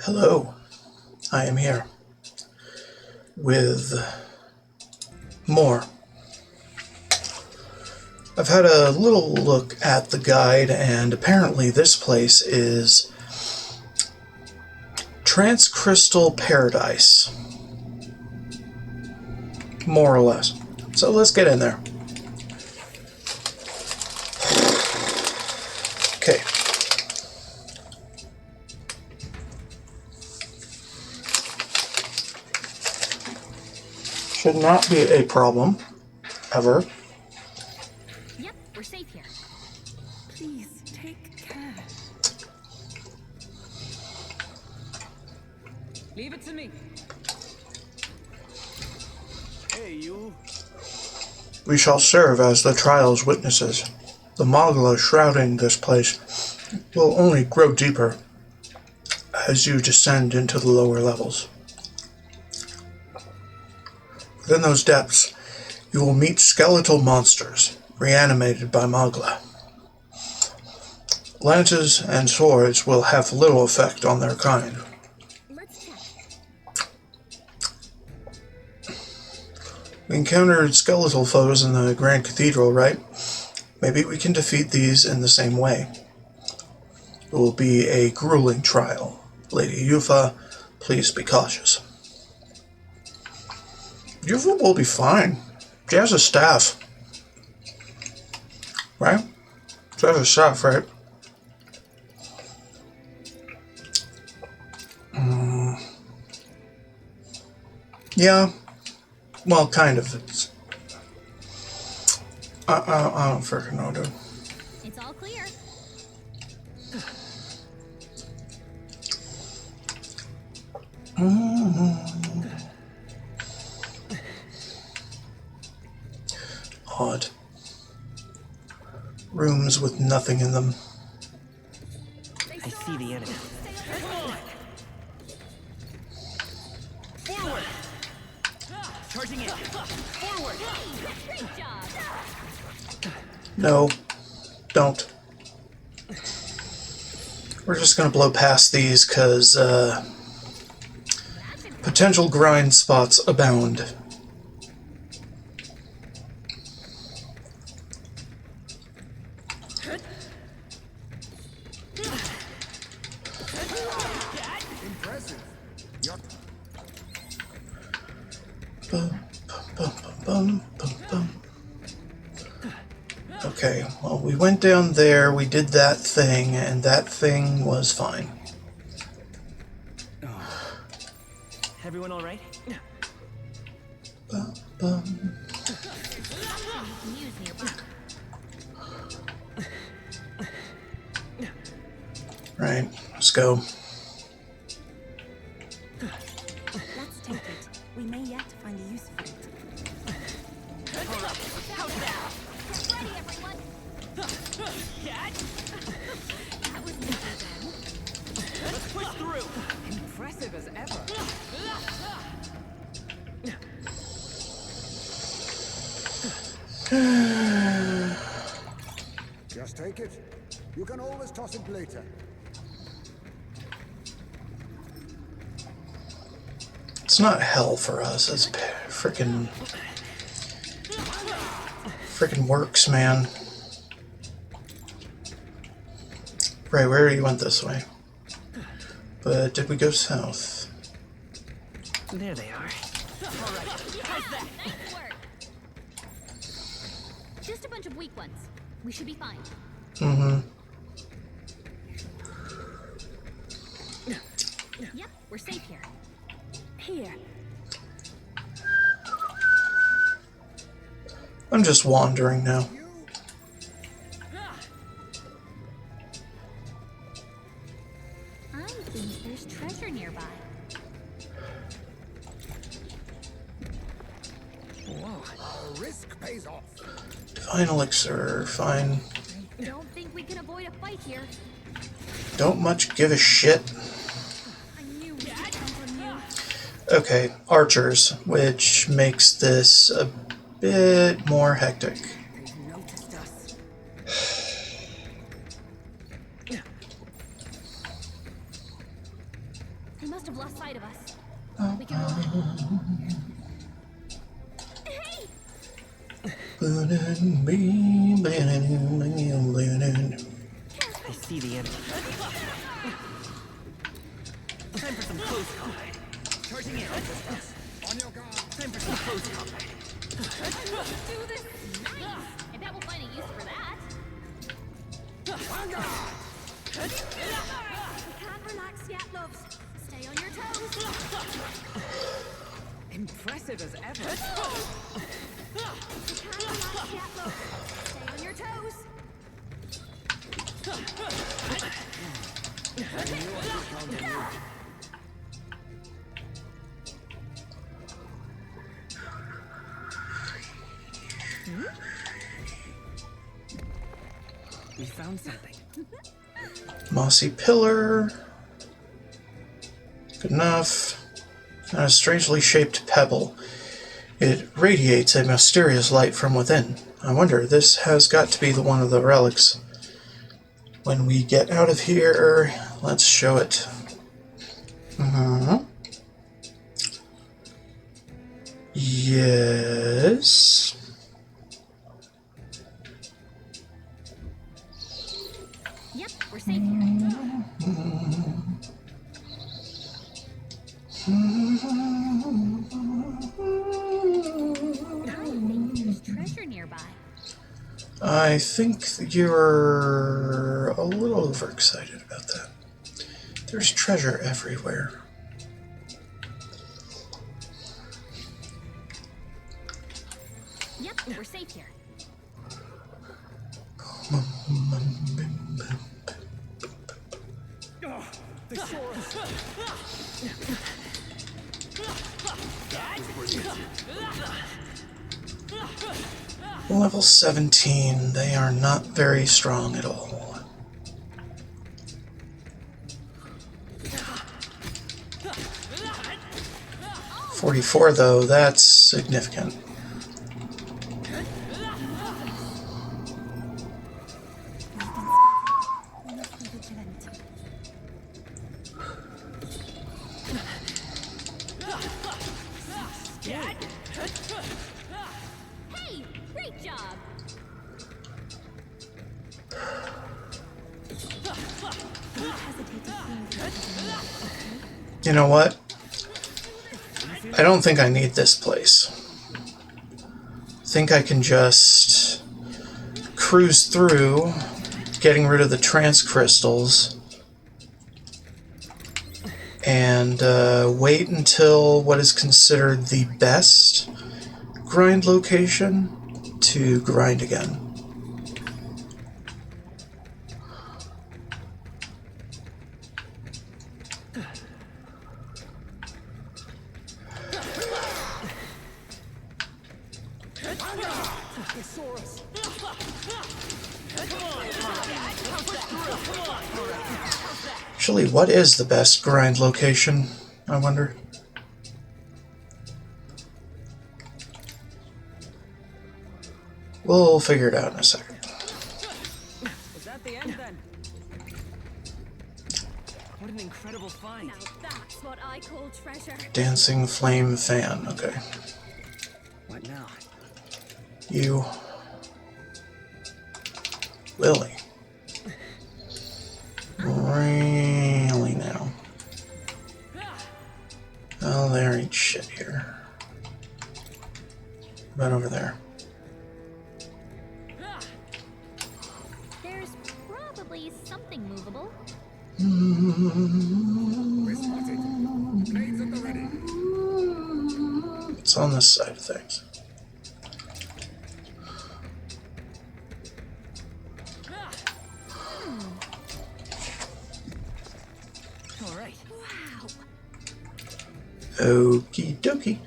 Hello, I am here with more. I've had a little look at the guide, and apparently this place is Transcrystal Paradise, more or less. So let's get in there. Okay. Should not be a problem, ever. Yep, we're safe here. Please take care. Leave it to me. Hey, you. We shall serve as the trial's witnesses. The Mogla shrouding this place will only grow deeper as you descend into the lower levels. Within those depths, you will meet skeletal monsters, reanimated by Mogla. Lances and swords will have little effect on their kind. Let's check. We encountered skeletal foes in the Grand Cathedral, right? Maybe we can defeat these in the same way. It will be a grueling trial. Lady Yufa, please be cautious. Yufa will be fine. She has a staff. Right? She has a staff, right? Yeah. Well, kind of. It's... I don't freaking know, dude. It's all clear. Odd. Rooms with nothing in them. I see the enemy. Forward! Charging in. Forward! Great job. No. Don't. We're just gonna blow past these because, potential grind spots abound. Impressive. Bum, bum, bum, bum, bum. Okay, well, we went down there, we did that thing, and that thing was fine. Everyone all right? Bum, bum. You can use nearby. Right, let's go. Let's take it. We may yet find a use for it. Get ready, everyone. That was never then. Let's push through! Impressive as ever. Just take it. You can always toss it later. It's not hell for us, it's frickin' works, man. Right, we already went this way. But did we go south? There they are. Nice work. Just a bunch of weak ones. We should be fine. Yep, we're safe here. Here. I'm just wandering now. I think there's treasure nearby. Whoa. Our risk pays off. Divine elixir, fine. Don't think we can avoid a fight here. Don't much give a shit. I knew we could count on you. Okay, archers, which makes this a bit more hectic. They've noticed us. They must have lost sight of us. We can roll it. Hey! I see the enemy. Time for some close combat. Charging in. On your guard. Time for some close combat. Do this. Nice. I bet we'll find a use for that. We can't relax yet, loves. Stay on your toes. Impressive as ever. We can't relax yet, loves. Stay on your toes. We found something. Mossy pillar. Good enough. And a strangely shaped pebble. It radiates a mysterious light from within. I wonder, this has got to be one of the relics. When we get out of here, let's show it. Yes. Yep, we're safe here. I think there's treasure nearby. I think you're a little overexcited about that. There's treasure everywhere. Yep, we're safe here. Level 17, they are not very strong at all. $44 though, that's significant. We must be vigilant. Hey, great job. Don't hesitate to feel the You know what? I don't think I need this place. I think I can just cruise through, getting rid of the trance crystals, and wait until what is considered the best grind location to grind again. Actually, what is the best grind location, I wonder? We'll figure it out in a second. Is that the end then? What an incredible find. Now that's what I call treasure. Dancing flame fan, okay. What now? You. Lily. Really now. Oh, there ain't shit here. Right over there. There's probably something movable. We're spotted. Blades at the ready. It's on this side of things. All right. Wow. Okie dokie.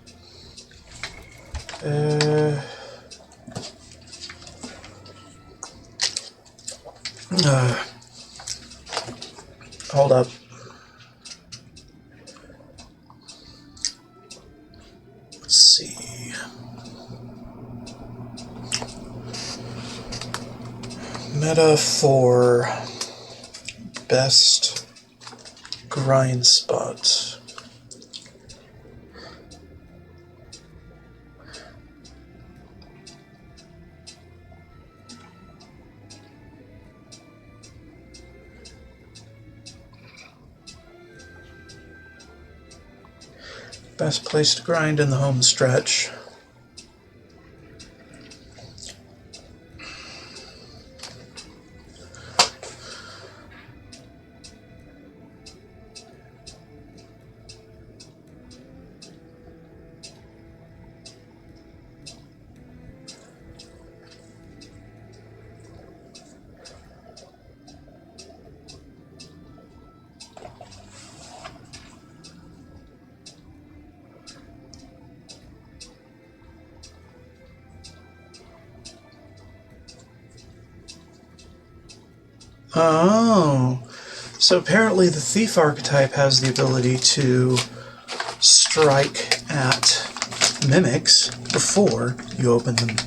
Hold up. Let's see. Meta for best grind spot. Best place to grind in the home stretch. Oh, so apparently the thief archetype has the ability to strike at mimics before you open them.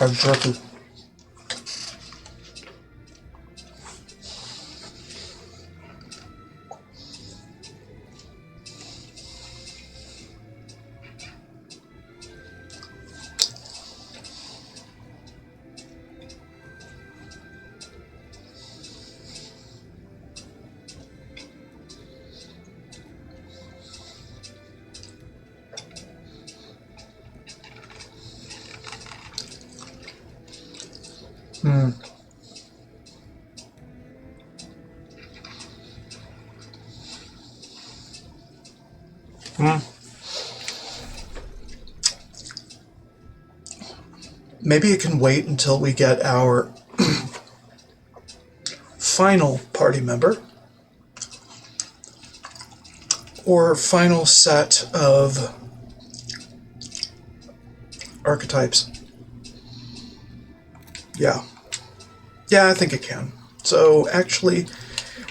Exactly. Maybe it can wait until we get our final party member or final set of archetypes. Yeah. Yeah, I think it can. So actually,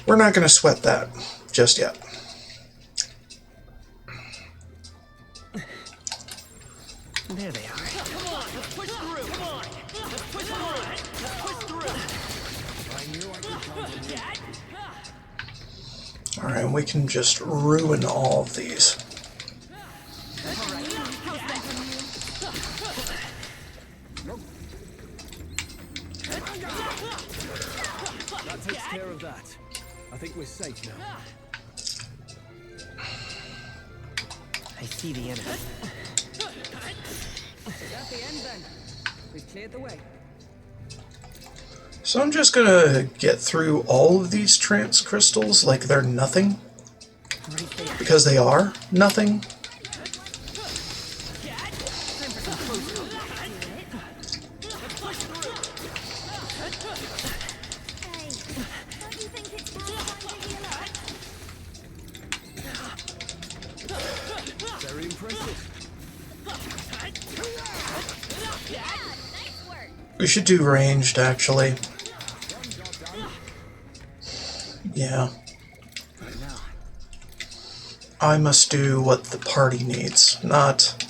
we're not going to sweat that just yet. There they are. Come on, let's push through. Come on, let's push through. Let's push through. I knew I could count on you. Alright, we can just ruin all of these. That takes care of that. I think we're safe now. I see the enemy. At the end then. We've cleared the way. So I'm just gonna get through all of these trance crystals like they're nothing. Because they are nothing. Hey, don't you think it's time to heal up? Very impressive. Nice work. We should do ranged, actually. Yeah. I must do what the party needs, not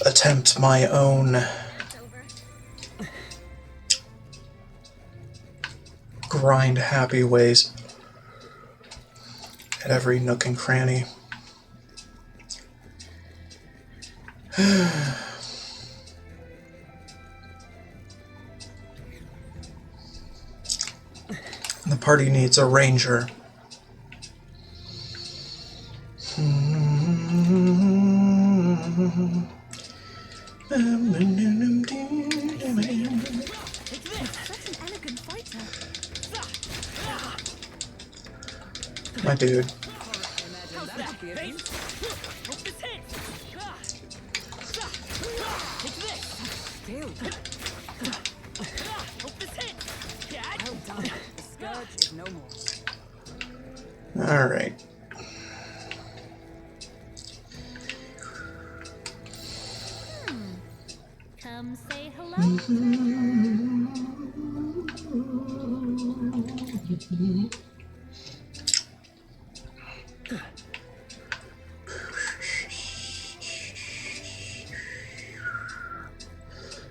attempt my own It's over. grind happy ways at every nook and cranny. The party needs a ranger. Such an elegant fighter. My dude. Imagine that would be a feat. Hope this hits. Take this. Still. Hope this hits. Well done. The scourge is no more. Alright. Come say hello.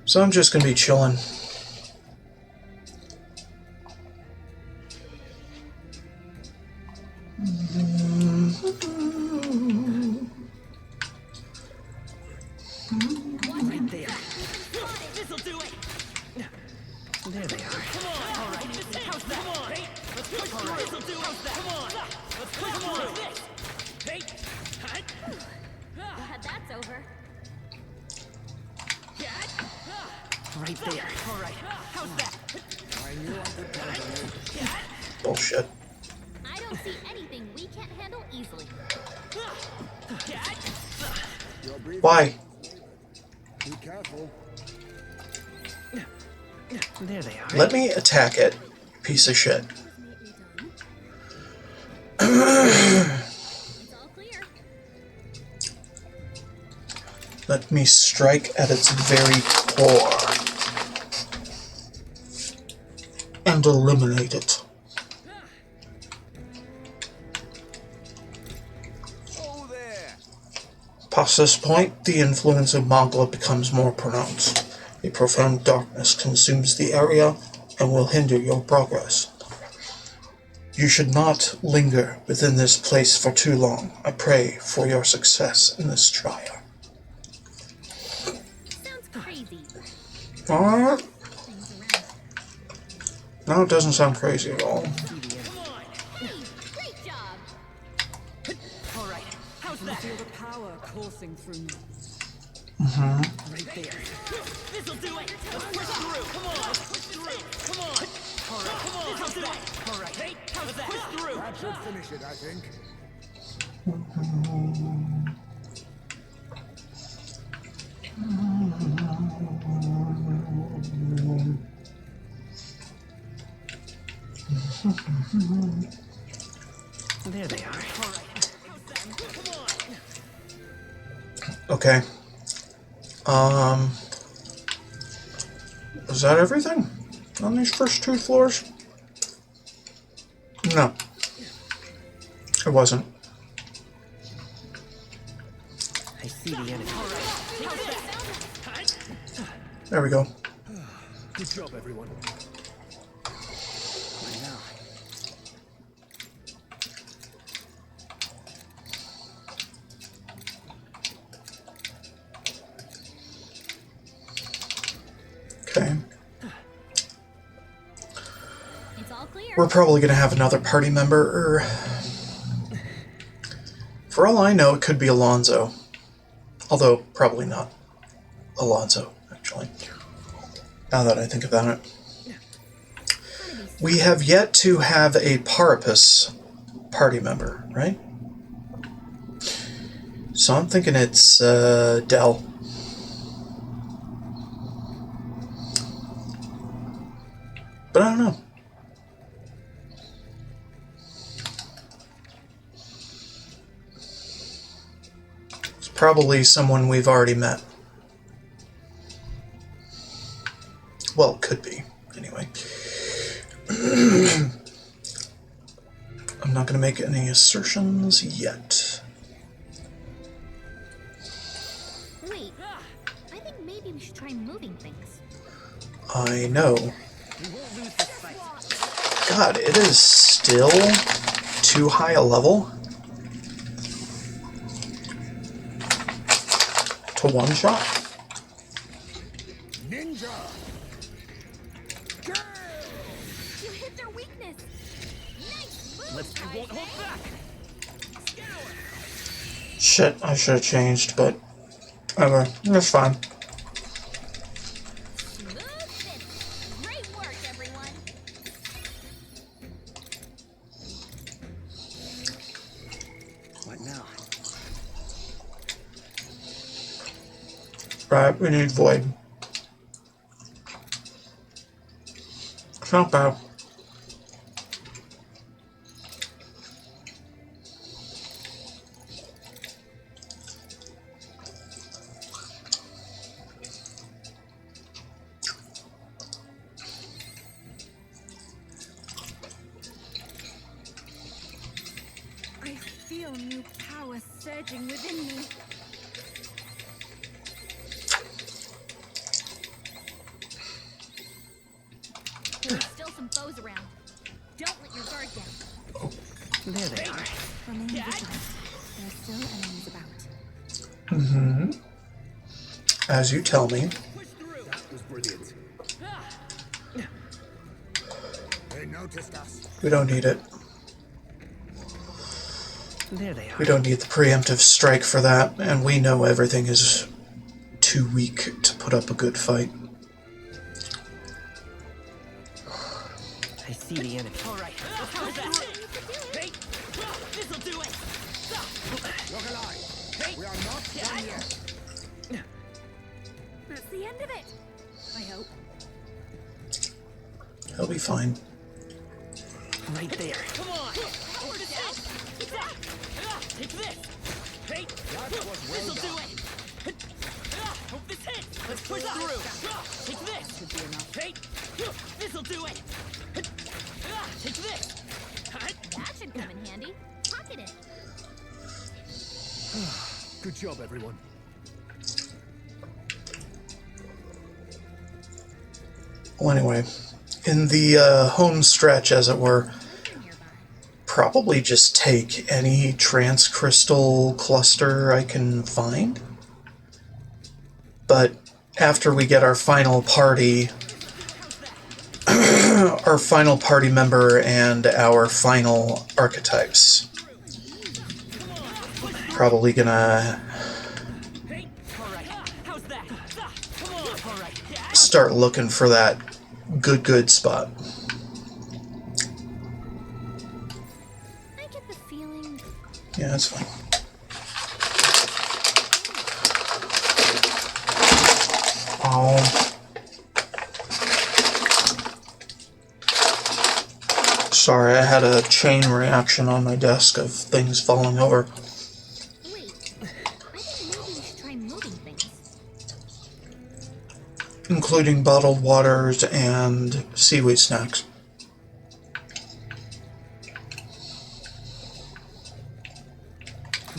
So I'm just gonna be chilling. Right there. This'll do it. There they are. Come on. All right. How's that? Come on. Hey, let's push through. This'll do it. How's that? Come on. Let's push through. Hey. Glad that's over. Right there. All right. How's that? I knew I could count on you. Bullshit. I don't see anything we can't handle easily. You're breathing. Why? Be careful. There they are. Let me attack it, piece of shit. It's all clear. Let me strike at its very core and eliminate it. Oh, there. Past this point, the influence of Magla becomes more pronounced. A profound darkness consumes the area and will hinder your progress. You should not linger within this place for too long. I pray for your success in this trial. Sounds crazy. Alright. Things around. No, it doesn't sound crazy at all. Hey, great job. All right. How's I that? feel the power coursing through me. Right there. This'll do it. Let's push through. Come on. Let's push through. Come on. All right. Come on. How's that? All right. Hey, how's that? Push through. That should finish it, I think. There they are. All right. Come on. Okay. Is that everything on these first two floors? No. It wasn't. I see the enemy. All right. There we go. Good job, everyone. Right now. Okay. It's all clear. We're probably going to have another party member. For all I know, it could be Alonzo. Although, probably not Alonzo, actually. Now that I think about it. We have yet to have a Parapus party member, right? So I'm thinking it's Dell. But I don't know. It's probably someone we've already met. Well, it could be, anyway. I'm not going to make any assertions yet. Wait, I think maybe we should try moving things. I know. We won't lose this fight. God, it is still too high a level to one shot. Ninja! Kill! You hit their weakness. Nice move, Let's. We won't hold back. Shit, I should have changed, but whatever, that's fine. Smooth finish. Great work, everyone. What now? Right, we need Void. It's not bad. feel new power surging within me. There are still some foes around. Don't let your guard down. There they are. Remain vigilant. There are still enemies about. Mm-hmm. As you tell me. Push through. That was brilliant. They noticed us. We don't need it. There they are. We don't need the preemptive strike for that, and we know everything is too weak to put up a good fight. I see the enemy. All right. How's that? Hey, this'll do it. Look alive. We are not done yet. That's the end of it. I hope. He'll be fine. Right there. Come on. Take this. Hey, this'll do it. Hope this hits. Let's push through. Take this. Could be enough. Hey, this'll do it. Take this. That should come in handy. Pocket it. Good job, everyone. Well, anyway, in the home stretch, as it were, probably just take any trans crystal cluster I can find. But after we get our final party, our final party member and our final archetypes, probably gonna start looking for that good spot. I get the feeling. Yeah, that's fine. Sorry, I had a chain reaction on my desk of things falling over. Wait. I think maybe we should try moving things. Including bottled waters and seaweed snacks.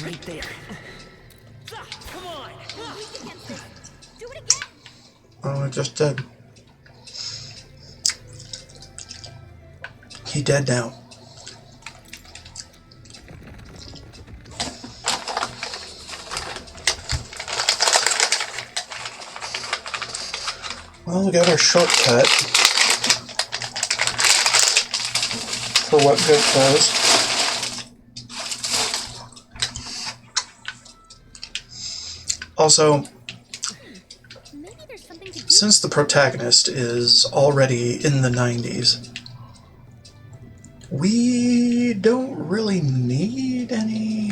Right there. Come on. Weak against this. Do it again. Oh, I just did. He dead now. Well, we got our shortcut for what good does. Also, Maybe there's something to do. since the protagonist is already in the 90s, we don't really need any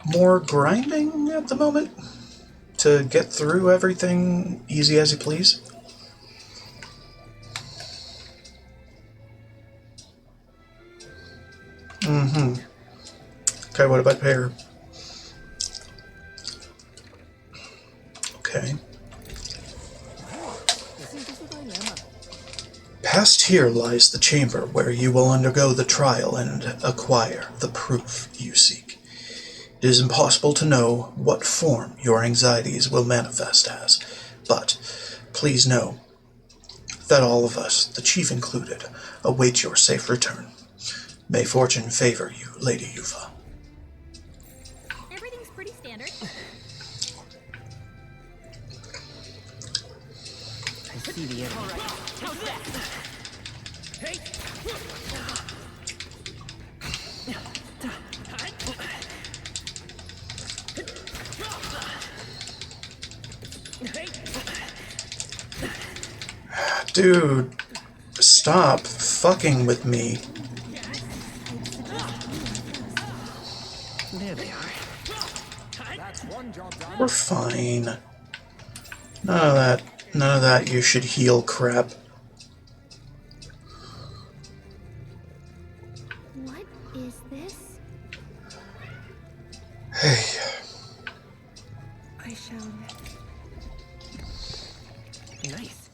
more grinding at the moment to get through everything easy as you please. Okay, what about Pear? Okay. Past here lies the chamber where you will undergo the trial and acquire the proof you seek. It is impossible to know what form your anxieties will manifest as, but please know that all of us, the chief included, await your safe return. May fortune favor you, Lady Yufa. Everything's pretty standard. I see the enemy. All right. How's that? Hey. Dude, stop fucking with me. There they are. That's one job done. We're fine. None of that you should heal crap. What is this? Hey, I shall. Nice.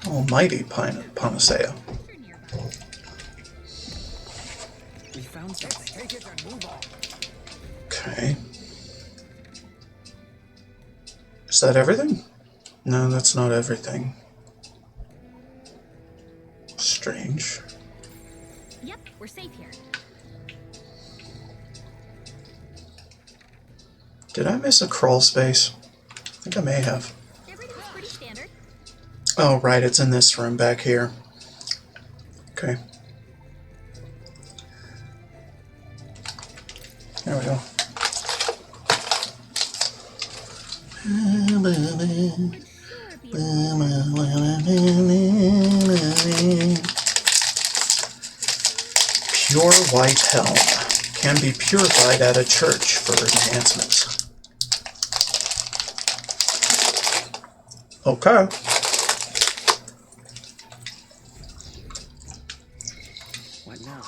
almighty panacea. You're nearby. found something. Take it and move on. Okay. Is that everything? No, that's not everything. Strange. Yep, we're safe here. Did I miss a crawl space? I think I may have. Everything's pretty standard. Oh, right, it's in this room back here. Okay. There we go. Pure white helm. Can be purified at a church for enhancements. Okay. What now?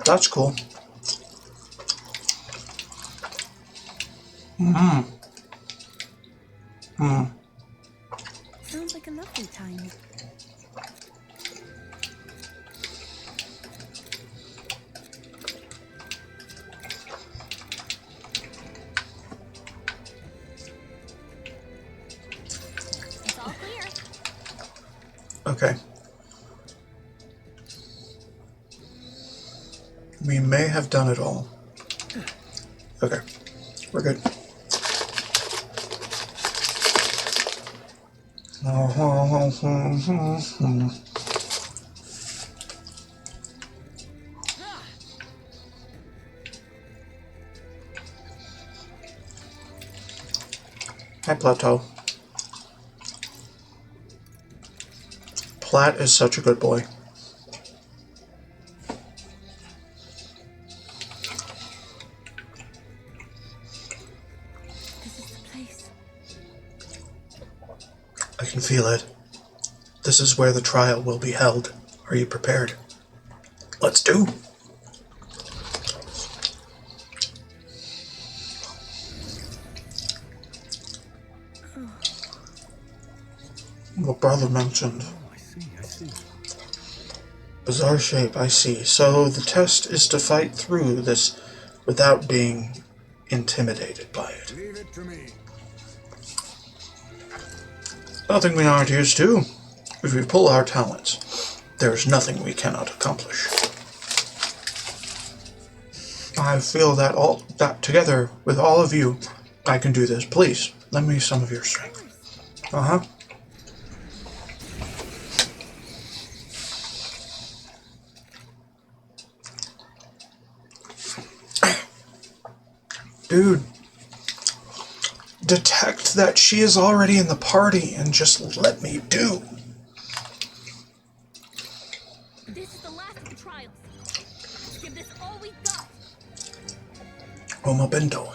That's cool. Sounds like a lovely time. It's all clear. Okay. We may have done it all. Okay. We're good. Hi, Plateau. Platt is such a good boy. This is the place. I can feel it. This is where the trial will be held. Are you prepared? Let's do. What brother mentioned. I see. Bizarre shape, I see. So the test is to fight through this without being intimidated by it. Leave it to me. Nothing we aren't used to. If we pull our talents, there is nothing we cannot accomplish. I feel that together with all of you, I can do this. Please, lend me some of your strength. Uh-huh. Dude, detect that she is already in the party and just let me do. This is the last of the trials. Give this all we've got. Oma bento.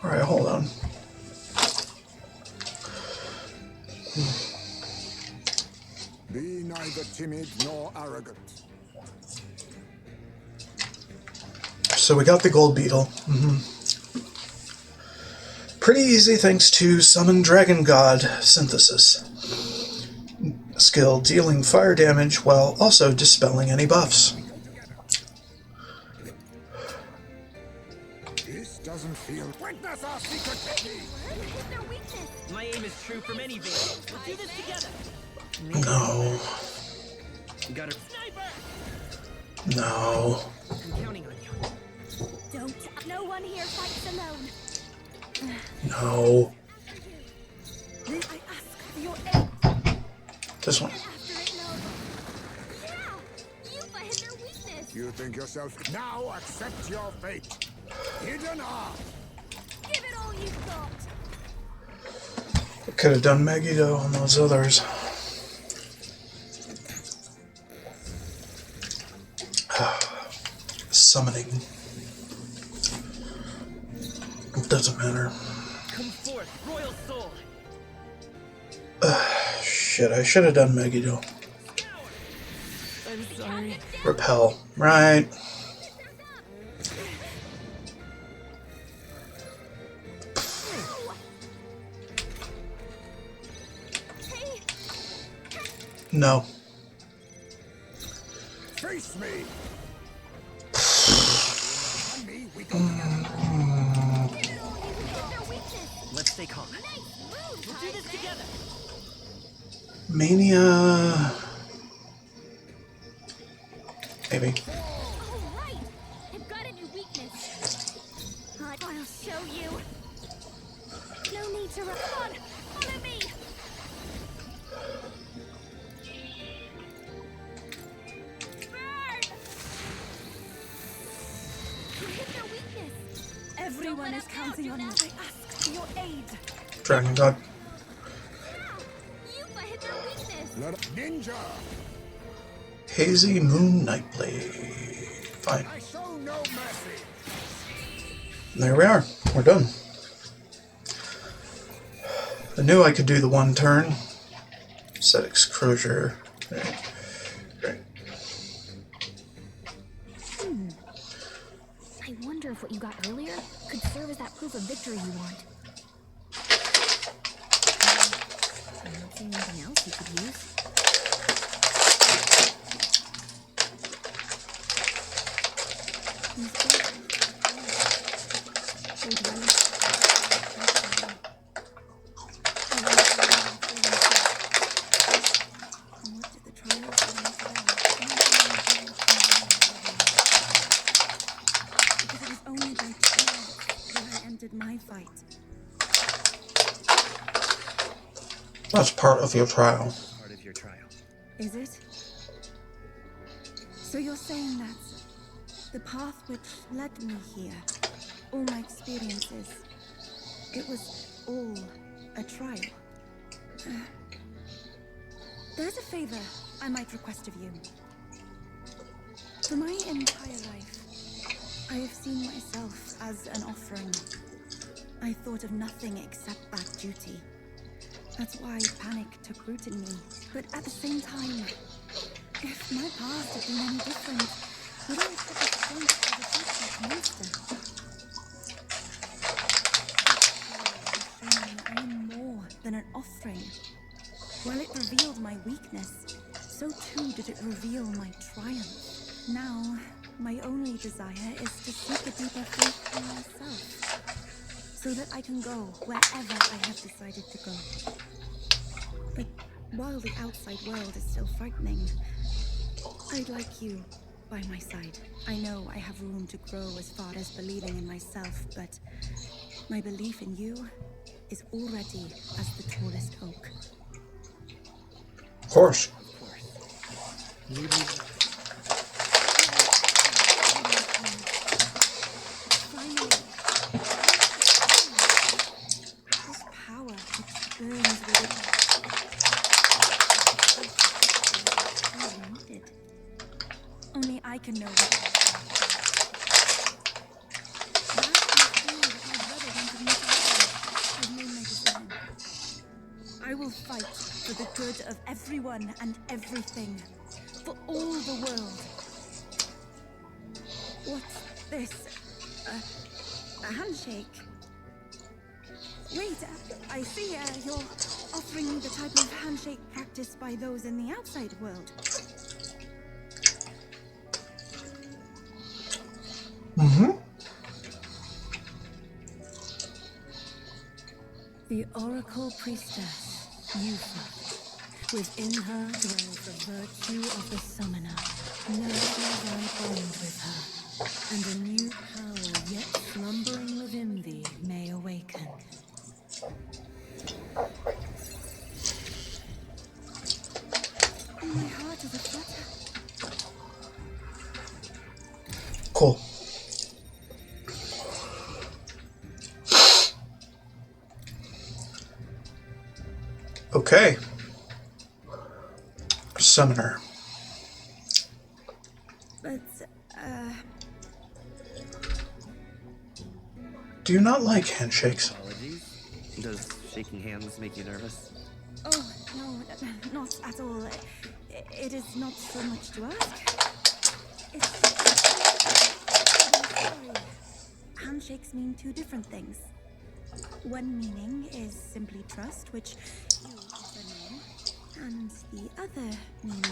Alright, hold on. Be neither timid nor arrogant. So we got the gold beetle. Pretty easy thanks to Summon Dragon God Synthesis. Skill dealing fire damage while also dispelling any buffs. This doesn't feel. Witness our secret technique! Hit their weakness. My aim is true from any vein. We'll do this together. No. You got her. Sniper! No. I'm counting on you. Don't. No one here fights alone. No. I ask for your aid. This one. After it, no. Yeah. Yupa hit their weakness. You think yourself. Now accept your fate. Hidden art. Give it all you've got. I could have done Megiddo on those others. Summoning. It doesn't matter. Come forth, royal soul. Shit, I should have done Megiddo. I'm sorry. hurry. Repel. Right. Hey, No. Face me! On me, we go together. hit their weakness. Let's stay calm. Nice move, We'll do this together. Mania. Maybe. Oh, right. I've got a new weakness. I'll show you. No need to run. Come on, follow me. Burn! You hit their weakness. Everyone is counting on you. I ask for your aid. Dragon God. Yufa hit their weakness. Ninja! Hazy Moon Nightblade. Fine. I show no mercy! There we are. We're done. I knew I could do the one turn. Set exposure. Right. I wonder if what you got earlier could serve as that proof of victory you want. I don't see anything else you could use. What did the trials bring because it was only by chance that I entered my fight. That's part of your trial. Part of your trial. Is it? So you're saying that the path which led me here, all my experiences, it was all a trial? There's a favor I might request of you. For my entire life, I have seen myself as an offering. I thought of nothing except that duty. That's why panic took root in me. But at the same time, if my past had been any different, would I have the strength to defeat that monster? I am more than an offering. While it revealed my weakness, so too did it reveal my triumph. Now, my only desire is to seek a deeper faith in myself, so that I can go wherever I have decided to go. But while the outside world is still frightening, I'd like you by my side. I know I have room to grow as far as believing in myself, but my belief in you is already as the tallest oak. Of course. Of course. You need Finally, this power which burns within me. I needed. Only I can know what. That is all that my brother wanted me to do. I've made my decision. I will fight for the good of everyone and everything, for all the world. What's this? A handshake? Wait, I see you're offering the type of handshake practiced by those in the outside world. The Oracle Priestess, Yufa. Within her dwells the virtue of the Summoner. Nurture thy bond with her, and a new power yet slumbering within thee may awaken. My heart is aflutter. Cool. Okay. Summoner. But, Do you not like handshakes? apologies. Does shaking hands make you nervous? oh, no, not at all. it is not so much to ask. It's... sorry. Handshakes mean two different things. One meaning is simply trust, which you also know. And the other meaning is...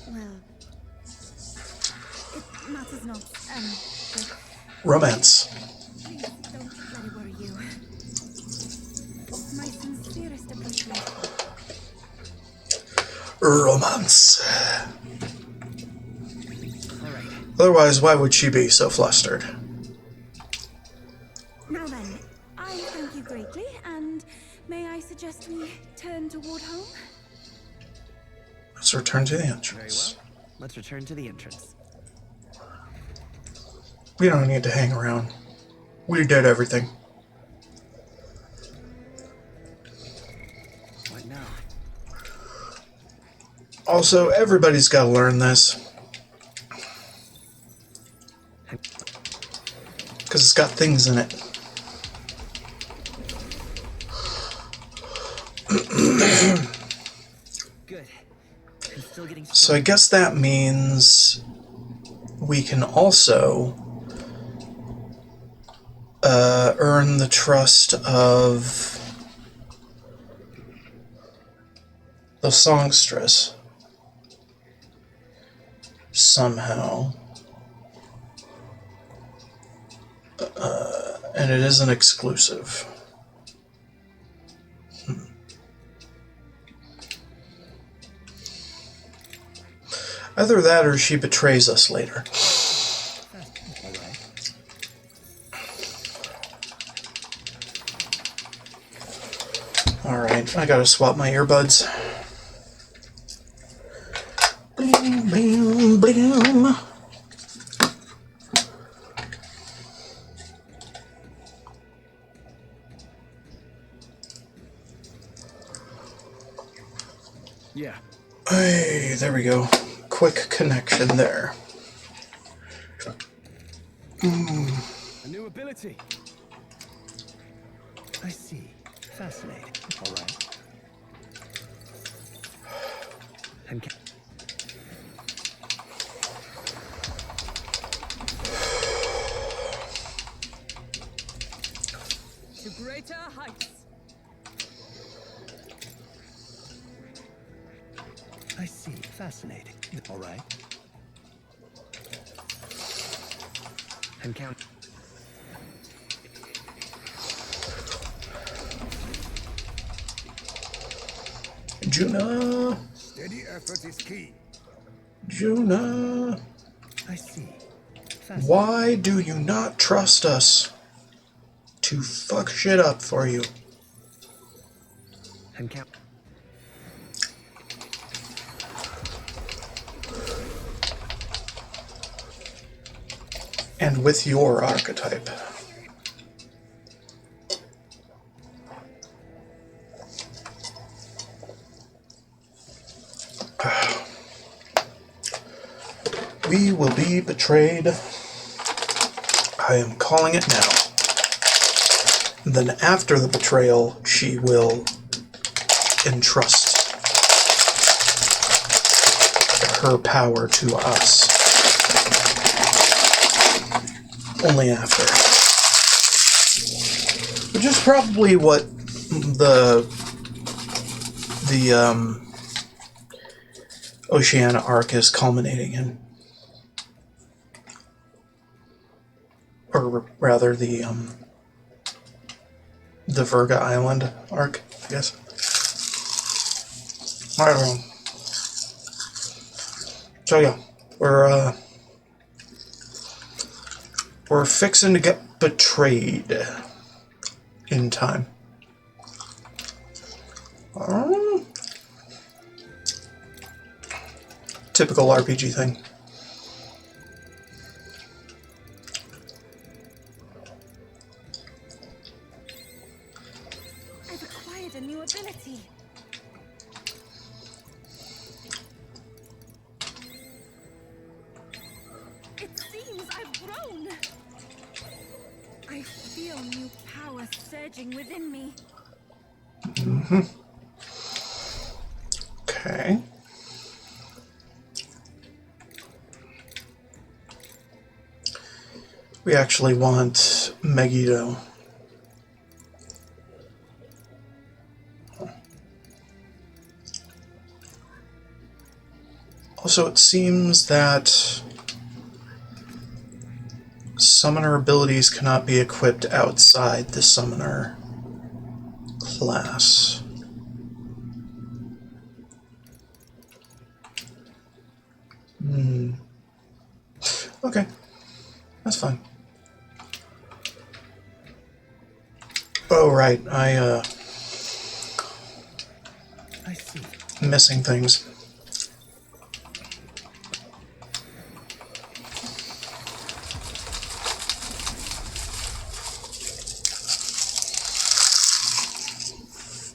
well... it matters not. But Romance. please don't let it worry you. My sincerest appreciation. Romance. All right. Otherwise, why would she be so flustered? Now then, I thank you greatly, and may I suggest we turn toward home? Let's return to the Very entrance. well. Let's return to the entrance. We don't need to hang around. We did everything. What now? Also, everybody's got to learn this. Because it's got things in it. Good. I'm still getting So I guess that means we can also earn the trust of the songstress somehow. And it isn't exclusive. Either that or she betrays us later. all right. Alright, I gotta swap my earbuds. Bling, bling, bling. Yeah. Hey, there we go. Quick connection there. A new ability. I see. Fascinating. All right. I'm to greater heights. I see. Fascinating. All right. And count. Juna, Steady effort is key. Juna, I see. Fascinating. why do you not trust us to fuck shit up for you? And count. And with your archetype. We will be betrayed. I am calling it now. Then after the betrayal, she will entrust her power to us. Only after. Which is probably what the Oceania arc is culminating in. Or rather the Virga Island arc, I guess. I don't know. So yeah, we're fixing to get betrayed in time. Typical RPG thing. I've acquired a new ability. It seems I've grown. I feel new power surging within me. Okay. We actually want Megiddo. Also, it seems that summoner abilities cannot be equipped outside the summoner class. Okay, that's fine. Oh, right, I see. missing things.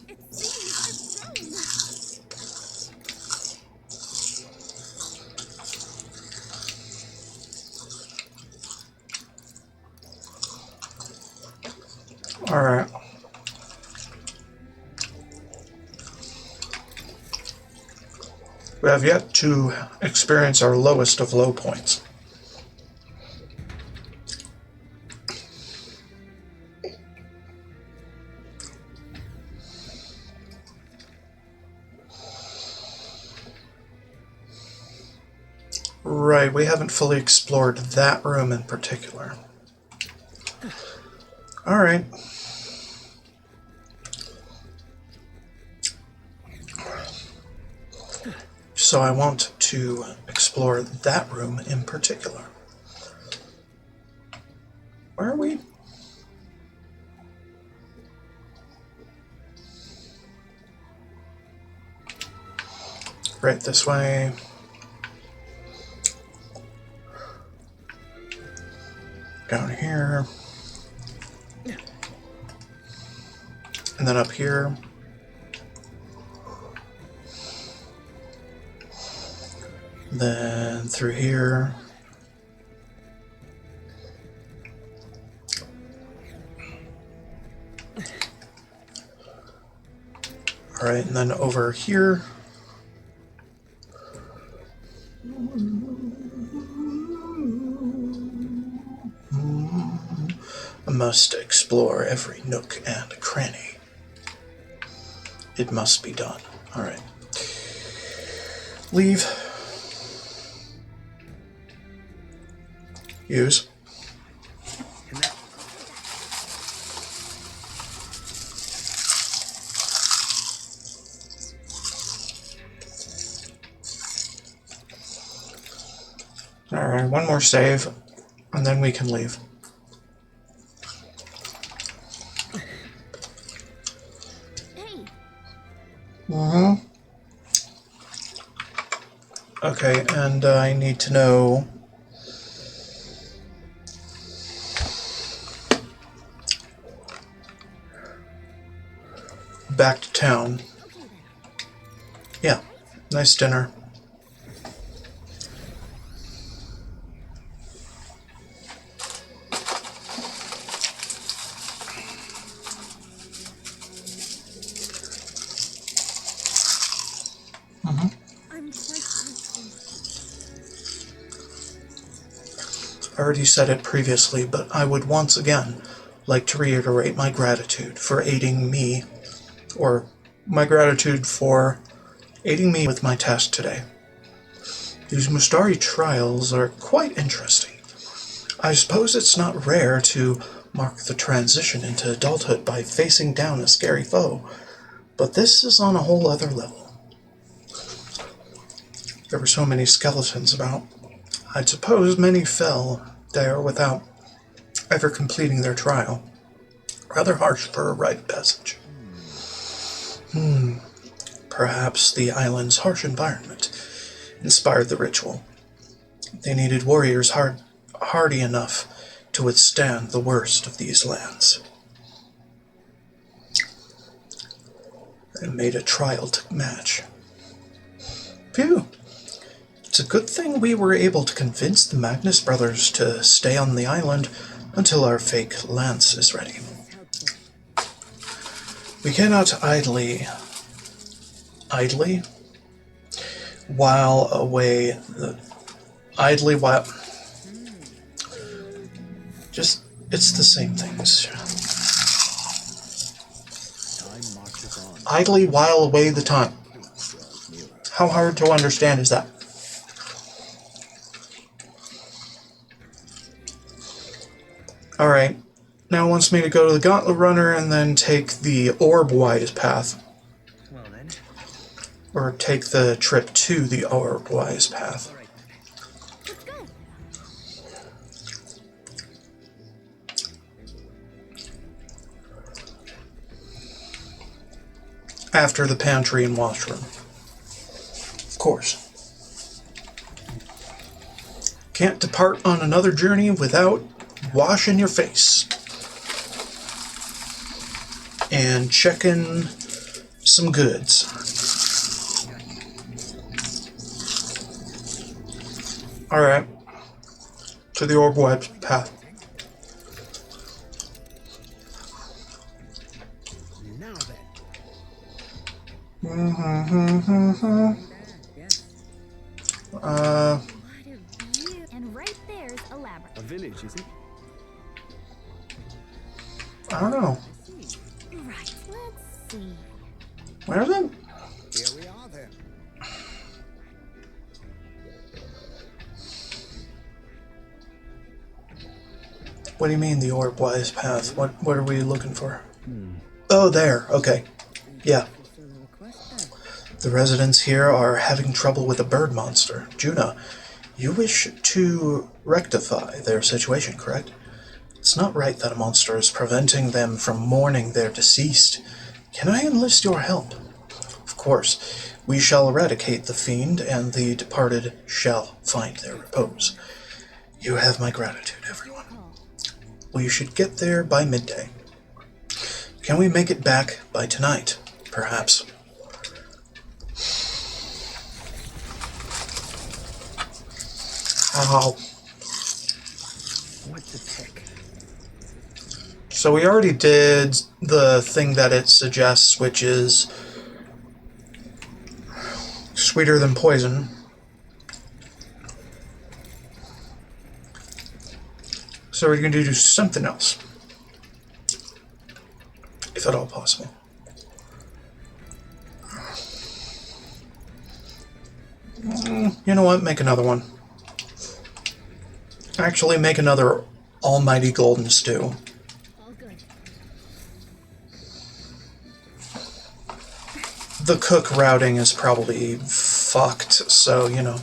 It seems to grown. Alright. We have yet to experience our lowest of low points. Right, we haven't fully explored that room in particular. Alright. So I want to explore that room in particular. Where are we? Right this way. Down here. And then up here. Then through here. Alright, and then over here. I must explore every nook and cranny. It must be done. Alright. Leave. Use. Alright, one more save, and then we can leave. Hey, Okay, and I need to know... back to town. okay then. Yeah, nice dinner. I'm quite grateful. I already said it previously, but I would once again like to reiterate my gratitude for aiding me, or my gratitude for aiding me with my task today. These Mustari trials are quite interesting. I suppose it's not rare to mark the transition into adulthood by facing down a scary foe, but this is on a whole other level. There were so many skeletons about. I'd suppose many fell there without ever completing their trial. Rather harsh for a rite of passage. Perhaps the island's harsh environment inspired the ritual. They needed warriors hardy enough to withstand the worst of these lands. And made a trial to match. Phew! It's a good thing we were able to convince the Magnus brothers to stay on the island until our fake lance is ready. We cannot idly while away idly while just it's the same things. Time marches on. Idly while away the time. How hard to understand is that? Alright, now it wants me to go to the Gauntlet Runner and then take the Orb-wise path. Well then. Or take the trip to the Orb-wise path. All right. Let's go. After the pantry and washroom. Of course. Can't depart on another journey without washing your face. And checking some goods. Alright. To the Orb Web path. Now then. What a view. And right there's a labyrinth. A village, is it? I don't know. Right. Let's see. Where is it? Here we are then. What do you mean the Orb-wise path? What are we looking for? Oh, there. Okay. Yeah. The residents here are having trouble with a bird monster. Juna, you wish to rectify their situation, correct? It's not right that a monster is preventing them from mourning their deceased. Can I enlist your help? Of course. We shall eradicate the fiend, and the departed shall find their repose. You have my gratitude, everyone. We should get there by midday. Can we make it back by tonight? Perhaps. Ow. What the heck? So we already did the thing that it suggests, which is sweeter than poison. So we're going to do something else. If at all possible. You know what? Make another one. Actually, make another almighty golden stew. All good. The cook routing is probably fucked, so, you know.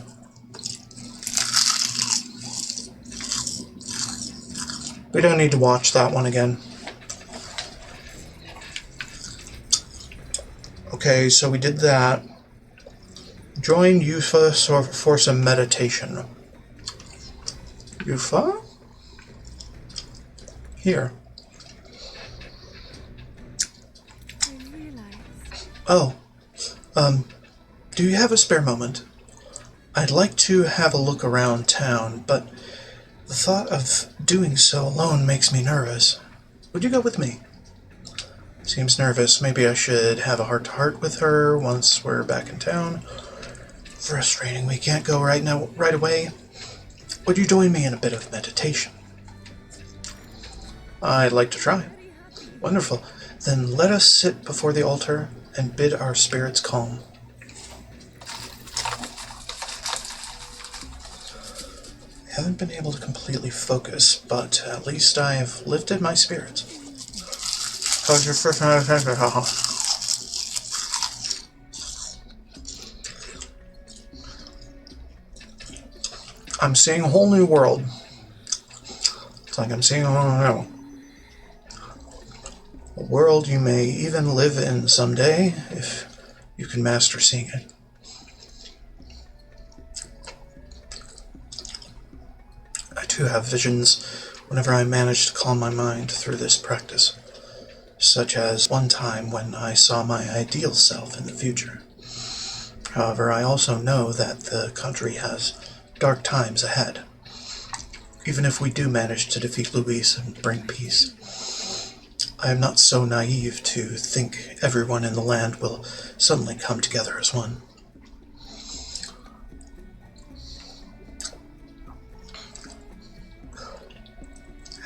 We don't need to watch that one again. Okay, so we did that. Join Yufa for some meditation. Yufa? Here. I realize. Oh. Do you have a spare moment? I'd like to have a look around town, but the thought of doing so alone makes me nervous. Would you go with me? Seems nervous. Maybe I should have a heart-to-heart with her once we're back in town. Frustrating. We can't go right away. Would you join me in a bit of meditation? I'd like to try. Wonderful. Then let us sit before the altar and bid our spirits calm. I haven't been able to completely focus, but at least I've lifted my spirits. How's your first night? I'm seeing a whole new world. It's like I'm seeing a world you may even live in someday if you can master seeing it. I too have visions whenever I manage to calm my mind through this practice, such as one time when I saw my ideal self in the future. However, I also know that the country has dark times ahead, even if we do manage to defeat Luis and bring peace. I am not so naive to think everyone in the land will suddenly come together as one.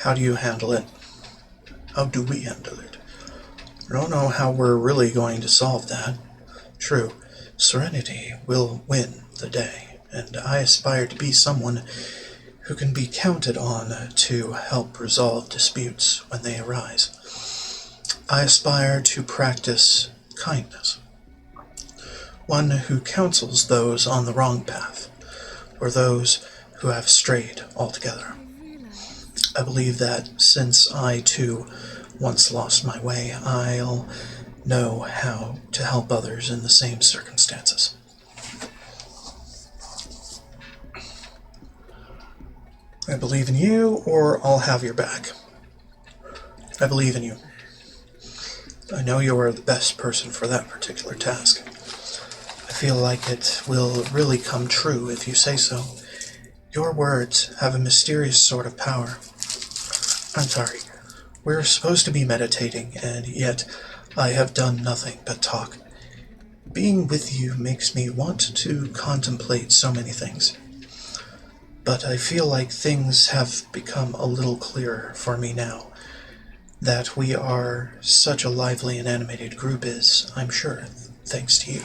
How do you handle it? How do we handle it? I don't know how we're really going to solve that. True, serenity will win the day, and I aspire to be someone who can be counted on to help resolve disputes when they arise. I aspire to practice kindness, one who counsels those on the wrong path, or those who have strayed altogether. I believe that since I too once lost my way, I'll know how to help others in the same circumstances. I believe in you, or I'll have your back. I believe in you. I know you are the best person for that particular task. I feel like it will really come true if you say so. Your words have a mysterious sort of power. I'm sorry. We're supposed to be meditating, and yet I have done nothing but talk. Being with you makes me want to contemplate so many things. But I feel like things have become a little clearer for me now. That we are such a lively and animated group is, I'm sure, thanks to you.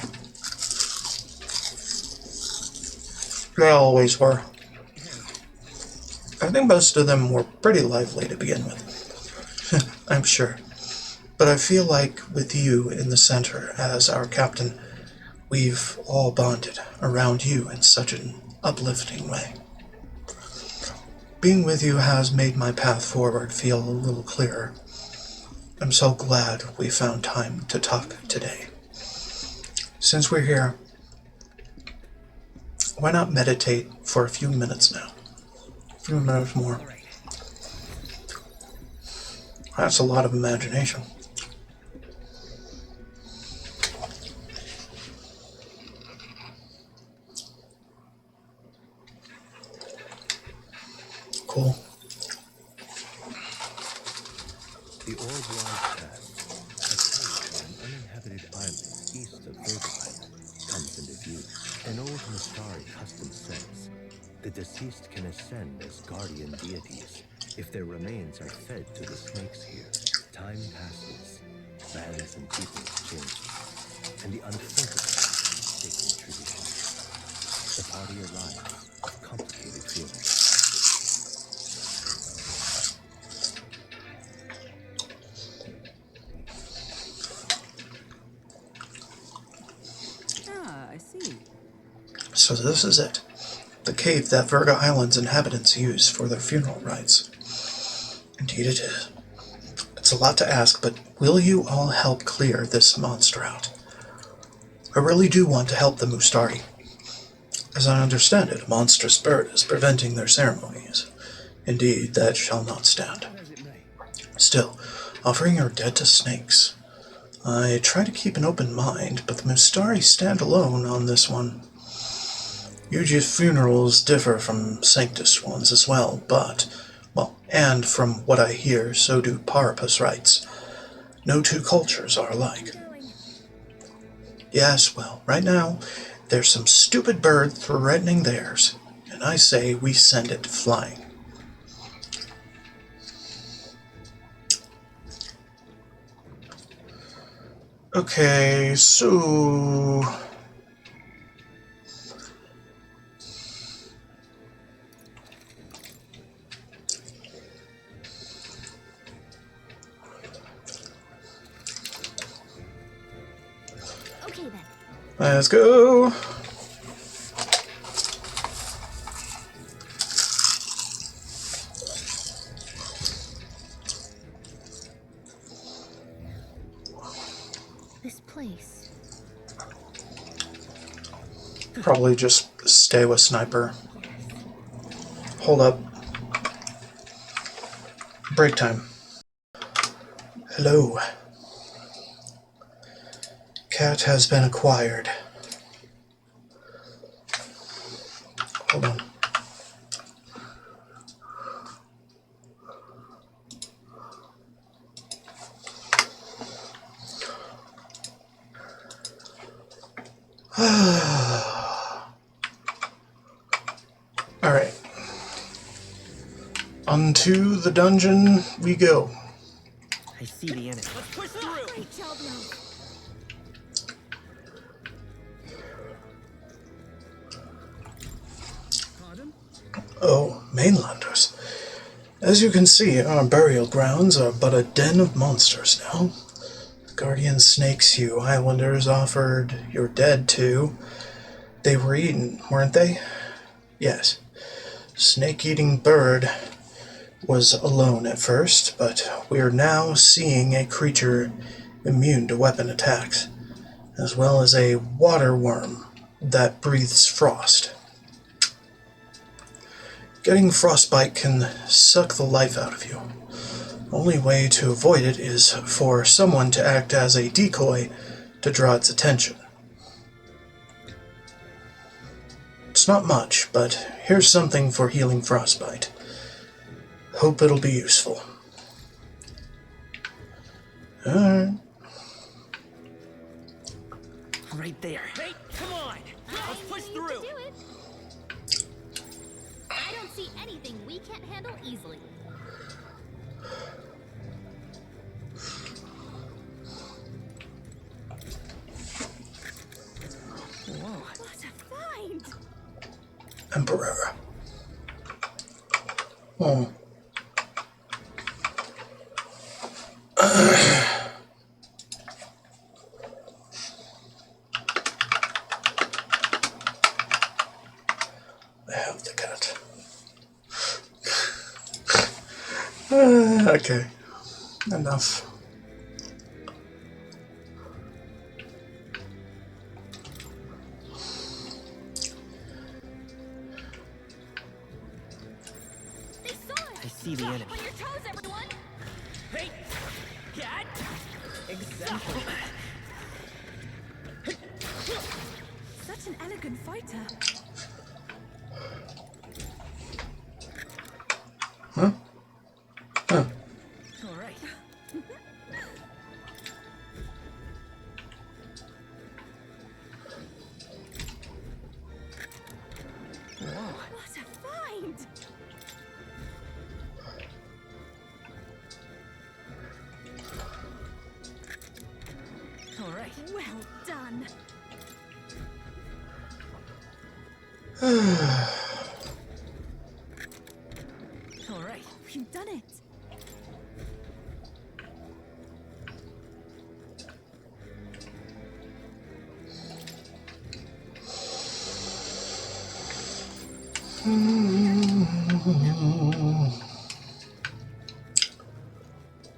They always were. I think most of them were pretty lively to begin with. I'm sure. But I feel like with you in the center as our captain, we've all bonded around you in such an uplifting way. Being with you has made my path forward feel a little clearer. I'm so glad we found time to talk today. Since we're here, why not meditate for a few minutes now? A few minutes more. That's a lot of imagination. Cool. The orb lies past. A cave on an uninhabited island east of Virgo Island comes into view. An old Mustari custom says the deceased can ascend as guardian deities if their remains are fed to the snakes here. Time passes, lands and peoples change, and the unthinkable becomes sacred tradition. The part of your lives of complicated feelings. Ah, I see. So this is it. The cave that Virgo Island's inhabitants use for their funeral rites. Indeed it is. It's a lot to ask, but will you all help clear this monster out? I really do want to help the Mustari. As I understand it, a monstrous bird is preventing their ceremonies. Indeed, that shall not stand. Still, offering your dead to snakes. I try to keep an open mind, but the Mustari stand alone on this one. Yuji's funerals differ from Sanctus ones as well, and from what I hear, so do Parapus rites. No two cultures are alike. Yes, well, right now, there's some stupid bird threatening theirs, and I say we send it flying. Okay, so... Okay then. let's go! This place. Probably just stay with Sniper. Hold up. Break time. Hello. Cat has been acquired. Hold on. Alright. Unto the dungeon we go. I see the enemy. Let's push through. Great job, Love. Oh, mainlanders. As you can see, our burial grounds are but a den of monsters now. The guardian snakes you islanders offered your dead to. They were eaten, weren't they? Yes. Snake-eating bird was alone at first, but we're now seeing a creature immune to weapon attacks, as well as a water worm that breathes frost. Getting frostbite can suck the life out of you. Only way to avoid it is for someone to act as a decoy to draw its attention. It's not much, but here's something for healing frostbite. Hope it'll be useful. Alright. Right there. Hey, come on. Let's push You through. can do it. I don't see anything we can't handle easily. Whoa. What a find! Emperor. Oh. I have the cat. Okay. Enough. They saw us! I see the enemy. On your toes, everyone! Hey, cat. Exactly. Such an elegant fighter. Huh? Huh. All right. Whoa. What a find! All right. Well done. All right. You've done it.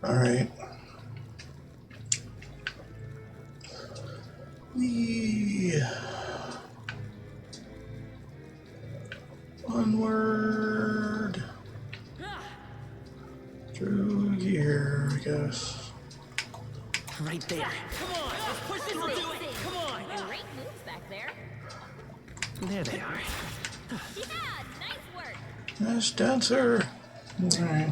Alright. We onward through here, I guess. Right there. Come on. Let's push this Great through. save. Come on. Great moves back there. There they are. Yeah, nice work. Nice dancer. Alright.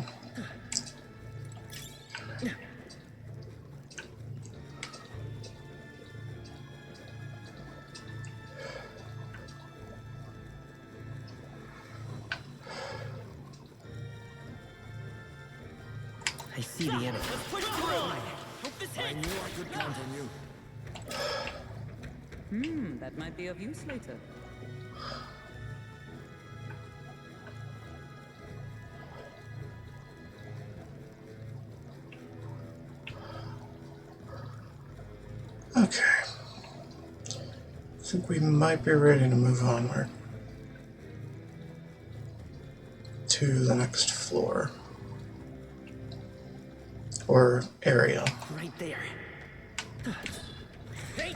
I see the enemy. Let's push through. Hope this I hits. knew I could count on you. That might be of use later. Okay. I think we might be ready to move onward to the next floor or area. Right there. Hey.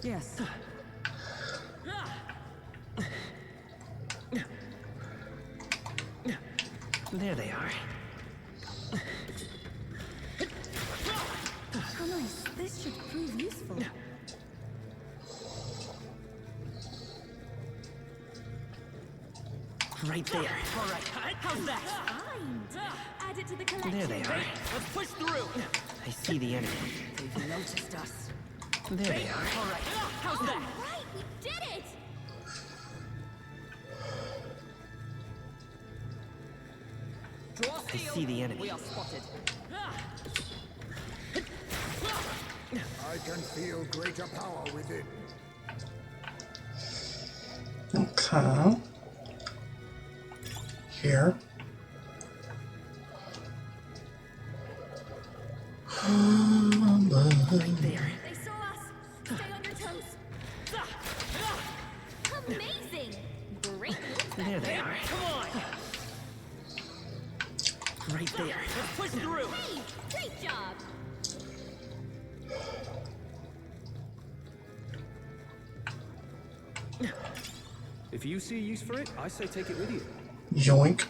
Yes. There they are. How nice. This should prove useful. Right there. All right. How's that? Find. Add it to the collection. There they are. Let's push through. I see the enemy. They've noticed us. There they are. All right. How's that? Right, we did it! I see the enemy. We are spotted. I can feel greater power within. Okay. Here. Right there. They saw us. Stay on your toes. Amazing. Great move. There they are. Come on! Right there. Let's push through! Hey, great job. If you see a use for it, I say take it with you. Yoink.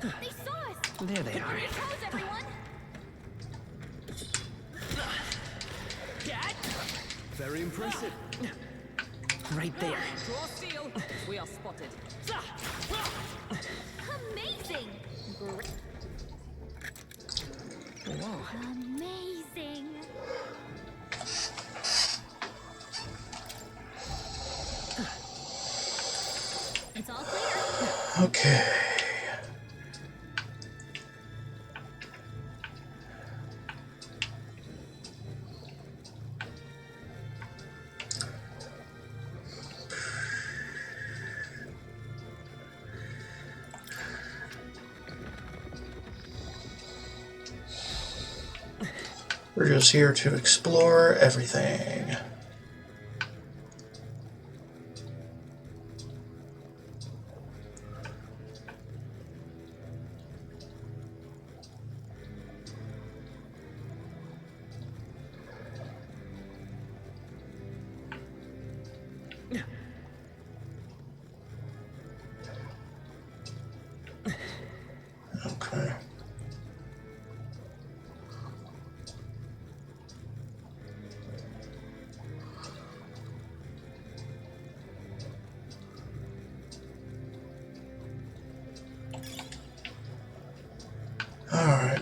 They saw us. There they On are. your toes, everyone. Very impressive. Right there. Draw steel. We are spotted. Amazing. Great. Whoa. Amazing. It's all clear. Okay. We're just here to explore everything. Okay. Alright.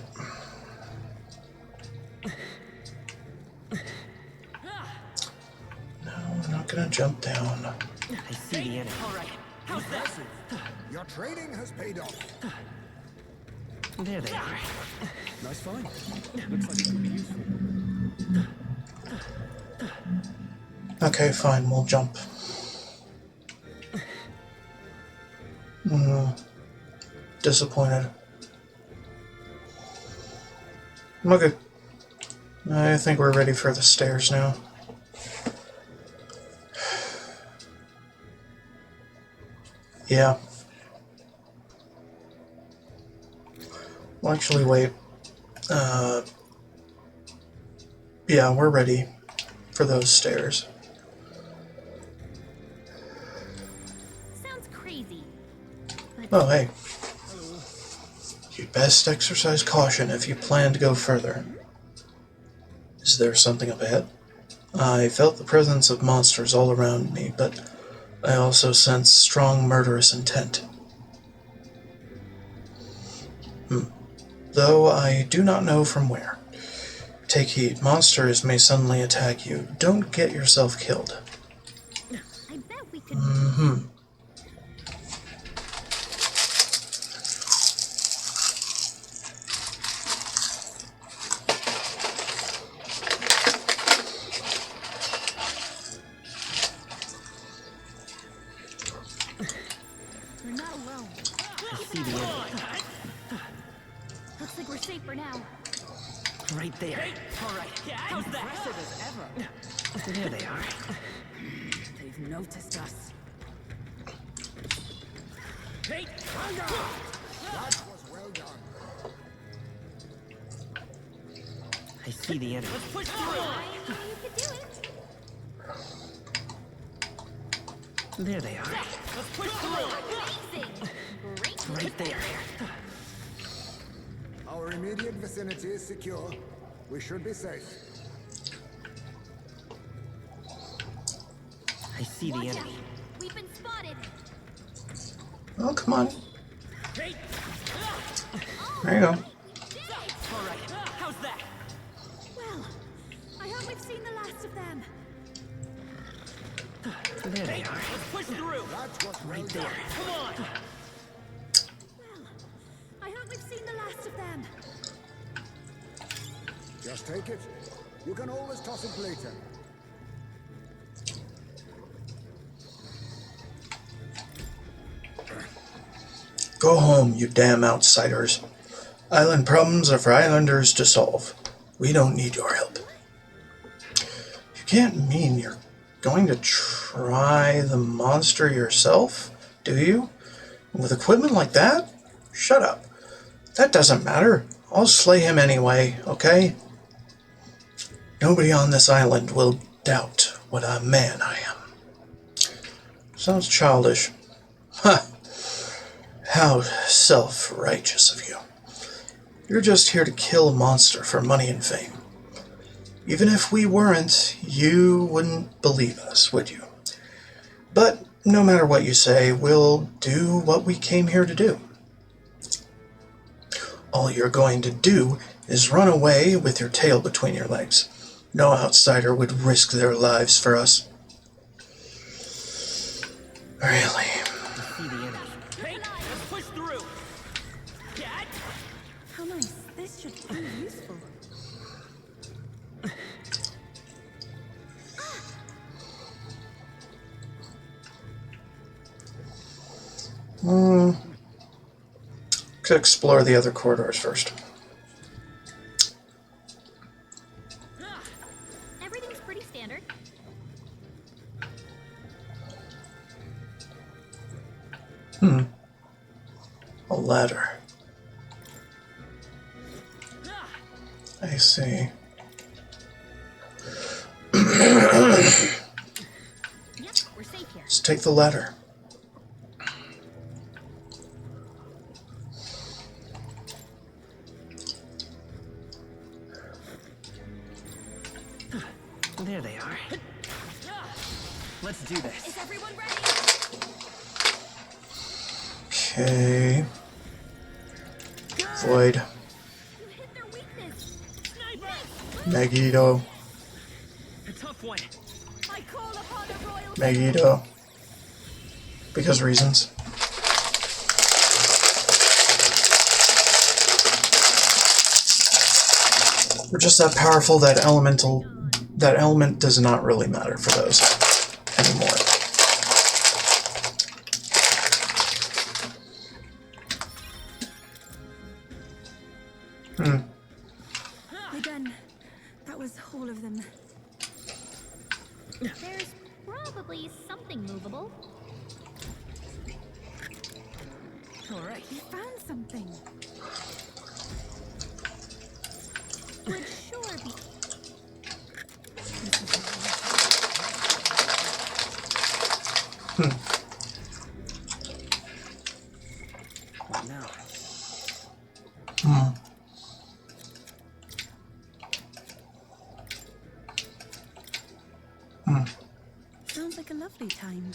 No, we're not gonna jump down. I see the enemy. All right. How's that? Your training has paid off. There they are. Nice find. Looks like it could be useful. Okay, fine, we'll jump. Disappointed. Okay. I think we're ready for the stairs now. Yeah. Well, actually, wait. Yeah, we're ready for those stairs. Sounds crazy. Oh, hey. You'd best exercise caution if you plan to go further. Is there something up ahead? I felt the presence of monsters all around me, but I also sensed strong murderous intent. Though I do not know from where. Take heed, monsters may suddenly attack you. Don't get yourself killed. I bet we could. We're not alone. I see the enemy. Looks like we're safer now. Right there. All right. How's that? Impressive as ever. There they are. They've noticed us. Hey! That was well done. I see the enemy. Push through! I knew you could do it. There they are. Let's push through! Amazing. Great. Right there. Our immediate vicinity is secure. We should be safe. I see the Watch out. enemy. We've been spotted. Oh, come on. Hey! There you go. We did it. All right. How's that? Well, I hope we've seen the last of them. There they are. Let's push through! That was well Right done. there. Come on! Well, I hope we've seen the Just take it. You can always toss it later. Go home, you damn outsiders. Island problems are for islanders to solve. We don't need your help. You can't mean you're going to try the monster yourself, do you? With equipment like that? Shut up. That doesn't matter. I'll slay him anyway, okay? Nobody on this island will doubt what a man I am. Sounds childish. Ha! How self-righteous of you. You're just here to kill a monster for money and fame. Even if we weren't, you wouldn't believe us, would you? But no matter what you say, we'll do what we came here to do. All you're going to do is run away with your tail between your legs. No outsider would risk their lives for us. Really? See the enemy. Hey, let's push through. Dad? How nice. This should be useful. Could explore the other corridors first. Everything's pretty standard. A ladder. I see. Yep, we're safe here. Let's take the ladder. There they are. Let's do this. Is everyone ready? Okay. Void. You hit their weakness. Sniper! Megiddo. A tough one. I call upon a royal. Megiddo. Because reasons. We're just that powerful that element does not really matter for those anymore. Again, that was all of them. There's probably something movable. All right. We found something. Would sure be. What now? Sounds like a lovely time.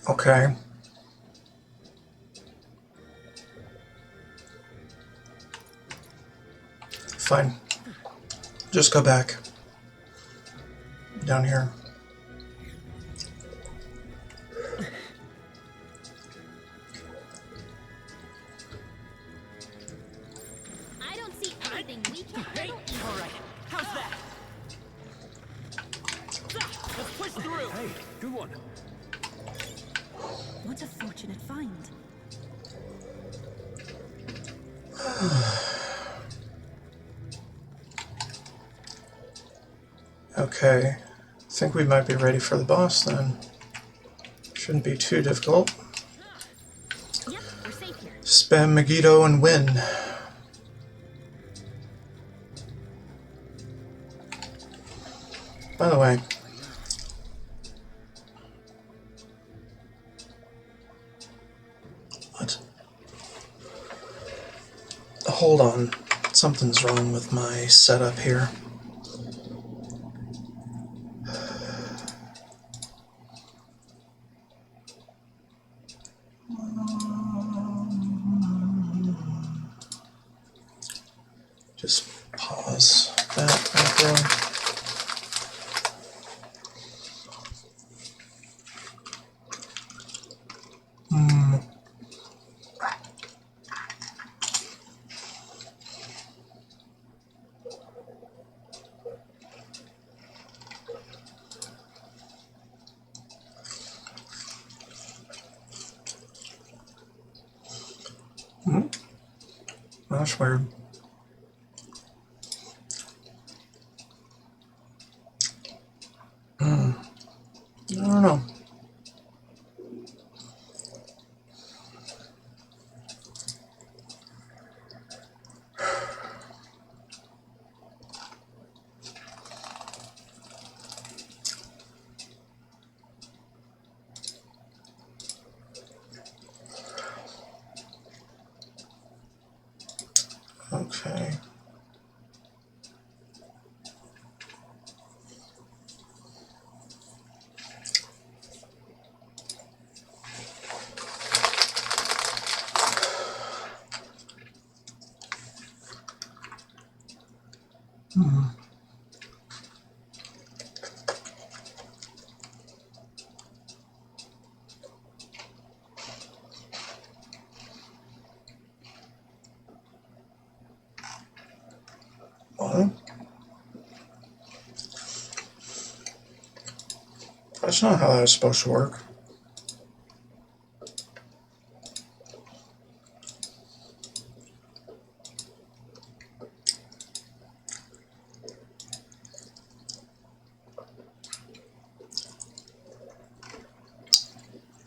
Okay. Fine. Just go back. Down here. I don't see anything we can Hey, handle. all right. How's that? Let's push through. Hey, good one. What a fortunate find. Okay. I think we might be ready for the boss then. Shouldn't be too difficult. Yep, we're safe here. Spam Megiddo and win. By the way, what? Hold on. Something's wrong with my setup here. Just pause that macro. That's weird. I don't know. Okay. What? That's not how that was supposed to work.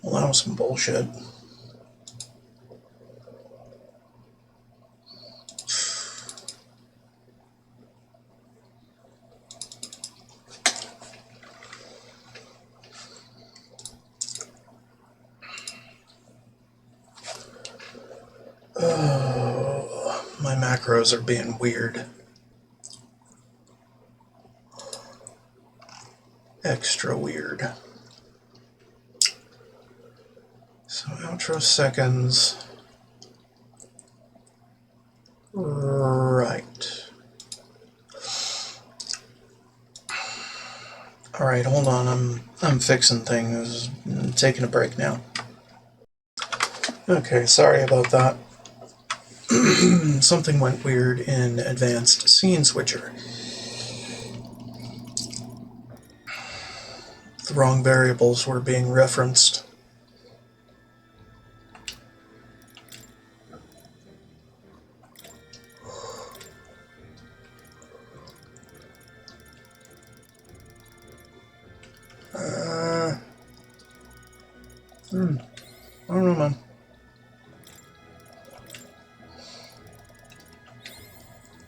Well, that was some bullshit. Oh, my macros are being weird. Extra weird. So outro seconds. Right. Alright, hold on. I'm fixing things. I'm taking a break now. Okay, sorry about that. Something went weird in Advanced Scene Switcher. The wrong variables were being referenced. I don't know, man.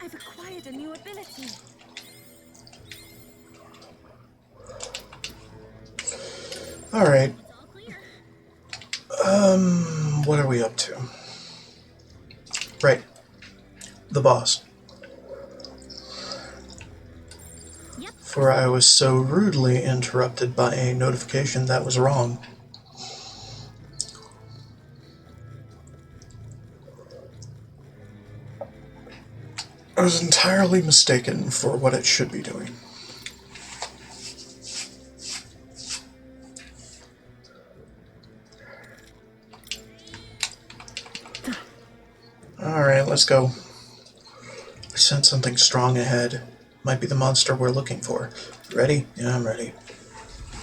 I've acquired a new ability. Alright. It's all clear. What are we up to? Right. The boss. Yep. For I was so rudely interrupted by a notification that was wrong. I was entirely mistaken for what it should be doing. Alright, let's go. I sense something strong ahead. Might be the monster we're looking for. Ready? Yeah, I'm ready.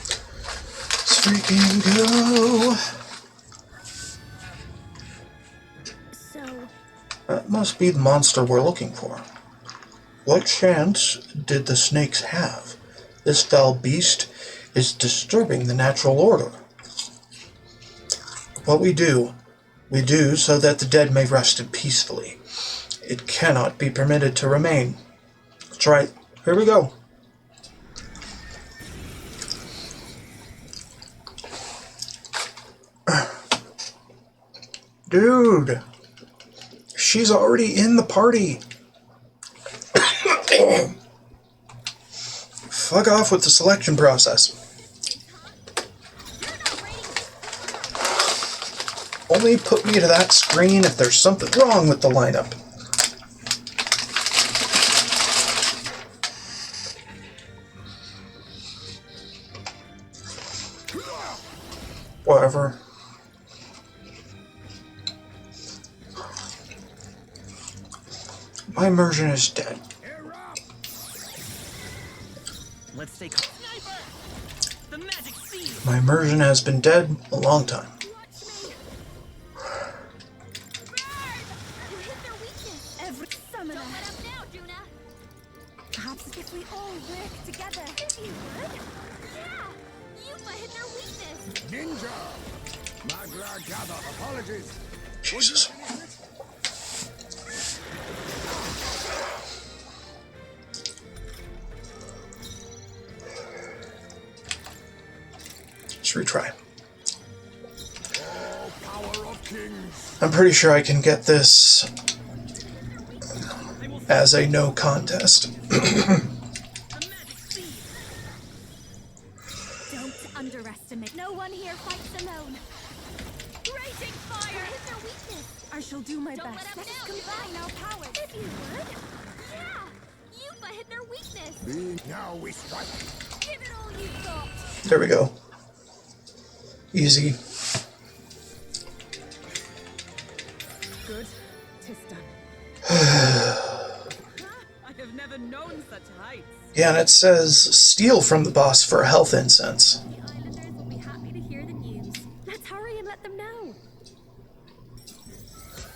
Let's freaking go! So, That must be the monster we're looking for. What chance did the snakes have? This foul beast is disturbing the natural order. What we do so that the dead may rest peacefully. It cannot be permitted to remain. That's right. Here we go. Dude, she's already in the party. Fuck off with the selection process. Only put me to that screen if there's something wrong with the lineup. Whatever. My immersion is dead. Let's stay calm. Sniper! The magic seed! My immersion has been dead a long time. You hit their weakness. Every summoner. Don't let up now, Juna. Perhaps if we all work together. If you would. Yeah. Yuffie hit their weakness. Ninja! Magra gather. Apologies. Jesus. Let's retry. Oh, power of kings. I'm pretty sure I can get this as a no contest. The magic seed! Don't underestimate. No one here fights alone. Raging fire! Hit their weakness. I shall do my Don't best. let up Let us now, combine our powers. If you would. Yeah. Yuffie hit their weakness. Now we strike. Give it all you've got. There we go. Easy. Good. 'Tis done. I have never known such heights. Yeah, and it says steal from the boss for a health incense. The islanders will be happy to hear the news. Let's hurry and let them know.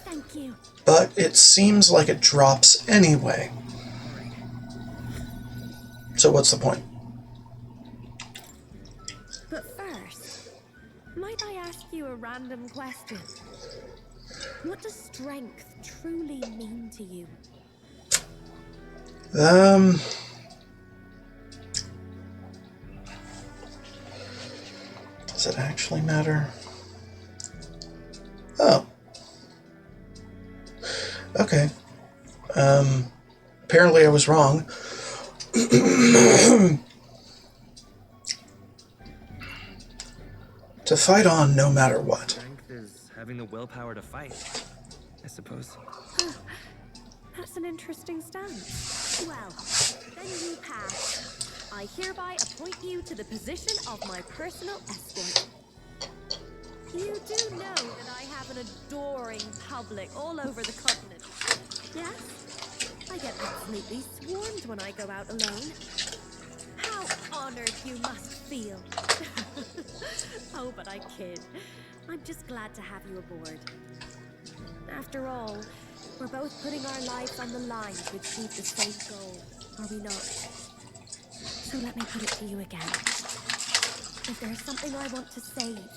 Thank you. But it seems like it drops anyway. So what's the point? But first, might I ask you a random question? What does strength truly mean to you? Does it actually matter? Oh. Okay. Apparently I was wrong. To fight on no matter what. Strength is having the willpower to fight, I suppose. That's an interesting stance. Well, then you pass. I hereby appoint you to the position of my personal escort. You do know that I have an adoring public all over the continent. Yes? I get absolutely swarmed when I go out alone. How honored you must feel. Oh, but I kid. I'm just glad to have you aboard. After all, we're both putting our lives on the line to achieve the same goal, are we not? So let me put it to you again. If there's something I want to save,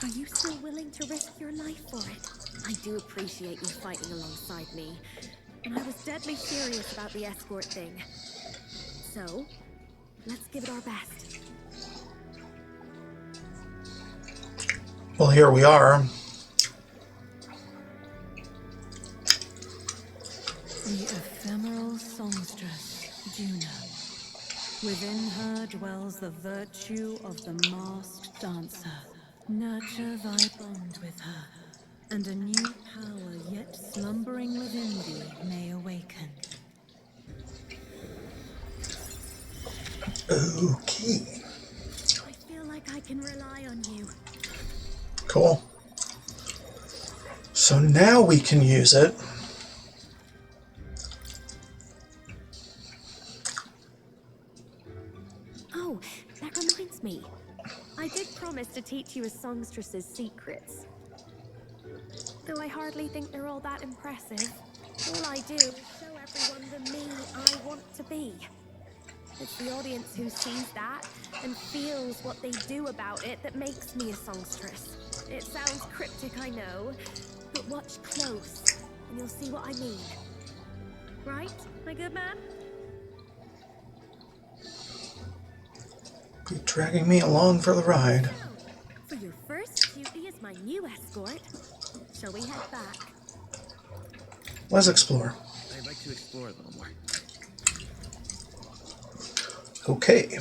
are you still willing to risk your life for it? I do appreciate you fighting alongside me, and I was deadly serious about the escort thing. So, let's give it our best. Well, here we are. The ephemeral songstress, Juna. Within her dwells the virtue of the masked dancer. Nurture thy bond with her, and a new power yet slumbering within thee may awaken. Okay. I feel like I can rely on you. Cool. So now we can use it. Oh, that reminds me. I did promise to teach you a songstress's secrets. Though I hardly think they're all that impressive. All I do is show everyone the me I want to be. It's the audience who sees that and feels what they do about it that makes me a songstress. It sounds cryptic, I know, but watch close and you'll see what I mean. Right, my good man? Be dragging me along for the ride. For your first duty as my new escort, shall we head back? Let's explore. I'd like to explore a little more. Okay.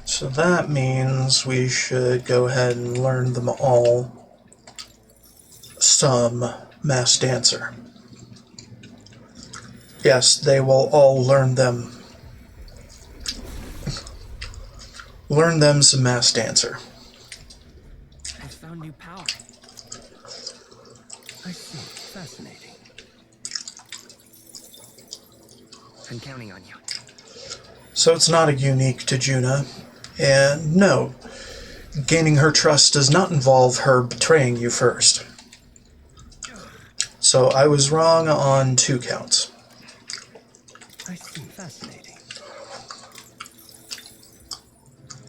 So that means we should go ahead and learn them all some mass dancer. Yes, they will all learn them. Learn them some mass dancer. I found new power. I see. Fascinating. I'm counting on you. So it's not unique to Juna. And no, gaining her trust does not involve her betraying you first. So I was wrong on 2 counts. I see. Fascinating.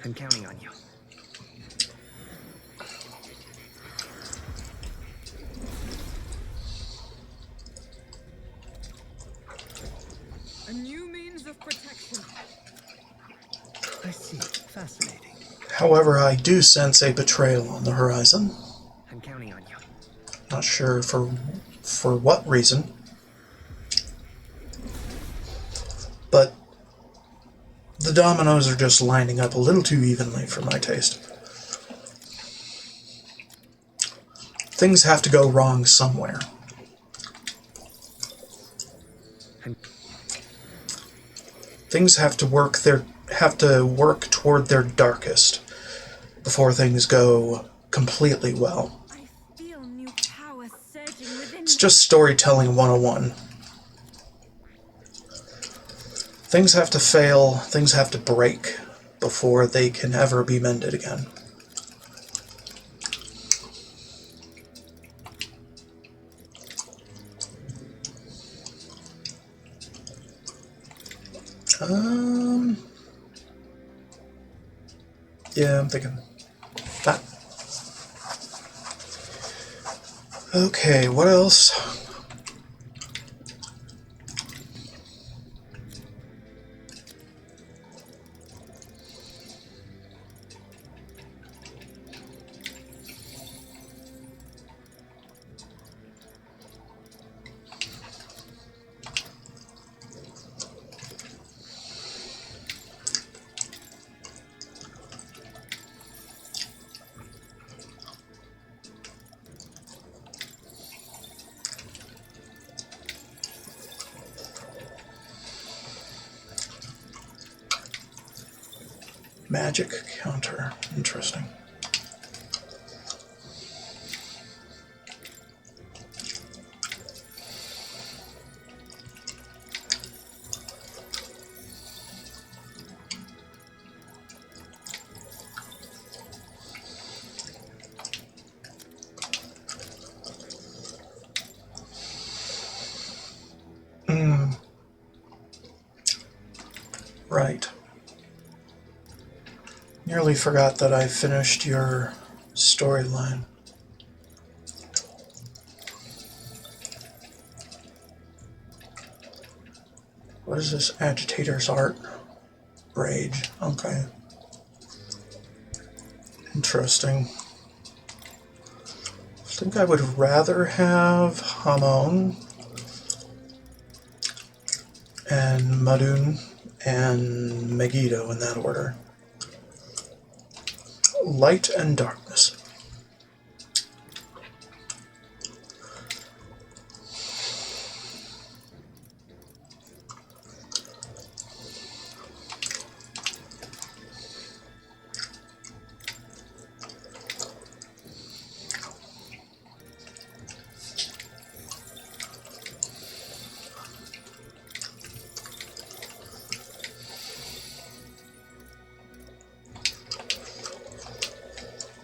I'm counting on you. A new means of protection. I see. Fascinating. However, I do sense a betrayal on the horizon. I'm counting on you. Not sure for what reason. But the dominoes are just lining up a little too evenly for my taste. Things have to go wrong somewhere. Things have to work toward their darkest before things go completely well. I feel new power surging within It's me. just storytelling 101. Things have to fail, things have to break before they can ever be mended again. Yeah, I'm thinking that. Okay, what else? Magic counter. Interesting. Right. Nearly forgot that I finished your storyline. What is this? Agitator's art? Rage. Okay. Interesting. I think I would rather have Hamon and Madun and Megiddo in that order. Light and darkness.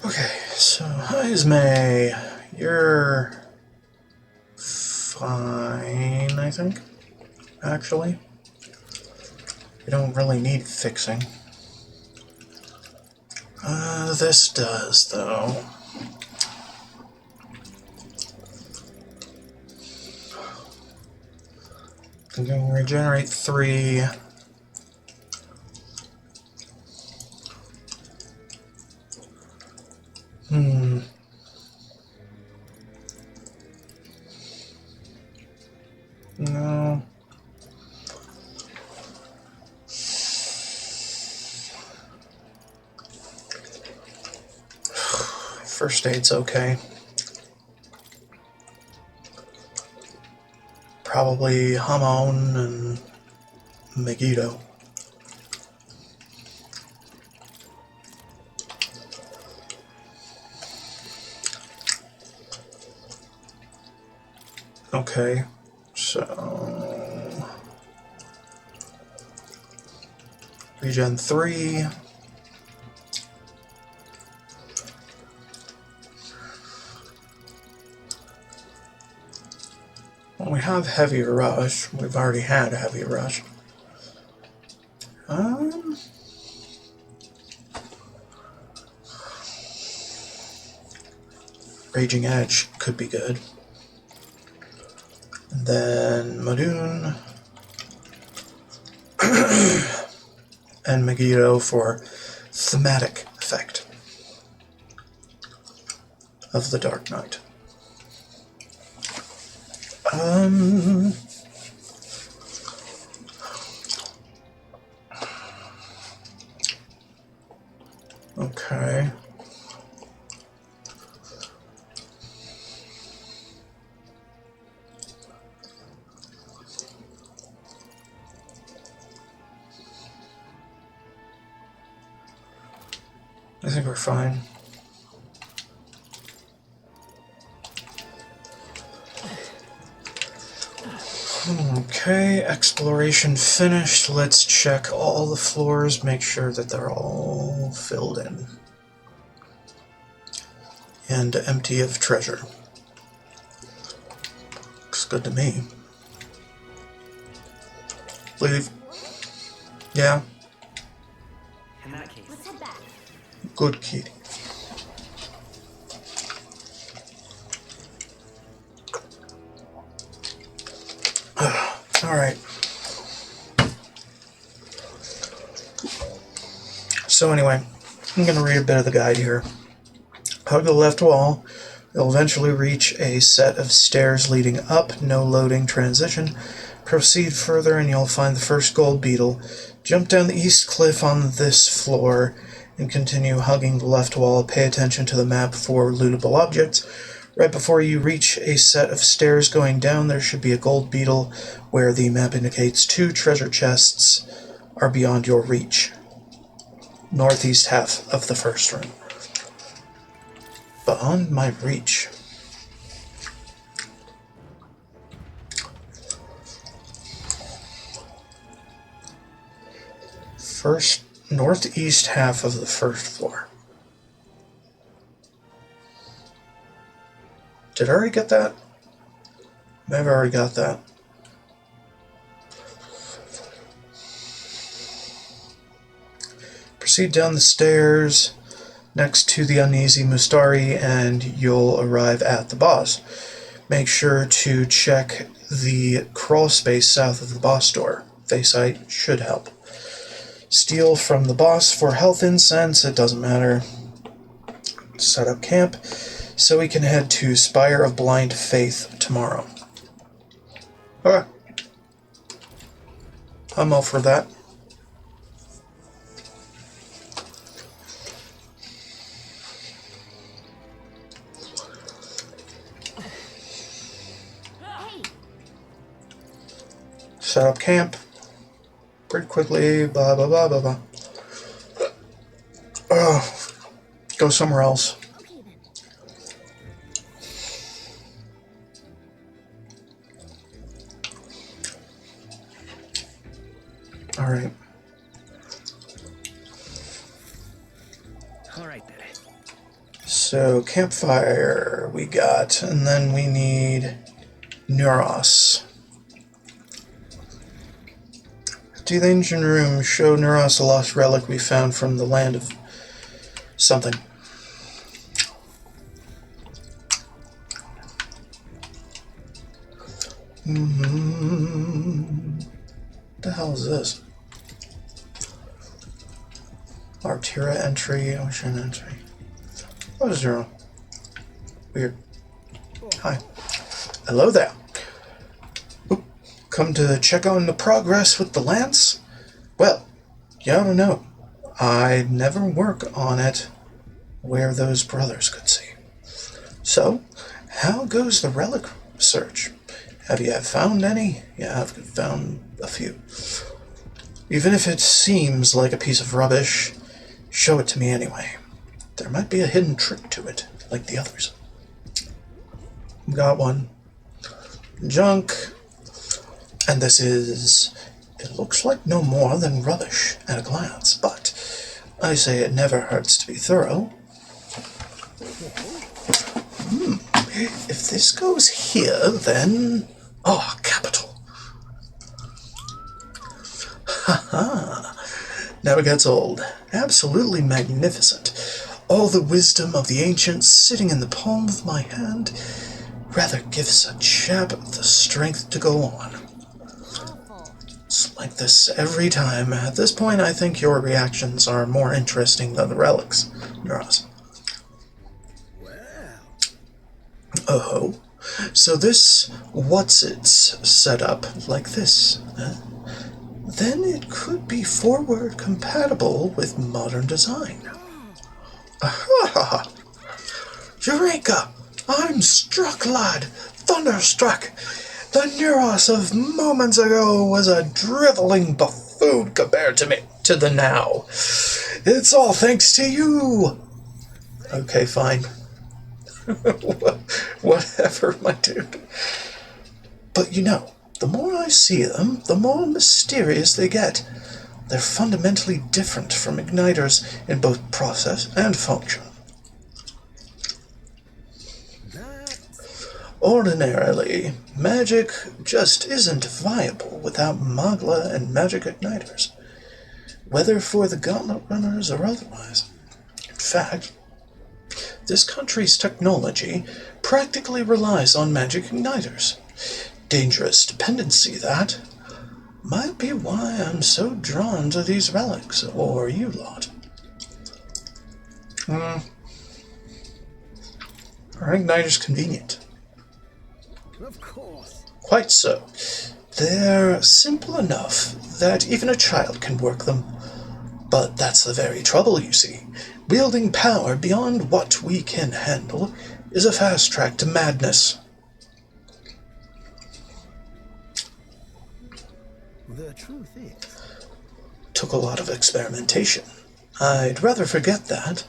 Okay, so Ismay, you're fine, I think, actually. You don't really need fixing. This does, though. I'm going to regenerate 3. First aid's okay. Probably Hamon and Megiddo. Okay, so regen 3. Well, we have heavy rush. We've already had a heavy rush. Raging Edge could be good. And then Madoon and Megiddo for thematic effect of the Dark Knight. Okay. I think we're fine. Okay, exploration finished. Let's check all the floors, make sure that they're all filled in. And empty of treasure. Looks good to me. Leave. Yeah, In that case, Let's head back. good kitty. Alright. So anyway, I'm going to read a bit of the guide here. Hug the left wall. You'll eventually reach a set of stairs leading up, no loading transition. Proceed further and you'll find the first gold beetle. Jump down the east cliff on this floor and continue hugging the left wall. Pay attention to the map for lootable objects. Right before you reach a set of stairs going down, there should be a gold beetle where the map indicates 2 treasure chests are beyond your reach. Northeast half of the first room. Beyond my reach. First, northeast half of the first floor. Did I already get that? Maybe I already got that. Proceed down the stairs next to the uneasy Mustari and you'll arrive at the boss. Make sure to check the crawl space south of the boss door. Faceit should help. Steal from the boss for health incense, it doesn't matter. Set up camp so we can head to Spire of Blind Faith tomorrow. Okay. I'm all for that. Set up camp pretty quickly, blah blah blah blah blah. Go somewhere else. Okay then. Alright. alright then. So, campfire we got, and then we need Neuros. To the ancient room, show Neuros a lost relic we found from the land of something. What the hell is this? Artera entry, ocean entry. Oh, 0. Weird. Hi. Hello there. Oop. Come to check on the progress with the lance? Well, you don't know. I'd never work on it where those brothers could see. So, how goes the relic search? Have you found any? Yeah, I've found a few. Even if it seems like a piece of rubbish, show it to me anyway. There might be a hidden trick to it, like the others. Got one. Junk. And this is... It looks like no more than rubbish at a glance, but I say it never hurts to be thorough. If this goes here, then... Oh, capital. Ha-ha. Never gets old. Absolutely magnificent. All the wisdom of the ancients sitting in the palm of my hand rather gives a chap the strength to go on. It's like this every time. At this point, I think your reactions are more interesting than the relics, Neuros. Oh, so this what's-it's set up like this. Then it could be forward compatible with modern design. Aha! Eureka! I'm struck, lad! Thunderstruck! The Neuros of moments ago was a driveling buffoon compared to the now. It's all thanks to you! Okay, fine. Whatever, my dude. But you know, the more I see them, the more mysterious they get. They're fundamentally different from igniters in both process and function. Ordinarily, magic just isn't viable without Magla and magic igniters, whether for the gauntlet runners or otherwise. In fact, this country's technology practically relies on magic igniters. Dangerous dependency, that. Might be why I'm so drawn to these relics, or you lot. Are igniters convenient? Of course. Quite so. They're simple enough that even a child can work them. But that's the very trouble, you see. Wielding power beyond what we can handle is a fast track to madness. The truth is... Took a lot of experimentation. I'd rather forget that.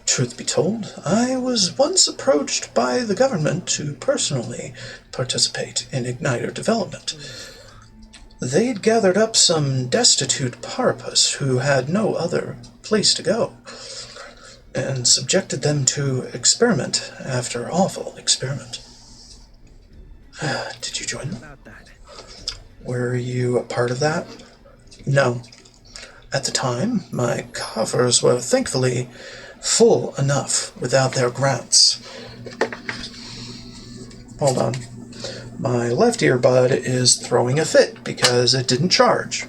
Truth be told, I was once approached by the government to personally participate in igniter development. They'd gathered up some destitute parapus who had no other place to go, and subjected them to experiment after awful experiment. Did you join them? About that. Were you a part of that? No. At the time, my coffers were thankfully full enough without their grants. Hold on. My left earbud is throwing a fit because it didn't charge.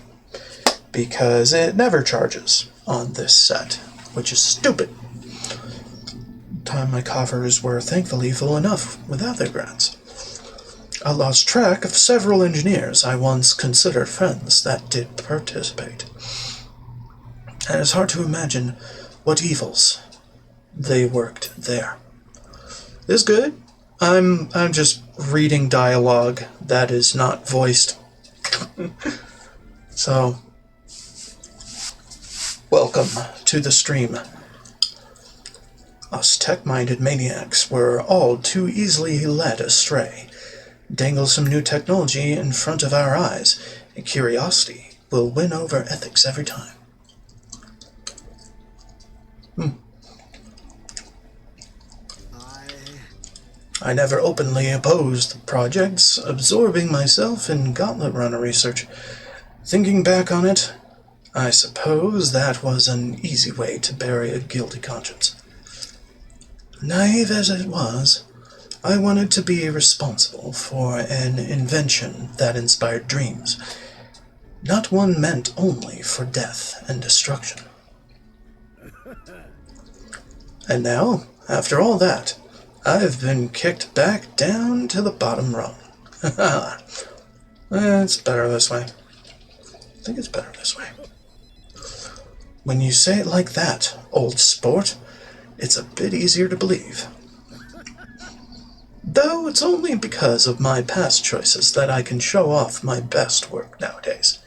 Because it never charges on this set, which is stupid. Time my coffers were thankfully full enough without their grants. I lost track of several engineers I once considered friends that did participate. And it's hard to imagine what evils they worked there. It's good. I'm just reading dialogue that is not voiced. So, welcome to the stream. Us tech-minded maniacs were all too easily led astray. Dangle some new technology in front of our eyes, and curiosity will win over ethics every time. I never openly opposed the projects, absorbing myself in gauntlet runner research. Thinking back on it, I suppose that was an easy way to bury a guilty conscience. Naive as it was, I wanted to be responsible for an invention that inspired dreams, not one meant only for death and destruction. And now, after all that, I've been kicked back down to the bottom rung. It's better this way. I think it's better this way. When you say it like that, old sport, it's a bit easier to believe. Though it's only because of my past choices that I can show off my best work nowadays.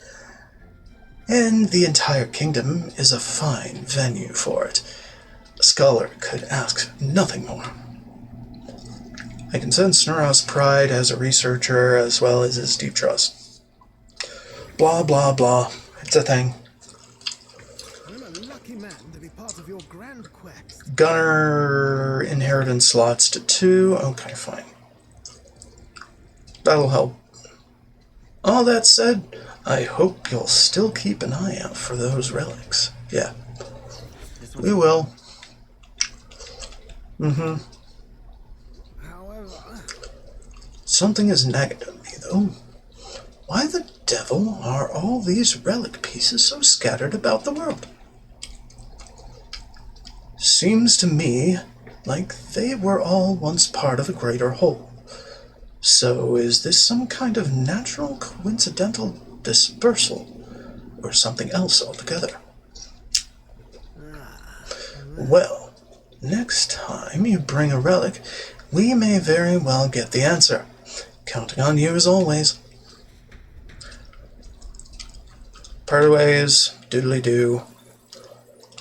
And the entire kingdom is a fine venue for it. A scholar could ask nothing more. I can sense Snorrow's pride as a researcher as well as his deep trust. Blah, blah, blah. It's a thing. I'm a lucky man to be part of your grand quest. Gunner inheritance slots to 2. Okay, fine. That'll help. All that said, I hope you'll still keep an eye out for those relics. Yeah. We will. However, Something is nagging at me, though. Why the devil are all these relic pieces so scattered about the world? Seems to me like they were all once part of a greater whole. So is this some kind of natural coincidental dispersal, or something else altogether? Well, next time you bring a relic, we may very well get the answer. Counting on you as always. Part of ways, doodly-doo.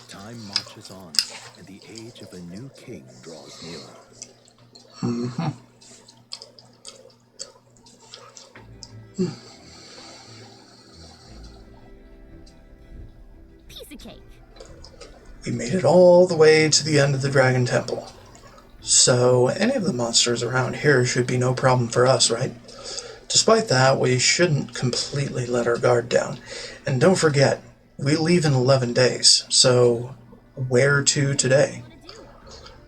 Time marches on, and the age of a new king draws nearer. Piece of cake. We made it all the way to the end of the Dragon Temple. So any of the monsters around here should be no problem for us, right? Despite that, we shouldn't completely let our guard down. And don't forget, we leave in 11 days, so where to today?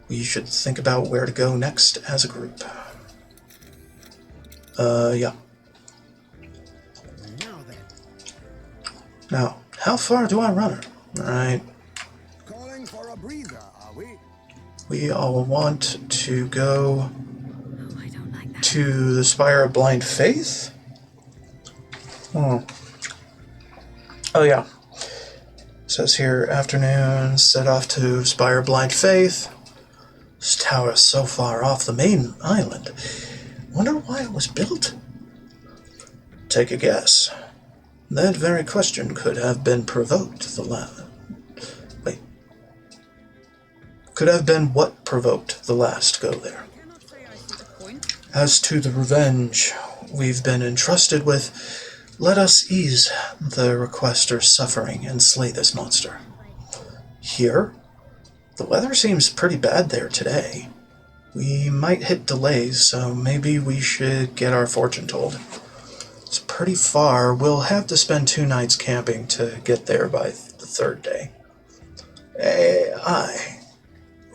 We should think about where to go next as a group. Yeah. now then, Now, how far do I run her? Alright, calling for a breather, are we? we all want to go Oh, I don't like that. to the Spire of Blind Faith? Oh yeah. Says here, afternoon, set off to Spire of Blind Faith. This tower is so far off the main island. Wonder why it was built? Take a guess. That very question could have been provoked the last. Wait. Could have been what provoked the last go there. Cannot say I see the point. As to the revenge we've been entrusted with, let us ease the requester's suffering and slay this monster. Here? The weather seems pretty bad there today. We might hit delays, so maybe we should get our fortune told. It's pretty far. We'll have to spend 2 nights camping to get there by the 3rd day. Aye.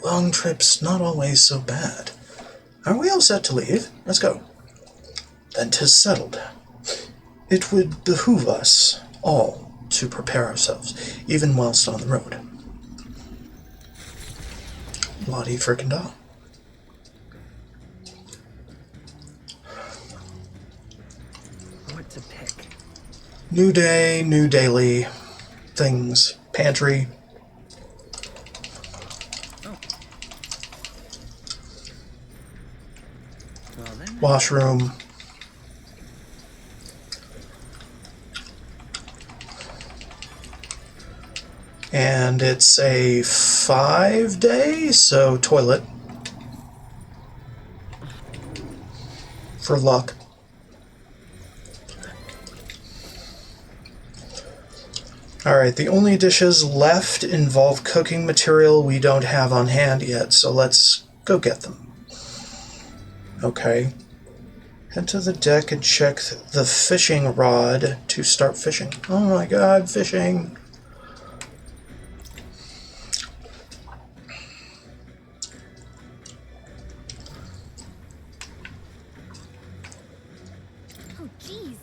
Long trips not always so bad. Are we all set to leave? Let's go. Then 'tis settled. It would behoove us all to prepare ourselves, even whilst on the road. Bloody frickin' da. What to pick? New day, new daily things. Pantry. Well then. Washroom. And it's a 5-day, so toilet. For luck. Alright, the only dishes left involve cooking material we don't have on hand yet, so let's go get them. Okay. Head to the deck and check the fishing rod to start fishing. Oh my god, fishing! Oh, jeez.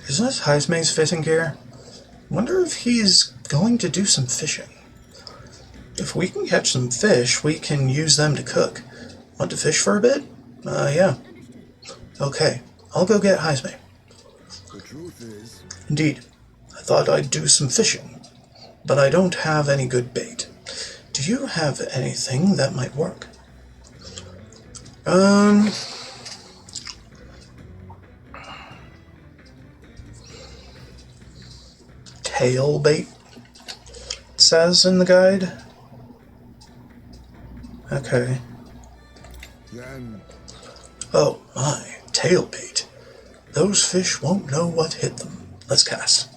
Isn't this Heismay's fishing gear? Wonder if he's going to do some fishing. If we can catch some fish, we can use them to cook. Want to fish for a bit? Yeah. Okay, I'll go get Heismay. The truth is, Indeed, I thought I'd do some fishing, but I don't have any good bait. Do you have anything that might work? Tail bait, it says in the guide. Okay. Then Oh my, tail bait. Those fish won't know what hit them. Let's cast.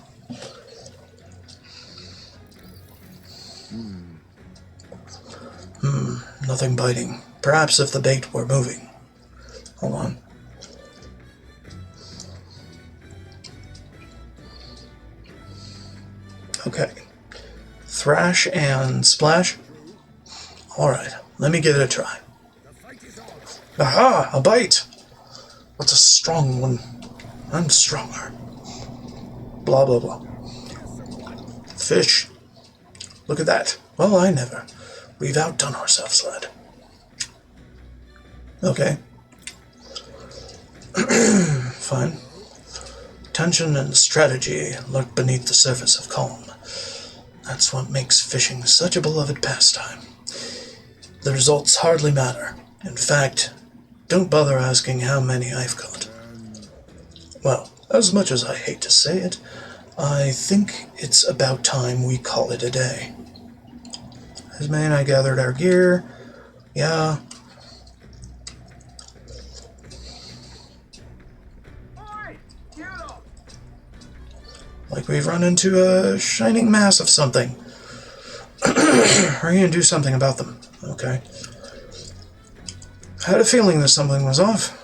Nothing biting. Perhaps if the bait were moving. Hold on. Okay. Thrash and splash. Alright, let me give it a try. Aha! A bite! What's a strong one? I'm stronger. Blah blah blah. Fish. Look at that. Well, I never. We've outdone ourselves, lad. Okay. Fine. Tension and strategy lurk beneath the surface of calm. That's what makes fishing such a beloved pastime. The results hardly matter. In fact, don't bother asking how many I've caught. Well, as much as I hate to say it, I think it's about time we call it a day. Esme and I gathered our gear. Yeah. Like we've run into a shining mass of something. We're gonna do something about them. Okay. I had a feeling that something was off.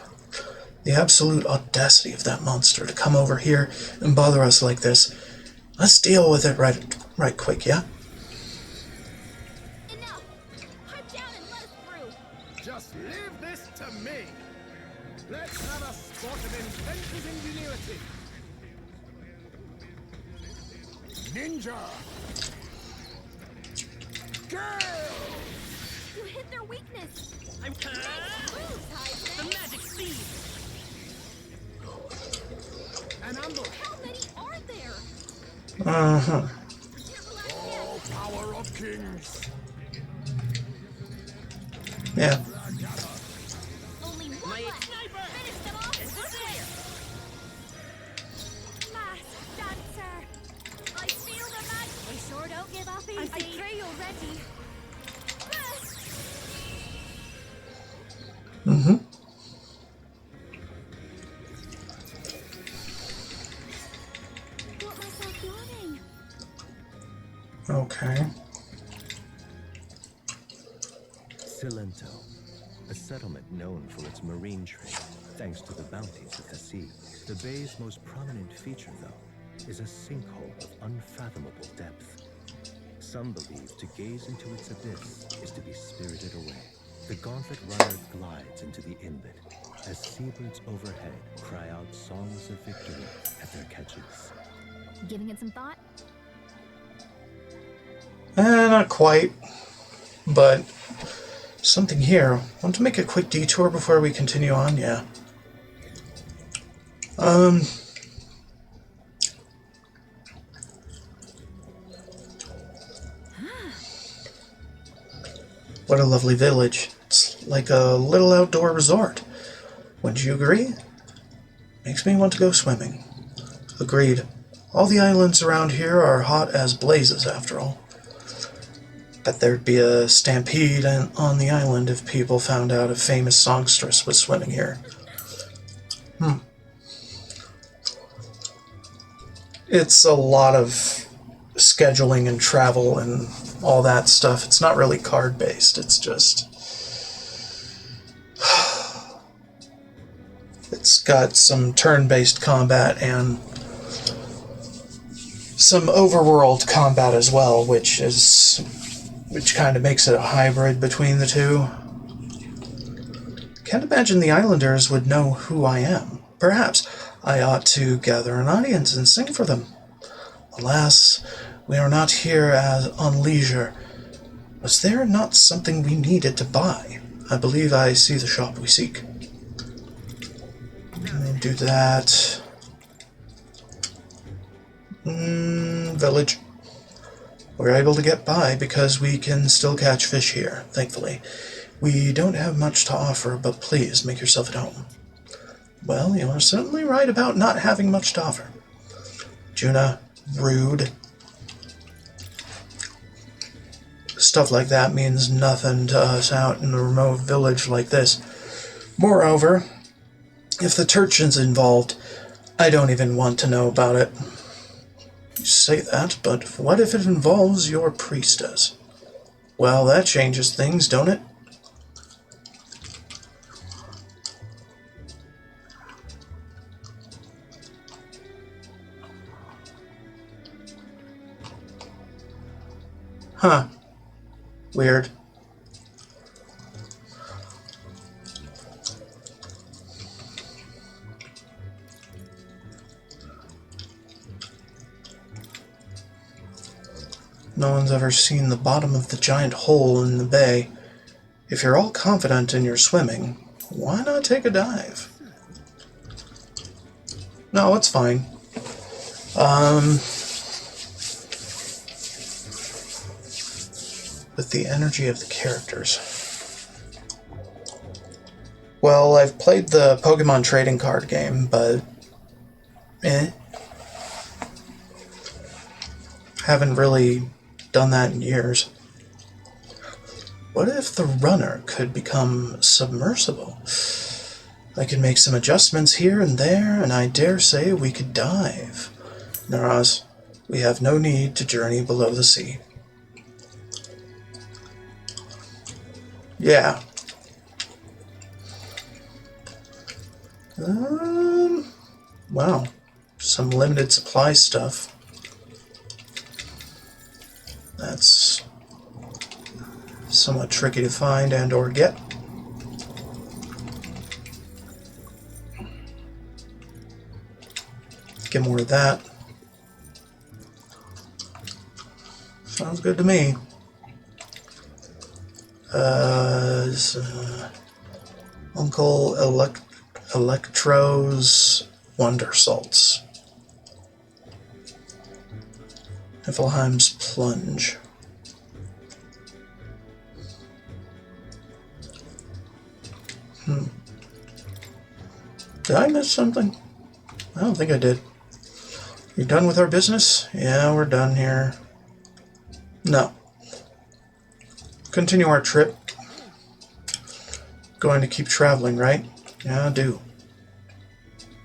The absolute audacity of that monster to come over here and bother us like this. Let's deal with it right quick, yeah? Enough! Pipe down and let us through! just leave this to me. Let's have a spot of inventive ingenuity. Ninja! Girl! You hit their weakness! I'm Move, the magic seed. An ambush! How many are there? Uh-huh. Oh, power of kings! Yeah. Only one left! Sniper! Finish them off! It's there. Masked dancer! I feel the magic! We sure don't give up I easy. pray already. Mm-hmm. Got myself yawning. Okay. Cilento, a settlement known for its marine trade, thanks to the bounties of the sea. The bay's most prominent feature, though, is a sinkhole of unfathomable depth. Some believe to gaze into its abyss is to be spirited away. The gauntlet runner glides into the inlet as seabirds overhead cry out songs of victory at their catches. Giving it some thought? Not quite. But something here. Want to make a quick detour before we continue on? Yeah. What a lovely village. It's like a little outdoor resort. Wouldn't you agree? Makes me want to go swimming. Agreed. All the islands around here are hot as blazes, after all. Bet there'd be a stampede on the island if people found out a famous songstress was swimming here. It's a lot of scheduling and travel and all that stuff. It's not really card-based. It's just... It's got some turn-based combat and some overworld combat as well, which kind of makes it a hybrid between the two. Can't imagine the islanders would know who I am. Perhaps I ought to gather an audience and sing for them. Alas, we are not here on leisure. Was there not something we needed to buy? I believe I see the shop we seek. Do that. Village. We're able to get by because we can still catch fish here, thankfully. We don't have much to offer, but please make yourself at home. Well, you are certainly right about not having much to offer. Juna, rude. Stuff like that means nothing to us out in a remote village like this. Moreover, if the Turchin's involved, I don't even want to know about it. You say that, but what if it involves your priestess? Well, that changes things, don't it? Huh. Weird. No one's ever seen the bottom of the giant hole in the bay. If you're all confident in your swimming, why not take a dive? No, it's fine. With the energy of the characters. Well, I've played the Pokemon trading card game, but haven't really done that in years. What if the runner could become submersible? I could make some adjustments here and there, and I dare say we could dive. Naraz, we have no need to journey below the sea. Yeah. Wow. Some limited supply stuff. That's somewhat tricky to find and or get. Get more of that. Sounds good to me. Uncle Electro's Wonder Salts. Niflheim's Plunge. Did I miss something? I don't think I did. You done with our business? Yeah, we're done here. No. Continue our trip. Going to keep traveling, right? Yeah, I do.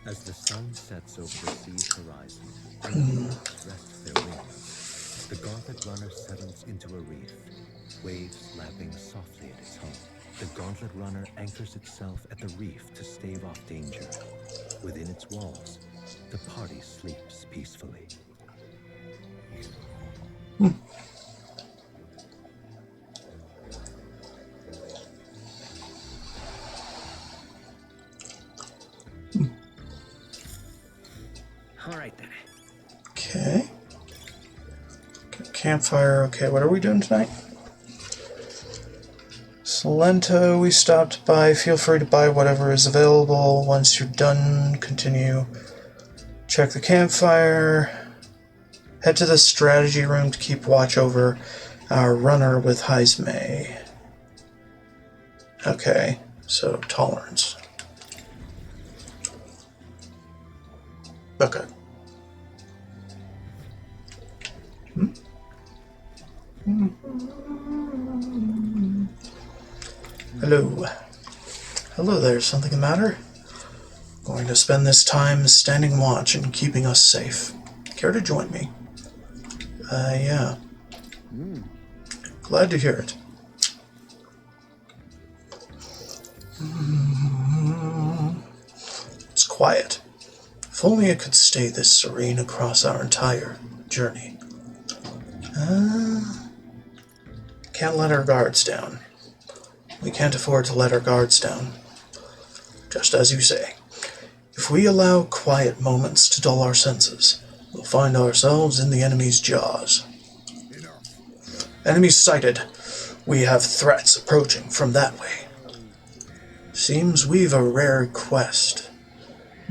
As the sun sets over the sea's horizon, and rest their wings, the gauntlet runner settles into a reef, waves lapping softly at its home. The gauntlet runner anchors itself at the reef to stave off danger. Within its walls, the party sleeps peacefully. All right then. Okay. Campfire. Okay, what are we doing tonight? Salento, we stopped by. Feel free to buy whatever is available. Once you're done, continue. Check the campfire. Head to the strategy room to keep watch over our runner with Heismay. Okay, so tolerance. Okay. Hello. Hello there, something the matter? Going to spend this time standing watch and keeping us safe. Care to join me? Yeah. Glad to hear it. It's quiet. If only it could stay this serene across our entire journey. Can't let our guards down. We can't afford to let our guards down. Just as you say, if we allow quiet moments to dull our senses, we'll find ourselves in the enemy's jaws. Enemies sighted. We have threats approaching from that way. Seems we've a rare quest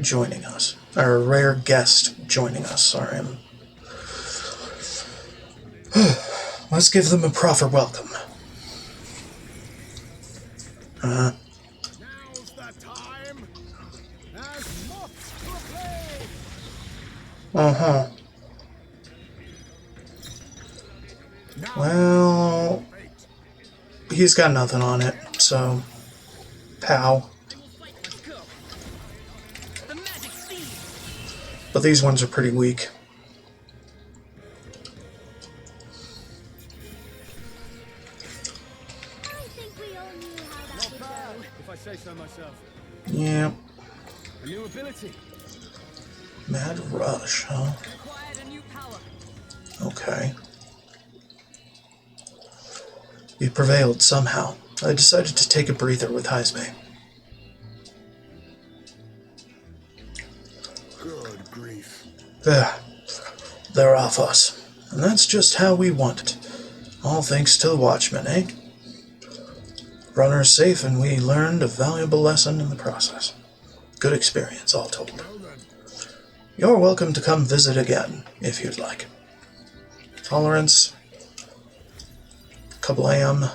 joining us. Or a rare guest joining us, RM. Let's give them a proper welcome. Now's the time. As moths to a flame. Uh-huh. Now Well, fate. he's got nothing on it, so... Pow. Let's go. The magic seed. But these ones are pretty weak. I think we all knew how that Not would bad, go. if I say so myself. Yeah. A new ability. Mad Rush, huh? Acquired a new power. Okay. We prevailed somehow. I decided to take a breather with Heisme. Good grief. There. They're off us. And that's just how we want it. All thanks to the Watchmen, eh? Runner's safe, and we learned a valuable lesson in the process. Good experience, all told. Well then. You're welcome to come visit again, if you'd like. Tolerance. Kablam.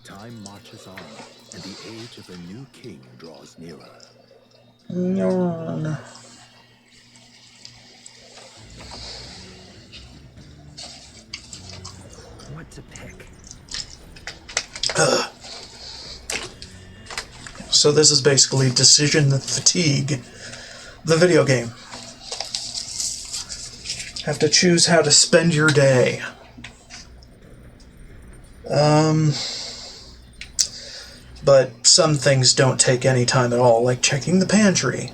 Time marches on, and the age of a new king draws nearer. Yarn. What to pick? So this is basically decision fatigue. The video game. Have to choose how to spend your day. But some things don't take any time at all, like checking the pantry.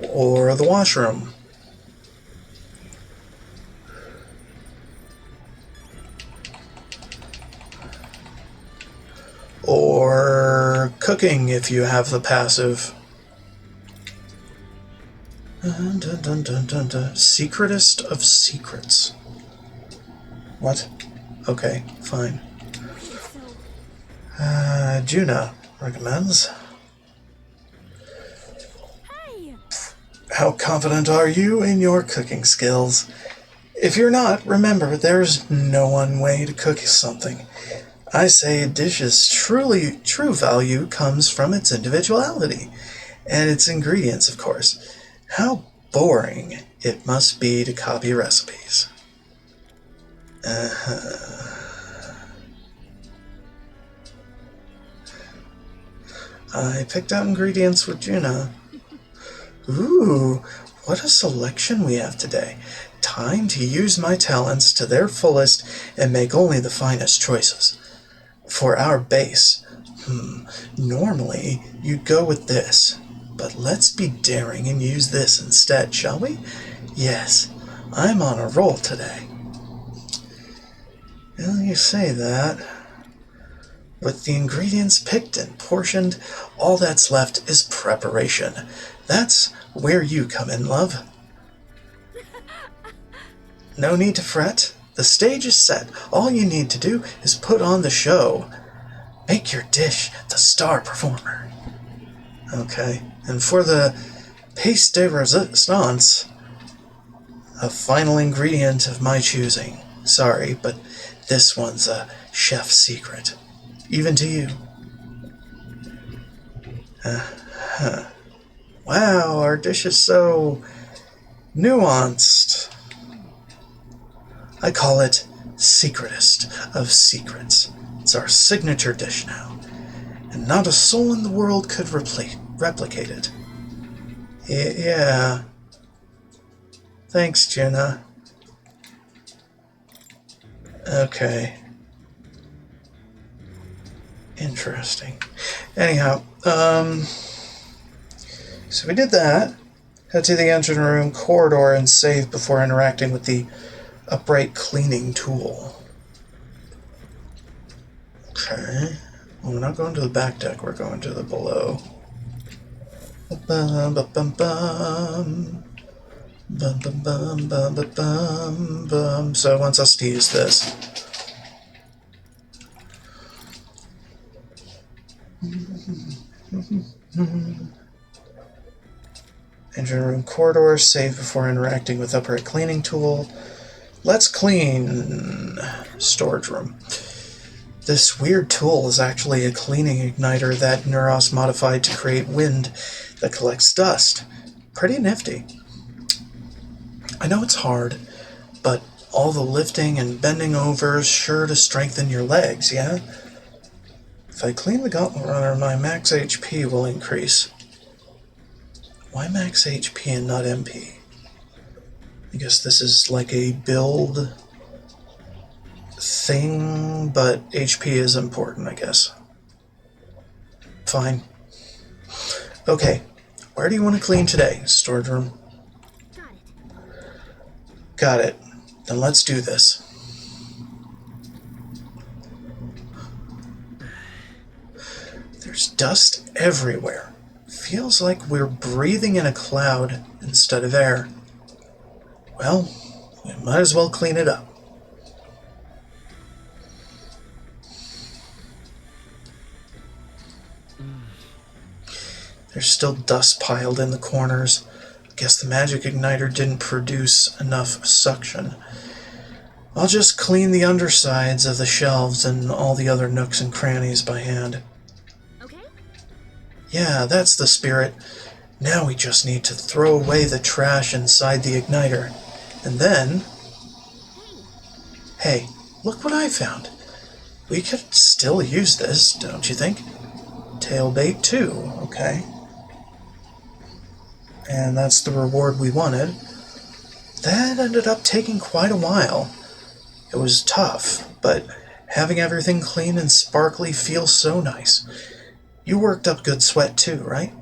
Or the washroom. Or cooking if you have the passive. Dun, dun, dun, dun, dun. Secretest of secrets. What? Okay, fine. Juna recommends. Hey! How confident are you in your cooking skills? If you're not, remember, there's no one way to cook something. I say a dish's true value comes from its individuality, and its ingredients, of course. How boring it must be to copy recipes. I picked out ingredients with Juna. Ooh, what a selection we have today. Time to use my talents to their fullest and make only the finest choices. For our base, normally you'd go with this, but let's be daring and use this instead, shall we? Yes, I'm on a roll today. Well, you say that. With the ingredients picked and portioned, all that's left is preparation. That's where you come in, love. No need to fret. The stage is set. All you need to do is put on the show. Make your dish the star performer. Okay, and for the pièce de résistance, a final ingredient of my choosing. Sorry, but this one's a chef's secret. Even to you. Wow, our dish is so nuanced. I call it secretest of secrets. It's our signature dish now, and not a soul in the world could replicate it. Yeah. Thanks, Juna. Okay. Interesting. Anyhow, so we did that. Head to the engine room corridor and save before interacting with the upright cleaning tool. Okay. Well, we're not going to the back deck, we're going to the below. Bum, bum, bum, bum. Bum, bum, bum, bum, bum, bum, bum. So it wants us to use this. Engine room corridor, save before interacting with upright cleaning tool. Let's clean storage room. This weird tool is actually a cleaning igniter that Neuros modified to create wind that collects dust. Pretty nifty. I know it's hard, but all the lifting and bending over is sure to strengthen your legs, yeah? If I clean the gauntlet runner, my max HP will increase. Why max HP and not MP? I guess this is like a build thing, but HP is important, I guess. Fine. Okay, where do you want to clean today? Storage room? Got it. Got it. Then let's do this. There's dust everywhere. Feels like we're breathing in a cloud instead of air. Well, we might as well clean it up. There's still dust piled in the corners. Guess the magic igniter didn't produce enough suction. I'll just clean the undersides of the shelves and all the other nooks and crannies by hand. Okay? Yeah, that's the spirit. Now we just need to throw away the trash inside the igniter. And then... Hey, look what I found. We could still use this, don't you think? Tailbait too, okay. And that's the reward we wanted. That ended up taking quite a while. It was tough, but having everything clean and sparkly feels so nice. You worked up good sweat too, right?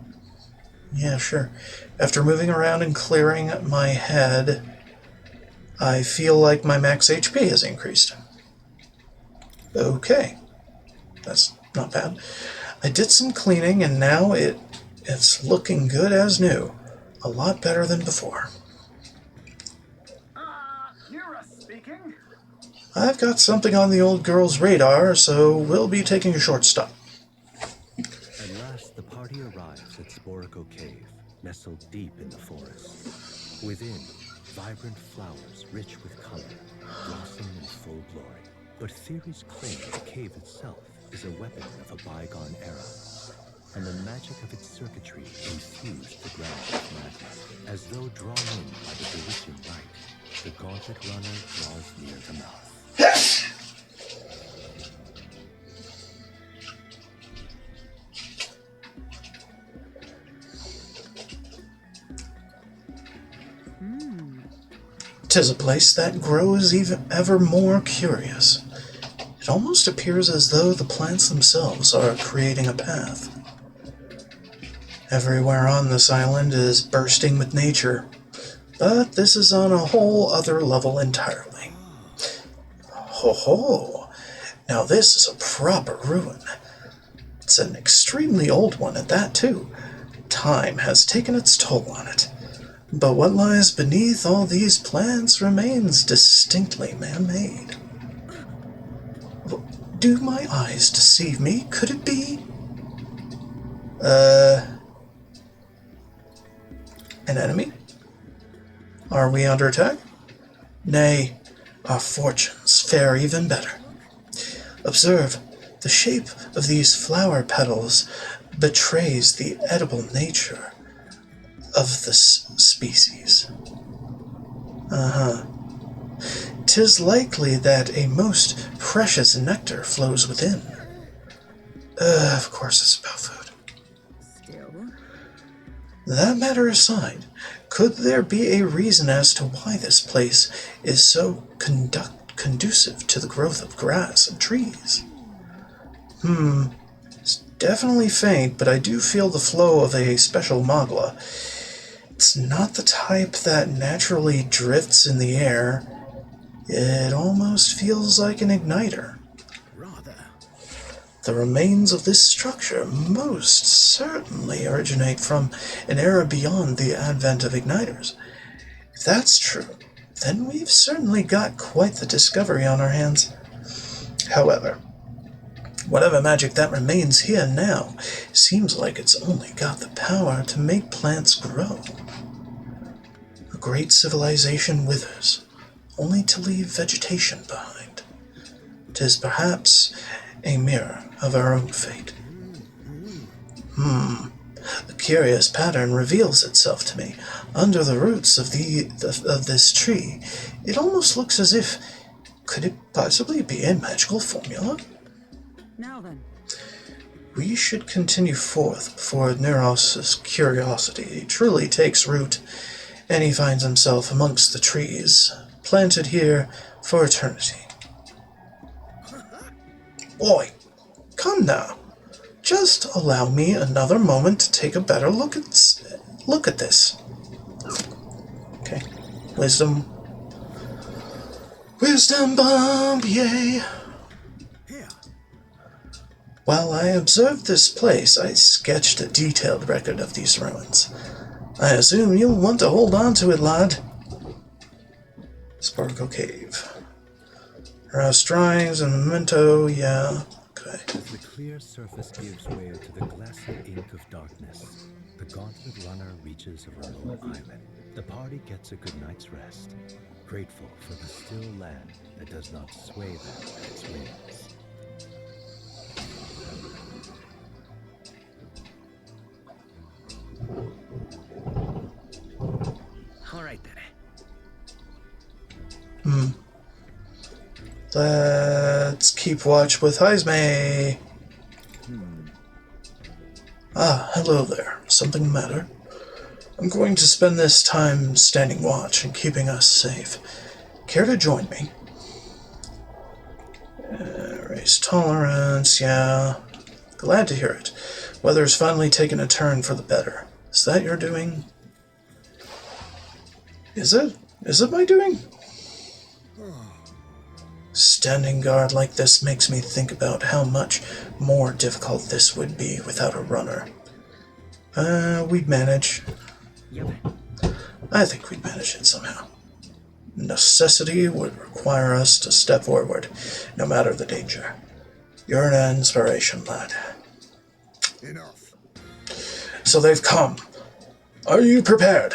Yeah, sure. After moving around and clearing my head, I feel like my max HP has increased. Okay. That's not bad. I did some cleaning and now it's looking good as new. A lot better than before. Hira speaking. I've got something on the old girl's radar, so we'll be taking a short stop. At last, the party arrives at Sporico Cave, nestled deep in the forest. Within, vibrant flowers rich with color blossom in full glory. But theories claim the cave itself is a weapon of a bygone era, and the magic of its circuitry infused the ground with madness. As though drawn in by the bewitching light, the gauntlet runner draws near the mouth. Tis a place that grows even ever more curious. It almost appears as though the plants themselves are creating a path. Everywhere on this island is bursting with nature, but this is on a whole other level entirely. Ho ho! Now this is a proper ruin. It's an extremely old one at that too. Time has taken its toll on it. But what lies beneath all these plants remains distinctly man-made. Do my eyes deceive me? Could it be? An enemy? Are we under attack? Nay, our fortunes fare even better. Observe, the shape of these flower petals betrays the edible nature of the species. "'Tis likely that a most precious nectar flows within." Of course it's about food. Still. That matter aside, could there be a reason as to why this place is so conducive to the growth of grass and trees? It's definitely faint, but I do feel the flow of a special magla. It's not the type that naturally drifts in the air. It almost feels like an igniter. Rather. The remains of this structure most certainly originate from an era beyond the advent of igniters. If that's true, then we've certainly got quite the discovery on our hands. However, whatever magic that remains here now seems like it's only got the power to make plants grow. great civilization withers, only to leave vegetation behind. 'Tis perhaps a mirror of our own fate. A curious pattern reveals itself to me. Under the roots of this tree, it almost looks as if... Could it possibly be a magical formula? Now then. We should continue forth before Neros' curiosity truly takes root, and he finds himself amongst the trees, planted here for eternity. Boy, come now. Just allow me another moment to take a better look at this. Okay. Wisdom. Wisdom bomb, yay! Here. While I observed this place, I sketched a detailed record of these ruins. I assume you'll want to hold on to it, lad. Sparkle Cave. Rouse drawings and memento, yeah. Okay. As the clear surface gives way to the glassy ink of darkness, the gauntlet runner reaches a remote island. The party gets a good night's rest, grateful for the still land that does not sway them at its wings. All right then. Let's keep watch with Heisme. Ah, hello there. Something the matter? I'm going to spend this time standing watch and keeping us safe. Care to join me? Raise tolerance, yeah. Glad to hear it. Weather's finally taken a turn for the better. Is that your doing? Is it? Is it my doing? Standing guard like this makes me think about how much more difficult this would be without a runner. We'd manage. Yep. I think we'd manage it somehow. Necessity would require us to step forward, no matter the danger. You're an inspiration, lad. Enough. So they've come. Are you prepared?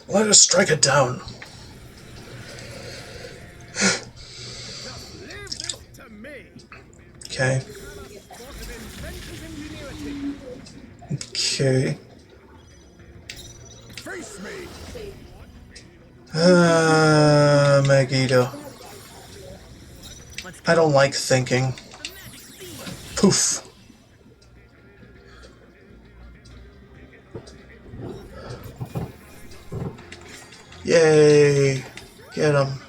Let us strike it down. Just leave this to me. Okay. Sport of inventive ingenuity. Okay. Face me. Megiddo. I don't like thinking. Poof. Yay. Get him.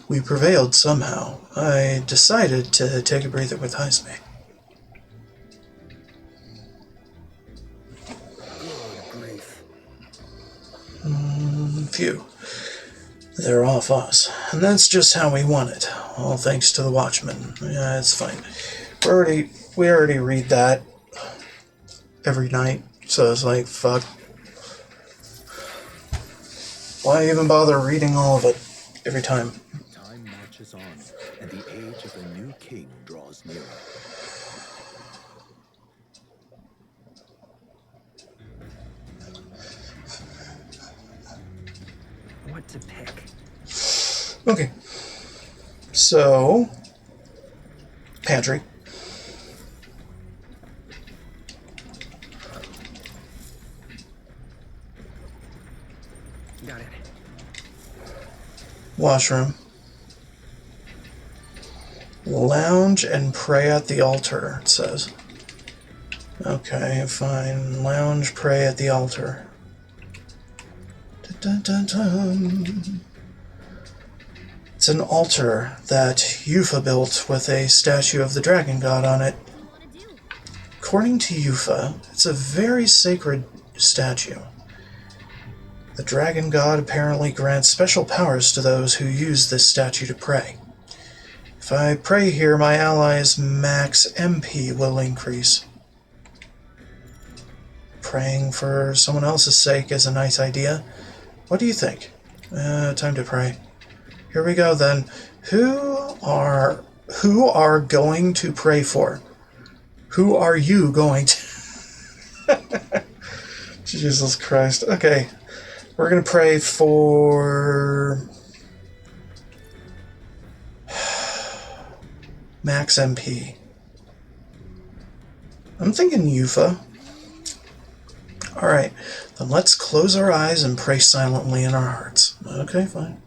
We prevailed somehow. I decided to take a breather with Heisme. Phew. They're off us. And that's just how we want it. All thanks to the Watchmen. Yeah, it's fine. We already read that every night, so it's like, fuck. Why even bother reading all of it every time? Time marches on, and the age of a new king draws nearer. What to pick? Okay. So, pantry. Got it. Washroom. Lounge and pray at the altar, it says. Okay, fine. Lounge, pray at the altar. Dun, dun, dun. It's an altar that Yufa built with a statue of the dragon god on it. According to Yufa, it's a very sacred statue. The dragon god apparently grants special powers to those who use this statue to pray. If I pray here, my allies' max MP will increase. Praying for someone else's sake is a nice idea. What do you think? Time to pray. Here we go then. Who are going to pray for? Who are you going to? Jesus Christ. Okay. We're going to pray for max MP. I'm thinking Yufa. Alright, then let's close our eyes and pray silently in our hearts. Okay, fine.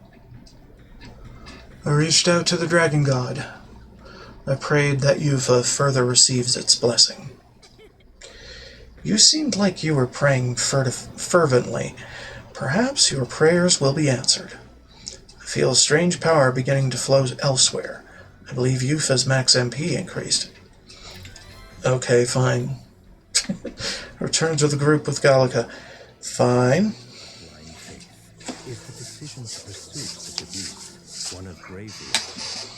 I reached out to the Dragon God. I prayed that Yufa further receives its blessing. You seemed like you were praying fervently. Perhaps your prayers will be answered. I feel a strange power beginning to flow elsewhere. I believe Yufa's max MP increased. Okay, fine. Return to the group with Gallica. Fine. Blind faith is the decision to pursue such abuse, one of bravery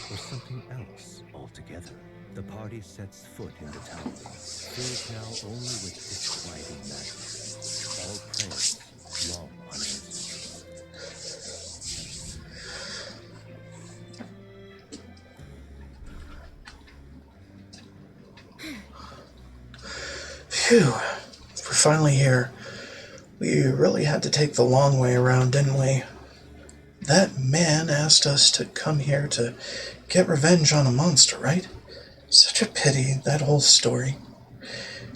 or something else altogether. The party sets foot in the tower, filled now only with disquieting madness. All prayers long unanswered. Phew. We're finally here. We really had to take the long way around, didn't we? That man asked us to come here to get revenge on a monster, right? Such a pity, that whole story.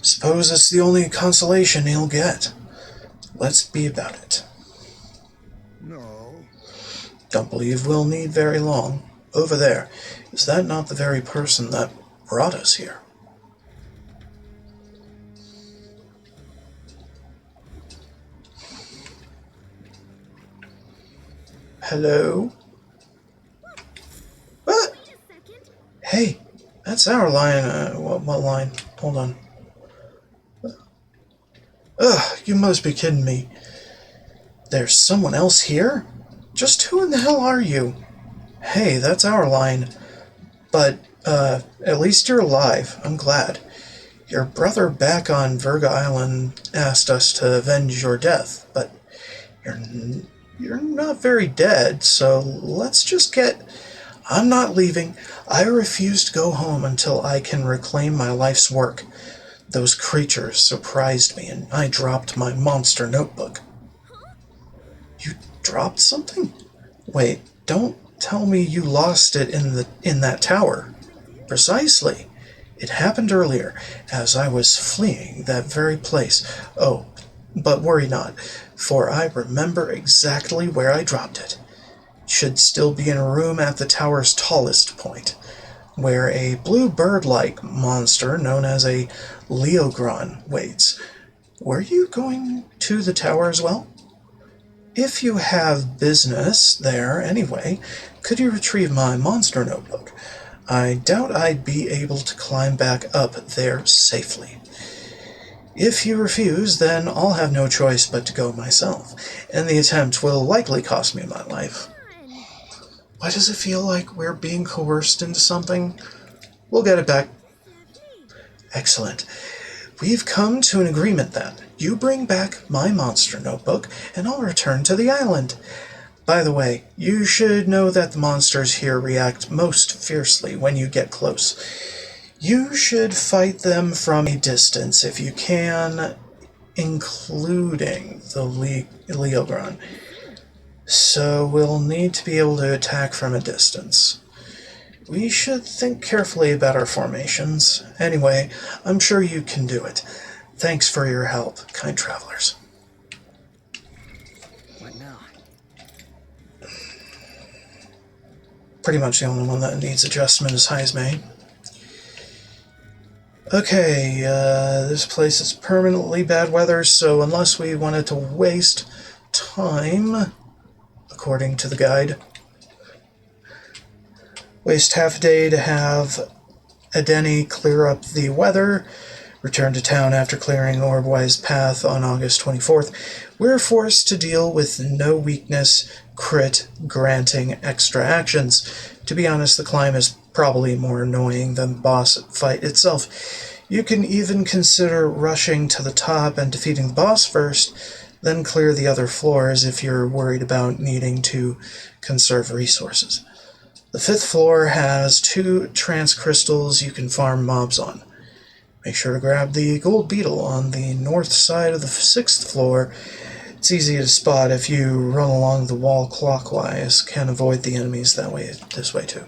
Suppose it's the only consolation he'll get. Let's be about it. No. Don't believe we'll need very long. Over there, is that not the very person that brought us here? Hello? What? Wait a second. Hey, that's our line. What line? Hold on. Ugh, you must be kidding me. There's someone else here? Just who in the hell are you? Hey, that's our line. But, at least you're alive. I'm glad. Your brother back on Virga Island asked us to avenge your death, but you're not very dead, so let's just get... I'm not leaving. I refuse to go home until I can reclaim my life's work. Those creatures surprised me, and I dropped my monster notebook. You dropped something? Wait, don't tell me you lost it in that tower. Precisely. It happened earlier, as I was fleeing that very place. Oh, but worry not, for I remember exactly where I dropped it. It should still be in a room at the tower's tallest point, where a blue bird-like monster known as a Leogron waits. Were you going to the tower as well? If you have business there anyway, could you retrieve my monster notebook? I doubt I'd be able to climb back up there safely. If you refuse, then I'll have no choice but to go myself, and the attempt will likely cost me my life. Why does it feel like we're being coerced into something? We'll get it back. Excellent. We've come to an agreement then. You bring back my monster notebook, and I'll return to the island. By the way, you should know that the monsters here react most fiercely when you get close. You should fight them from a distance if you can, including the Leogron. So we'll need to be able to attack from a distance. We should think carefully about our formations. Anyway, I'm sure you can do it. Thanks for your help, kind travelers. What now? Pretty much the only one that needs adjustment is Heismane. Okay, this place is permanently bad weather, so unless we wanted to waste time, according to the guide, waste half a day to have Adeni clear up the weather, return to town after clearing Orbwise Path on August 24th, we're forced to deal with no weakness crit granting extra actions. To be honest, the climb is probably more annoying than the boss fight itself. You can even consider rushing to the top and defeating the boss first, then clear the other floors if you're worried about needing to conserve resources. The 5th floor has 2 trance crystals you can farm mobs on. Make sure to grab the gold beetle on the north side of the 6th floor. It's easy to spot if you run along the wall clockwise. Can avoid the enemies that way, this way too.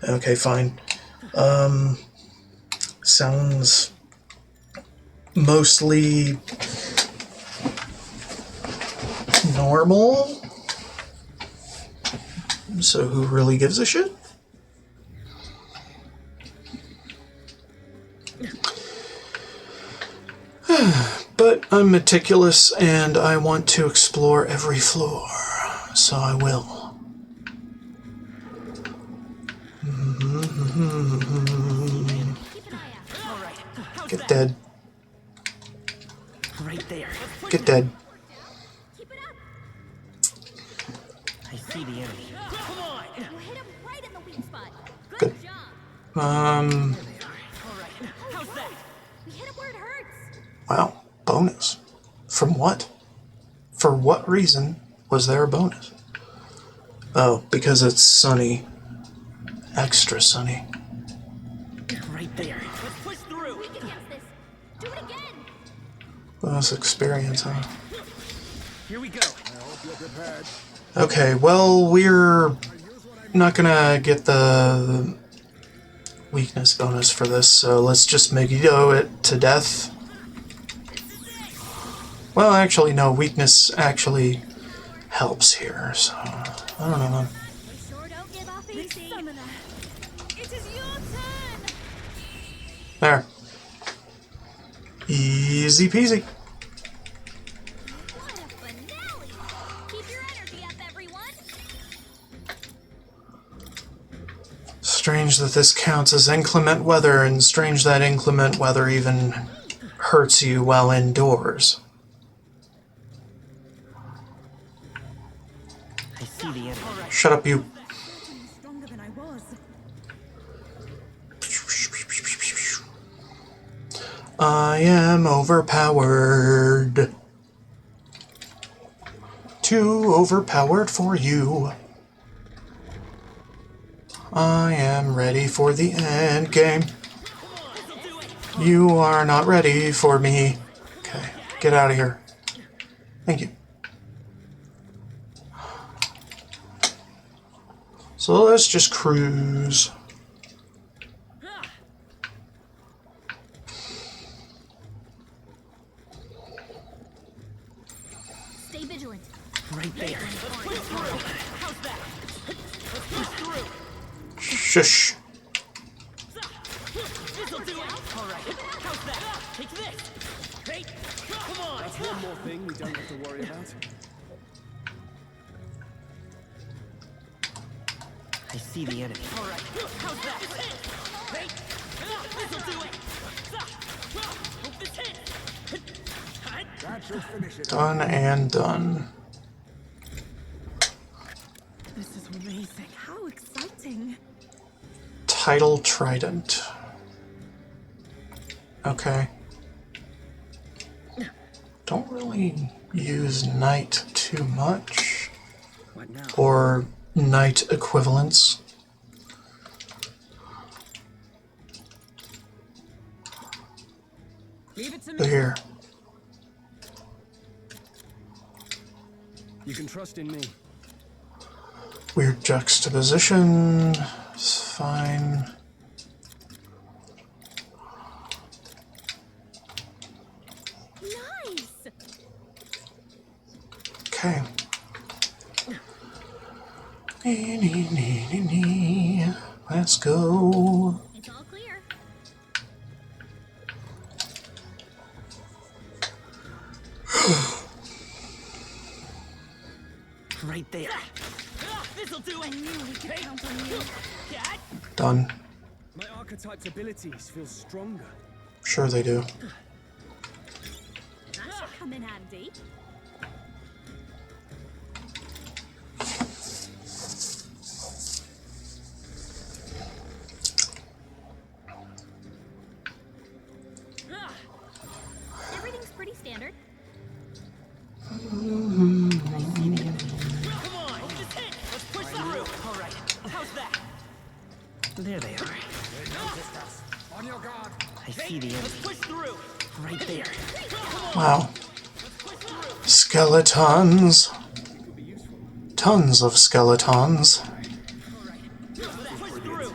Okay, fine. Sounds mostly normal. So who really gives a shit? But I'm meticulous and I want to explore every floor, so I will. Get dead. Right there. Get dead. Keep it up. I see the enemy. Come on! You hit him right in the weak spot. Good, Good. job. All right. How's that? We hit him where it hurts. Wow. Bonus. From what? For what reason was there a bonus? Oh, because it's sunny. Extra sunny. Right there. Let's push through. Weak against this. Do it again. Bonus experience, huh? Here we go. I hope you're prepared. Okay, well, we're not gonna get the weakness bonus for this, so let's just Megiddo it to death. Well, actually, no, weakness actually helps here, so I don't know. We sure don't give up easy. Summoner, it is your turn. There. Easy peasy. What a finale. Keep your energy up, everyone. Strange that this counts as inclement weather, and strange that inclement weather even hurts you while indoors. I see the enemy. Shut up, you. Stronger than I was. I am overpowered. Too overpowered for you. I am ready for the end game. You are not ready for me. Okay, get out of here. Thank you. So let's just cruise. Stay vigilant. Right there. Let's push through. How's that? Let's push through. Shush. This'll do it. All right. How's that? Take this. Hey, come on. That's one more thing we don't have to worry about. I see the enemy. All right. How's that? Hey, this'll do it. Hope this hits. That should finish it. Done and done. This is amazing. How exciting. Tidal Trident. Okay. Don't really use Knight too much. What now? Or Knight equivalents. Leave it to But here. You can trust in me. Weird juxtaposition. It's fine. Nice. Okay. Let's go. It's all clear. Right there. This'll do it. We could count on you. Cat. Done. My archetype's abilities feel stronger. Sure they do. That should come in handy. Everything's pretty standard. Come on. This hit. Let's push through. All right. How's that? There they are. On your guard. I see the enemy. Wow. Skeletons. Tons of skeletons. Push through.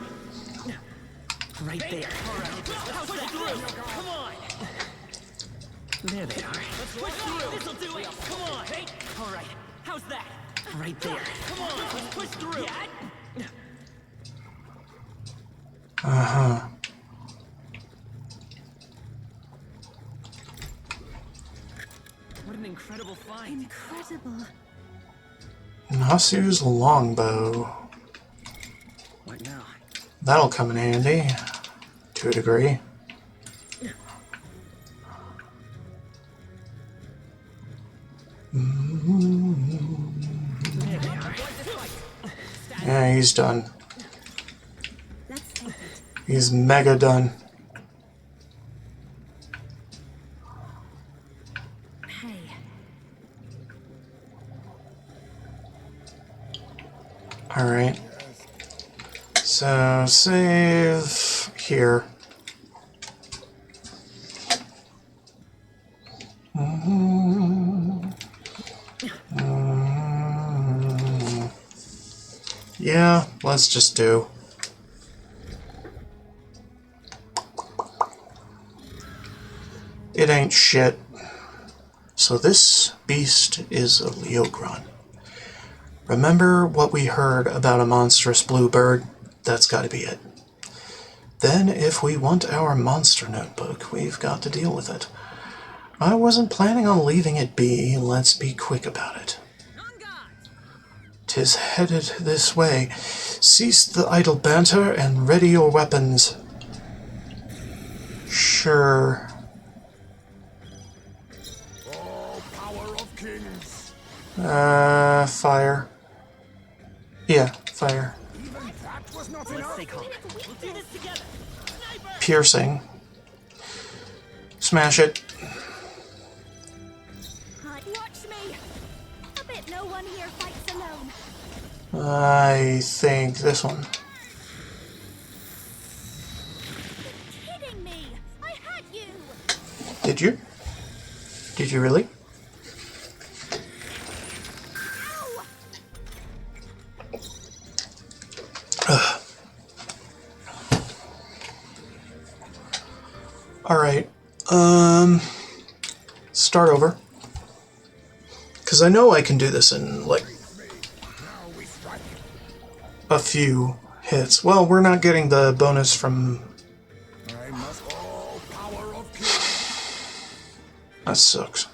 Right there. Push through. Come on. There they are. Let's push through. This'll do it. Come on. Hey. All right. How's that? Right there. Come on. Let's push through. Uh-huh. What an incredible find. Incredible. Nasu's longbow. What now? That'll come in handy, to a degree. There they are. Yeah, he's done. Let's take it. He's mega done. Hey. Alright. So, save here. Yeah, let's just do. It ain't shit. So this beast is a Leogron. Remember what we heard about a monstrous blue bird? That's gotta be it. Then, if we want our monster notebook, we've got to deal with it. I wasn't planning on leaving it be, let's be quick about it. 'Tis headed this way. Cease the idle banter and ready your weapons. Sure. All power of kings. Fire. Yeah, fire. Even that was not Let's enough. stay calm. We'll do this together. Sniper! Piercing. Smash it. Watch me. I bet no one here fights alone. I think this one. You're kidding me. I had you. Did you? Did you really? Ow. Alright. Start over. Because I know I can do this in, like, Now we strike. a few hits. Well, we're not getting the bonus from... I must all power of kings. That sucks.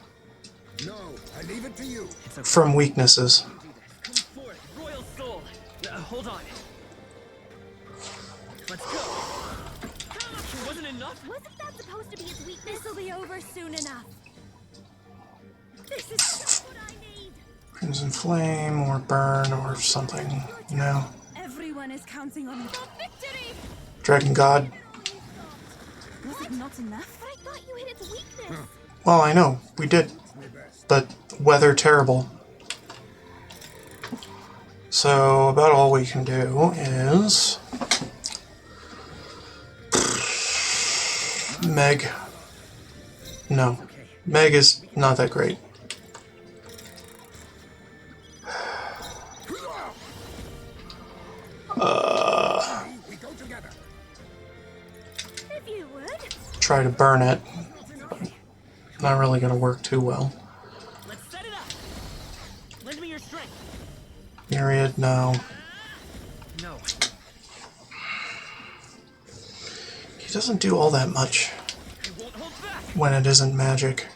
No, I leave it to you. From weaknesses. Come forth, royal soul. Hold on. Let's go. It wasn't enough? Wasn't that supposed to be his weakness? This'll be over soon enough. This is just what I need. Crimson Flame or Burn or something, you know. Everyone is counting on you. For victory! Dragon God. Was it not enough? But I thought you hit its weakness. Well, I know, we did. But weather terrible. So, about all we can do is... Meg. No. Meg is not that great. We go together. If you would. Try to burn it. But not really gonna work too well. Let's set it up. Lend me your strength. Myriad, no. No. He doesn't do all that much I won't hold back. when it isn't magic.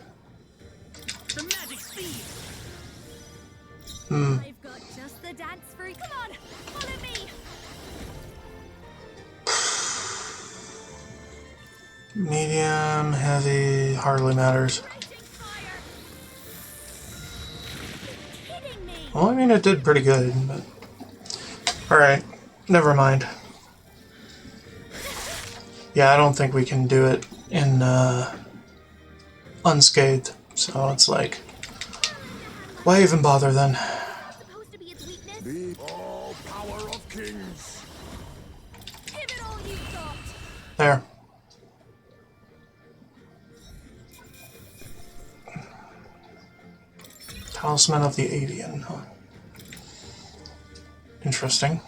The magic speed. I've got just the dance for you. Come on, follow me. Medium, heavy, hardly matters. Raging fire. You're kidding me. Well, I mean, it did pretty good, but... Alright, never mind. Yeah, I don't think we can do it in, unscathed. So it's like... Why even bother then? Supposed to be its weakness. The all power of kings. Give it all you've got. There. Talisman of the Avian. Huh. Interesting.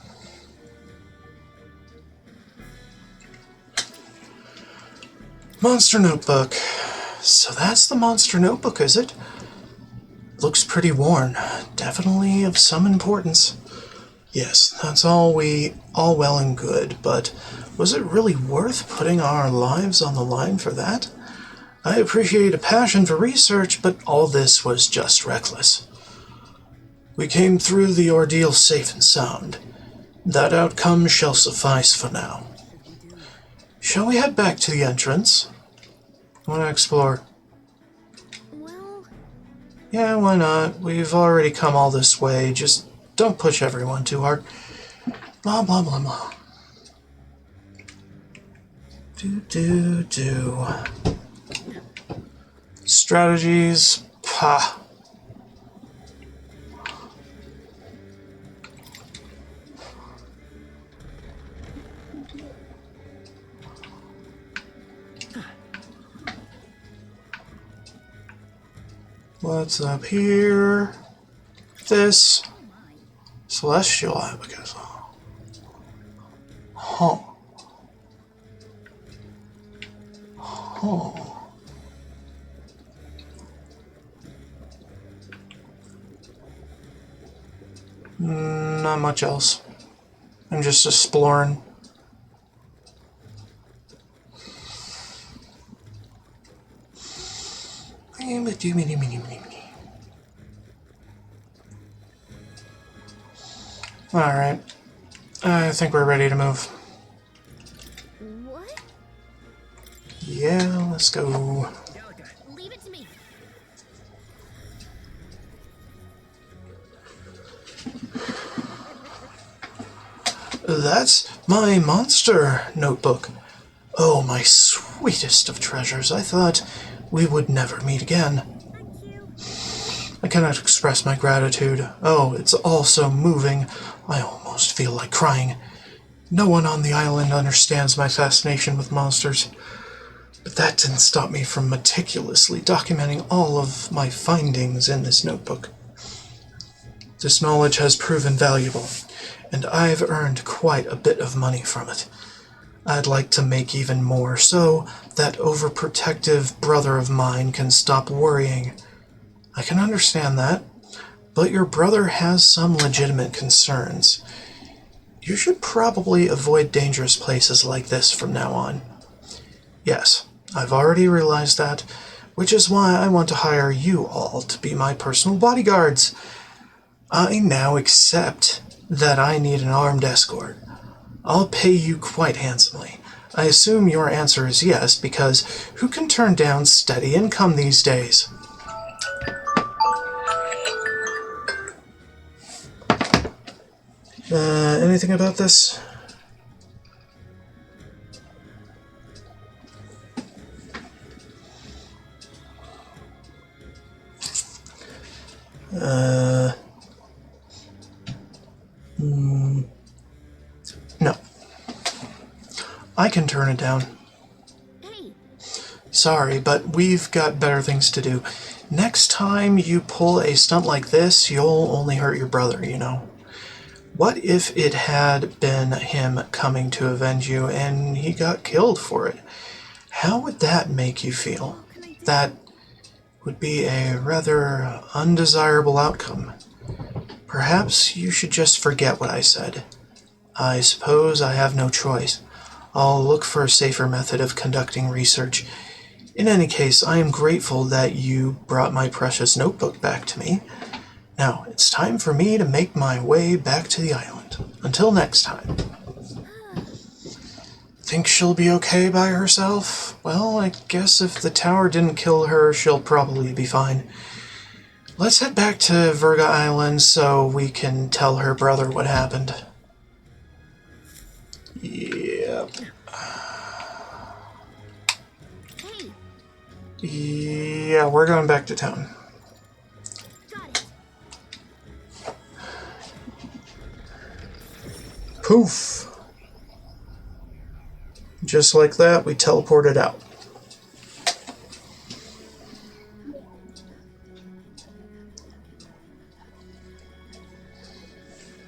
Monster Notebook. So that's the Monster Notebook, is it? Looks pretty worn. Definitely of some importance. Yes, that's all well and good, but was it really worth putting our lives on the line for that? I appreciate a passion for research, but all this was just reckless. We came through the ordeal safe and sound. That outcome shall suffice for now. Shall we head back to the entrance? Want to explore? Well, Yeah, why not? We've already come all this way. Just don't push everyone too hard. Blah, blah, blah, blah. Do. Strategies. Pa. What's up here? This. Celestial Abacus. Huh. Huh. Not much else. I'm just exploring. Alright. I think we're ready to move. what? Yeah, let's go. Leave it to me. That's my monster notebook. Oh, my sweetest of treasures. I thought we would never meet again. Thank you. I cannot express my gratitude. Oh, it's all so moving. I almost feel like crying. No one on the island understands my fascination with monsters. But that didn't stop me from meticulously documenting all of my findings in this notebook. This knowledge has proven valuable, and I've earned quite a bit of money from it. I'd like to make even more, so that overprotective brother of mine can stop worrying. I can understand that, but your brother has some legitimate concerns. You should probably avoid dangerous places like this from now on. Yes, I've already realized that, which is why I want to hire you all to be my personal bodyguards. I now accept that I need an armed escort. I'll pay you quite handsomely. I assume your answer is yes, because who can turn down steady income these days? Anything about this? No. I can turn it down. Hey, Sorry, but we've got better things to do. Next time you pull a stunt like this, you'll only hurt your brother, you know. What if it had been him coming to avenge you and he got killed for it? How would that make you feel? That would be a rather undesirable outcome. Perhaps you should just forget what I said. I suppose I have no choice. I'll look for a safer method of conducting research. In any case, I am grateful that you brought my precious notebook back to me. Now, it's time for me to make my way back to the island. Until next time. Think she'll be okay by herself? Well, I guess if the tower didn't kill her, she'll probably be fine. Let's head back to Virga Island so we can tell her brother what happened. Yep. hey, Yeah, we're going back to town. got it. Poof! Just like that, we teleported out.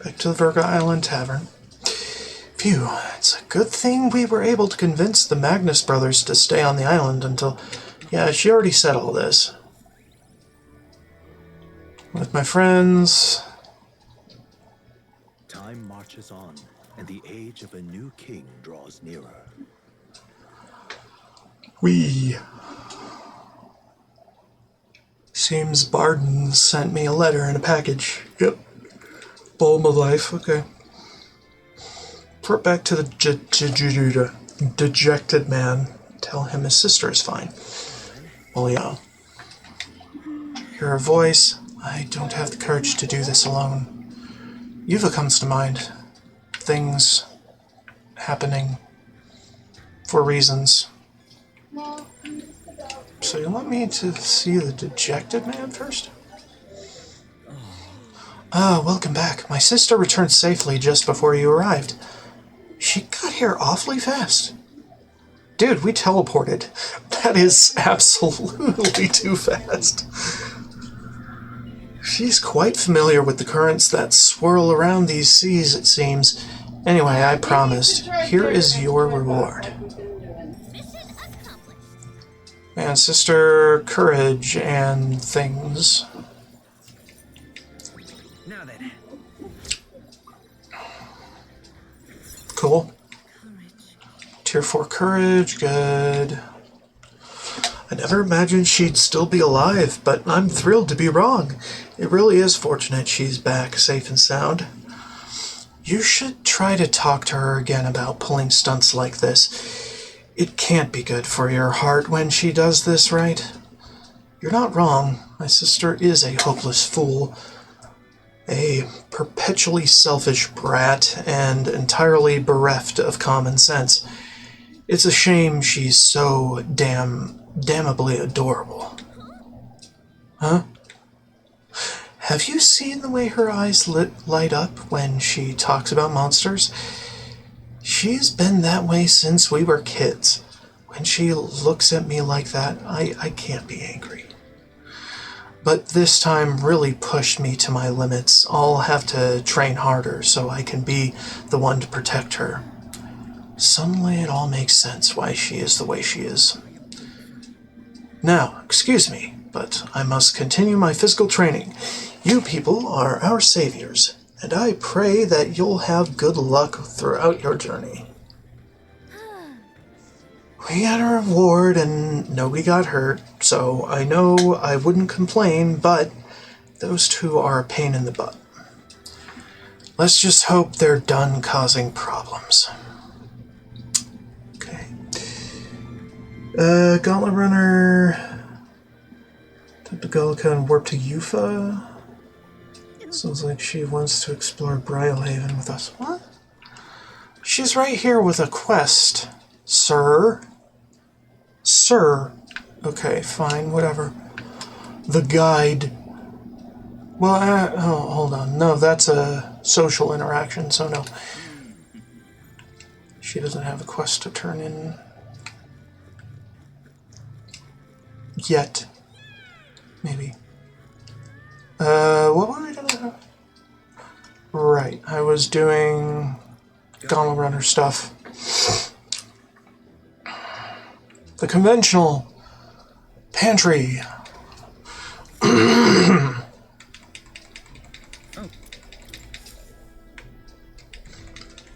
Back to the Virga Island Tavern. Phew, it's a good thing we were able to convince the Magnus brothers to stay on the island until... Yeah, she already said all this. With my friends... Time marches on, and the age of a new king draws nearer. We... Seems Barden sent me a letter and a package. Yep. Bulb of life, okay. Report back to the dejected man. Tell him his sister is fine. Well, yeah. Hear her voice. I don't have the courage to do this alone. Yuva comes to mind. Things happening for reasons. So you want me to see the dejected man first? Ah, welcome back. My sister returned safely just before you arrived. She got here awfully fast. Dude, we teleported. That is absolutely too fast. She's quite familiar with the currents that swirl around these seas, it seems. Anyway, I promised. Here is your reward. Man, sister, courage, and things. Now then. Cool. Tier 4 courage, good. I never imagined she'd still be alive, but I'm thrilled to be wrong. It really is fortunate she's back, safe and sound. You should try to talk to her again about pulling stunts like this. It can't be good for your heart when she does this, right? You're not wrong. My sister is a hopeless fool. A perpetually selfish brat and entirely bereft of common sense. It's a shame she's so damnably adorable. Huh? Have you seen the way her eyes light up when she talks about monsters? She's been that way since we were kids. When she looks at me like that, I can't be angry. But this time really pushed me to my limits. I'll have to train harder so I can be the one to protect her. Suddenly it all makes sense why she is the way she is. Now, excuse me, but I must continue my physical training. You people are our saviors, and I pray that you'll have good luck throughout your journey. We got a reward and nobody got hurt, so I know I wouldn't complain, but those two are a pain in the butt. Let's just hope they're done causing problems. Okay. Gauntlet Runner. Took the Gullica and warp to Yufa. Sounds like she wants to explore Brylehaven with us. What? She's right here with a quest, sir. Sir. Okay, fine, whatever. The guide. Well, oh, hold on. No, that's a social interaction, so no. She doesn't have a quest to turn in yet. Maybe. What were we gonna do? Right, I was doing Gauntlet Runner stuff. The conventional pantry.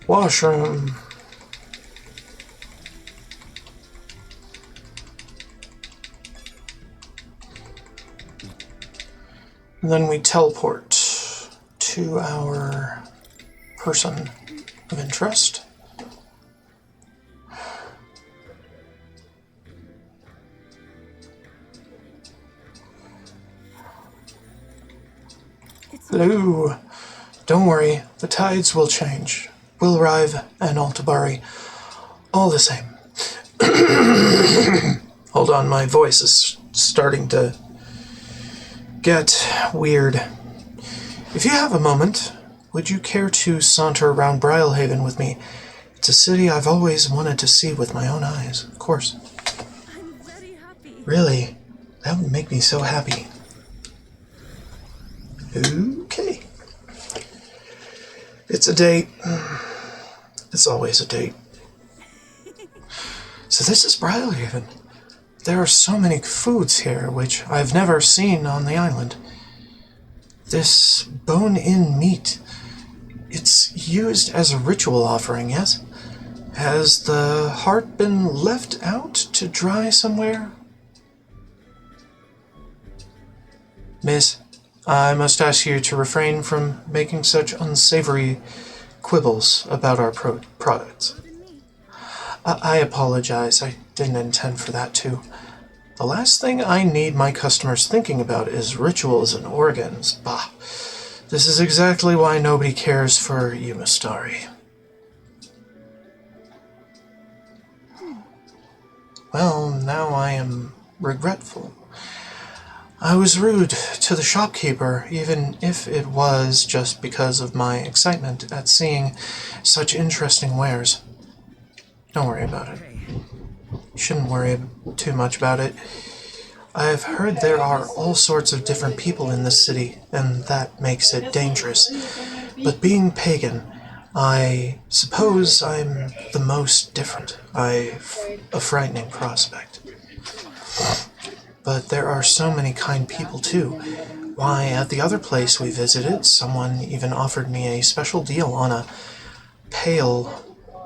Washroom. And then we teleport to our person of interest. Hello. Don't worry, the tides will change. We'll arrive at Altabari. All the same. Hold on, my voice is starting to get weird. If you have a moment, would you care to saunter around Brylehaven with me? It's a city I've always wanted to see with my own eyes, of course. I'm very happy. Really? That would make me so happy. Okay. a date. It's always a date. So this is Briarhaven. There are so many foods here which I've never seen on the island. This bone-in meat, it's used as a ritual offering, yes? Has the heart been left out to dry somewhere? Miss, I must ask you to refrain from making such unsavory quibbles about our products. I apologize. I didn't intend for that too. The last thing I need my customers thinking about is rituals and organs. Bah. This is exactly why nobody cares for Yumastari. Well, now I am regretful. I was rude to the shopkeeper, even if it was just because of my excitement at seeing such interesting wares. Don't worry about it. You shouldn't worry too much about it. I've heard there are all sorts of different people in this city, and that makes it dangerous. But being pagan, I suppose I'm the most different. I've a frightening prospect. But there are so many kind people, too. Why, at the other place we visited, someone even offered me a special deal on a pail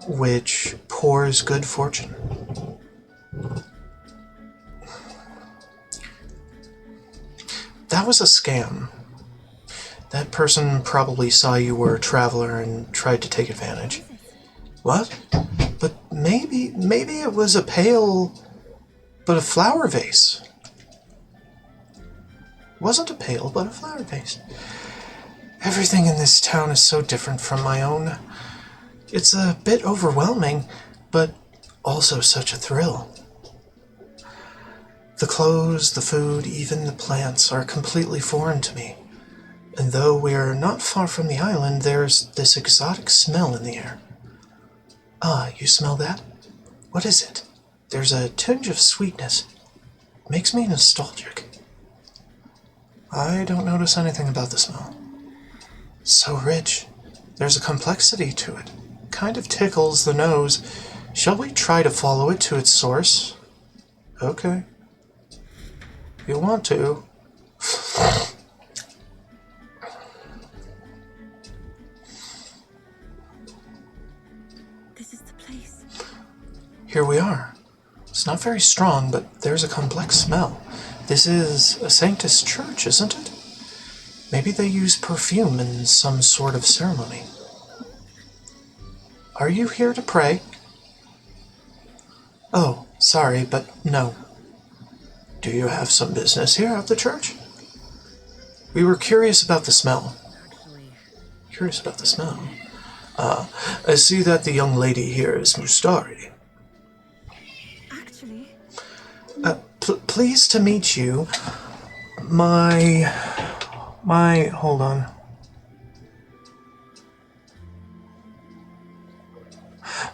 which pours good fortune. That was a scam. That person probably saw you were a traveler and tried to take advantage. What? But maybe it was a pail, but a flower vase. Wasn't a pail, but a flower vase. Everything in this town is so different from my own. It's a bit overwhelming, but also such a thrill. The clothes, the food, even the plants are completely foreign to me. And though we're not far from the island, there's this exotic smell in the air. Ah, you smell that? What is it? There's a tinge of sweetness. Makes me nostalgic. I don't notice anything about the smell. So rich. There's a complexity to it. Kind of tickles the nose. Shall we try to follow it to its source? Okay. You want to. This is the place. Here we are. It's not very strong, but there's a complex smell. This is a Sanctus church, isn't it? Maybe they use perfume in some sort of ceremony. Are you here to pray? Oh, sorry, but no. Do you have some business here at the church? We were curious about the smell. Curious about the smell? I see that the young lady here is Mustari. Actually, Pleased to meet you. Hold on.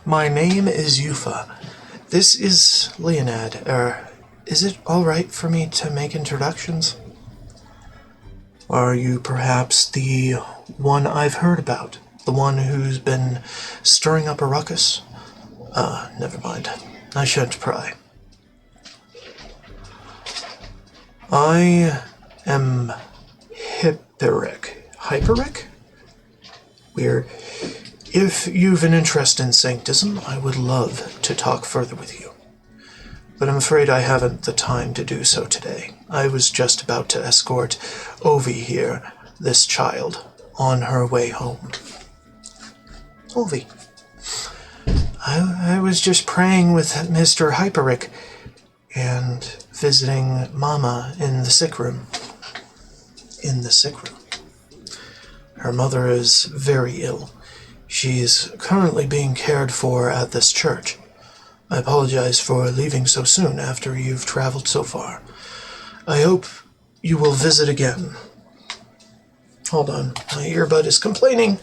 My name is Yufa. This is Leonad. Is it all right for me to make introductions? Are you perhaps the one I've heard about? The one who's been stirring up a ruckus? Never mind. I shan't pry. I am Hyperic? Weird. If you've an interest in sanctism, I would love to talk further with you. But I'm afraid I haven't the time to do so today. I was just about to escort Ovi here, this child, on her way home. Ovi. I was just praying with Mr. Hyperic and visiting Mama in the sick room. Her mother is very ill. She's currently being cared for at this church. I apologize for leaving so soon after you've traveled so far. I hope you will visit again. Hold on, my earbud is complaining.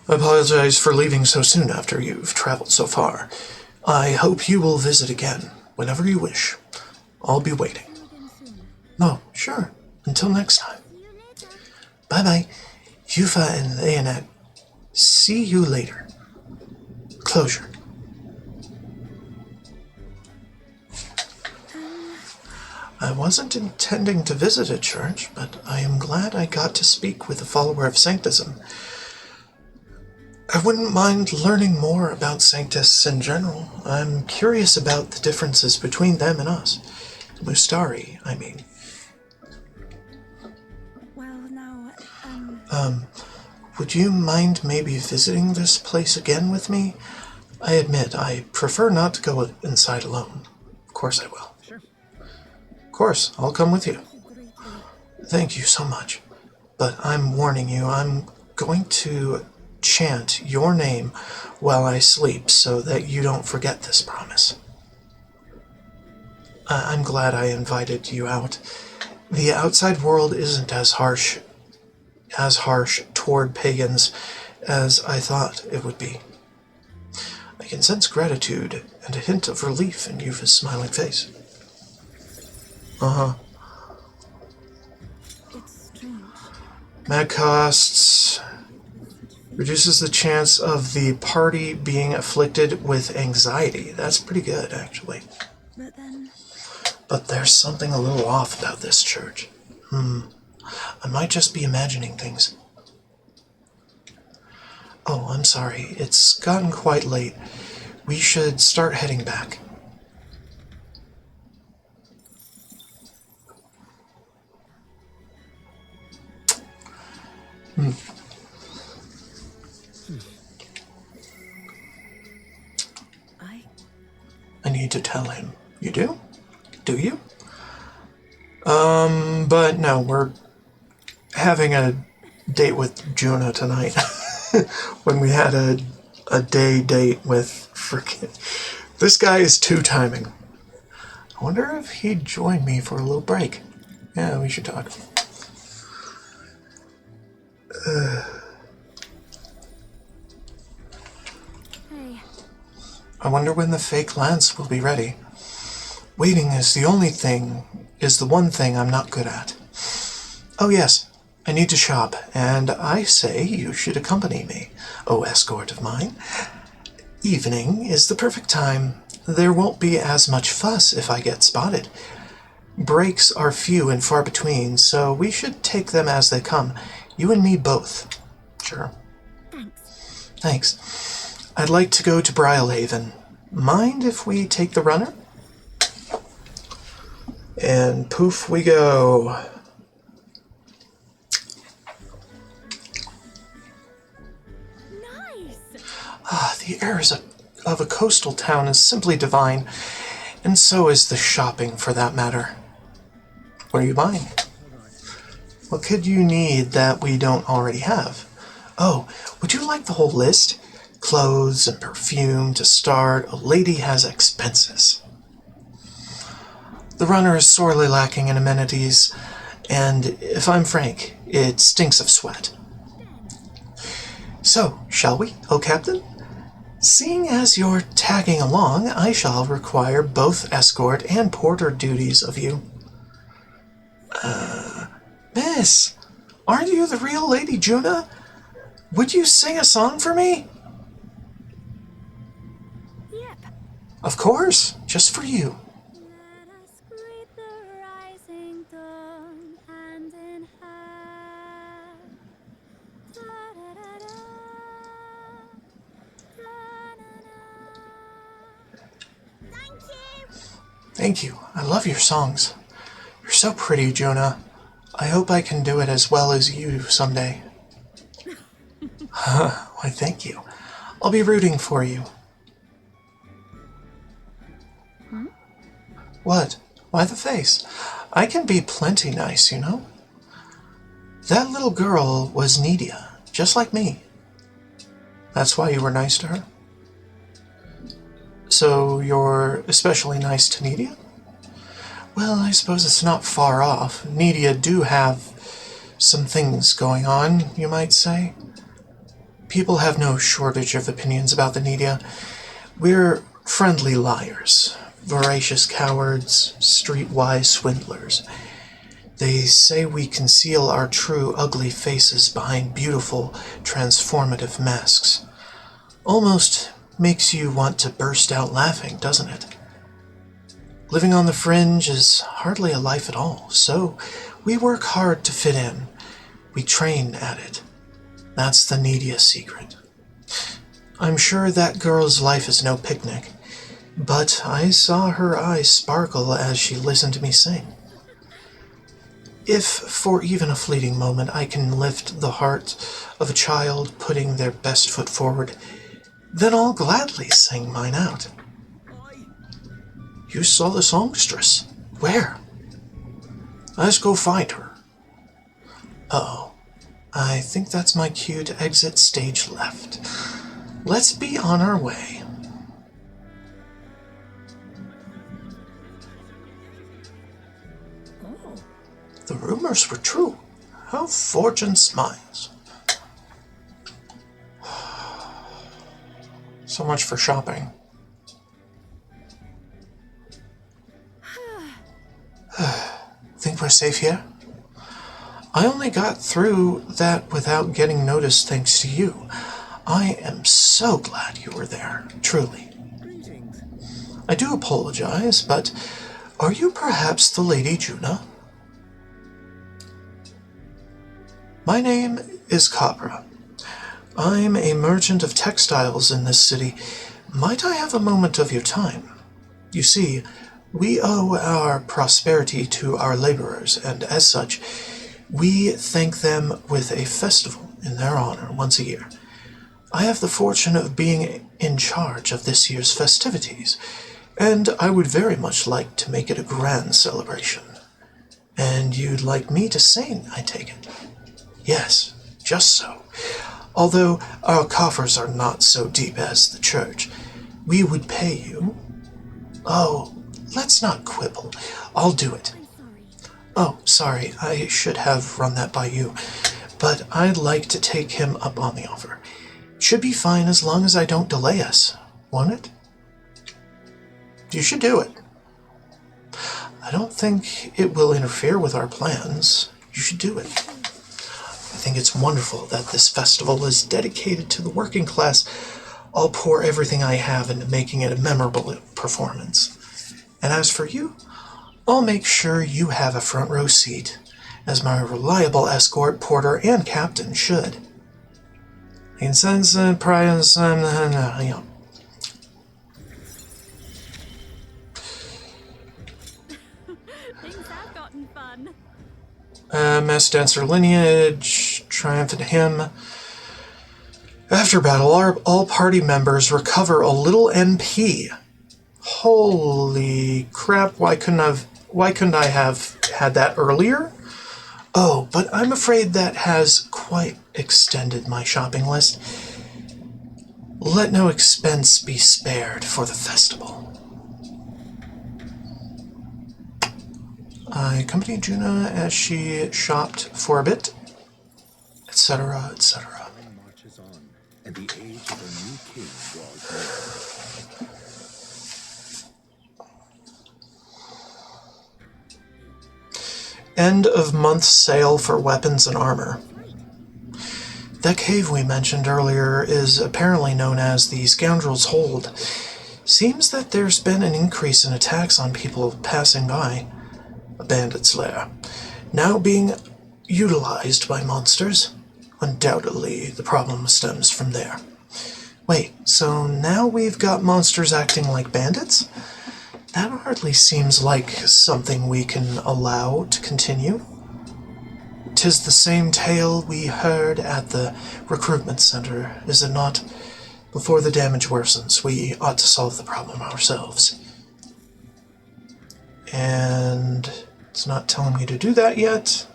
I apologize for leaving so soon after you've traveled so far. I hope you will visit again, whenever you wish. I'll be waiting. No, sure. Until next time. See you later. Bye-bye. Yufa and Leonette. See you later. Closure. I wasn't intending to visit a church, but I am glad I got to speak with a follower of Sanctism. I wouldn't mind learning more about Sanctists in general. I'm curious about the differences between them and us. Mustari, I mean. Well, now, Would you mind maybe visiting this place again with me? I admit, I prefer not to go inside alone. Of course I will. Sure. Of course, I'll come with you. greatly. Thank you so much. But I'm warning you, I'm going to chant your name while I sleep so that you don't forget this promise. I'm glad I invited you out. The outside world isn't as harsh toward pagans as I thought it would be. I can sense gratitude and a hint of relief in Yufa's smiling face. Uh-huh. It's strange. Mad costs reduces the chance of the party being afflicted with anxiety. That's pretty good, actually. But then, But there's something a little off about this church. I might just be imagining things. Oh, I'm sorry. It's gotten quite late. We should start heading back. I need to tell him. You do? Do you? But no, we're having a date with Juna tonight. When we had a day date with frickin'... This guy is two-timing. I wonder if he'd join me for a little break. Yeah, we should talk. Hey, I wonder when the fake lance will be ready. Waiting is the one thing I'm not good at. Oh yes, I need to shop, and I say you should accompany me, oh escort of mine. Evening is the perfect time. There won't be as much fuss if I get spotted. Breaks are few and far between, so we should take them as they come. You and me both. Sure. thanks. Thanks. I'd like to go to Brylehaven. Mind if we take the runner? And poof we go. Nice! The air of a coastal town is simply divine, and so is the shopping for that matter. What are you buying? What could you need that we don't already have? Oh, would you like the whole list? Clothes and perfume to start. A lady has expenses. The runner is sorely lacking in amenities, and if I'm frank, it stinks of sweat. So, shall we, oh Captain? Seeing as you're tagging along, I shall require both escort and porter duties of you. Miss, aren't you the real Lady Juna? Would you sing a song for me? Yep. Of course, just for you. Let us greet the rising dawn hand in hand. Da-da-da-da. Da-na-na. Thank you! Thank you. I love your songs. You're so pretty, Juna. I hope I can do it as well as you someday. Why, thank you. I'll be rooting for you. What? Why the face? I can be plenty nice, you know? That little girl was Nidia, just like me. That's why you were nice to her? So you're especially nice to Nidia? Well, I suppose it's not far off. Nidia do have some things going on, you might say. People have no shortage of opinions about the Nidia. We're friendly liars, voracious cowards, streetwise swindlers. They say we conceal our true ugly faces behind beautiful, transformative masks. Almost makes you want to burst out laughing, doesn't it? Living on the fringe is hardly a life at all, so we work hard to fit in. We train at it. That's the neediest secret. I'm sure that girl's life is no picnic, but I saw her eyes sparkle as she listened to me sing. If, for even a fleeting moment, I can lift the heart of a child putting their best foot forward, then I'll gladly sing mine out. You saw the songstress. Where? Let's go find her. Uh-oh. I think that's my cue to exit stage left. Let's be on our way. The rumors were true. How fortune smiles. So much for shopping. Think we're safe here? I only got through that without getting noticed thanks to you. I am so glad you were there, truly. I do apologize, but are you perhaps the Lady Juna? My name is Capra. I'm a merchant of textiles in this city. Might I have a moment of your time? You see, we owe our prosperity to our laborers, and as such, we thank them with a festival in their honor once a year. I have the fortune of being in charge of this year's festivities, and I would very much like to make it a grand celebration. And you'd like me to sing, I take it? Yes, just so. Although our coffers are not so deep as the church, we would pay you. Oh, let's not quibble. I'll do it. Oh, sorry, I should have run that by you, but I'd like to take him up on the offer. Should be fine as long as I don't delay us, won't it? You should do it. I don't think it will interfere with our plans. You should do it. I think it's wonderful that this festival is dedicated to the working class. I'll pour everything I have into making it a memorable performance. And as for you, I'll make sure you have a front row seat, as my reliable escort, porter, and captain should. Things have gotten fun. Mass Dancer Lineage, Triumphant Hymn. After battle, all party members recover a little NP. Holy crap, why couldn't I have had that earlier? Oh, but I'm afraid that has quite extended my shopping list. Let no expense be spared for the festival. I accompanied Juna as she shopped for a bit, etc., etc. Time marches on, and the age of a new king draws near. End of month sale for weapons and armor. That cave we mentioned earlier is apparently known as the Scoundrel's Hold. Seems that there's been an increase in attacks on people passing by. A bandit's lair. Now being utilized by monsters. Undoubtedly, the problem stems from there. Wait, so now we've got monsters acting like bandits? That hardly seems like something we can allow to continue. 'Tis the same tale we heard at the recruitment center, is it not? Before the damage worsens, we ought to solve the problem ourselves. And it's not telling me to do that yet.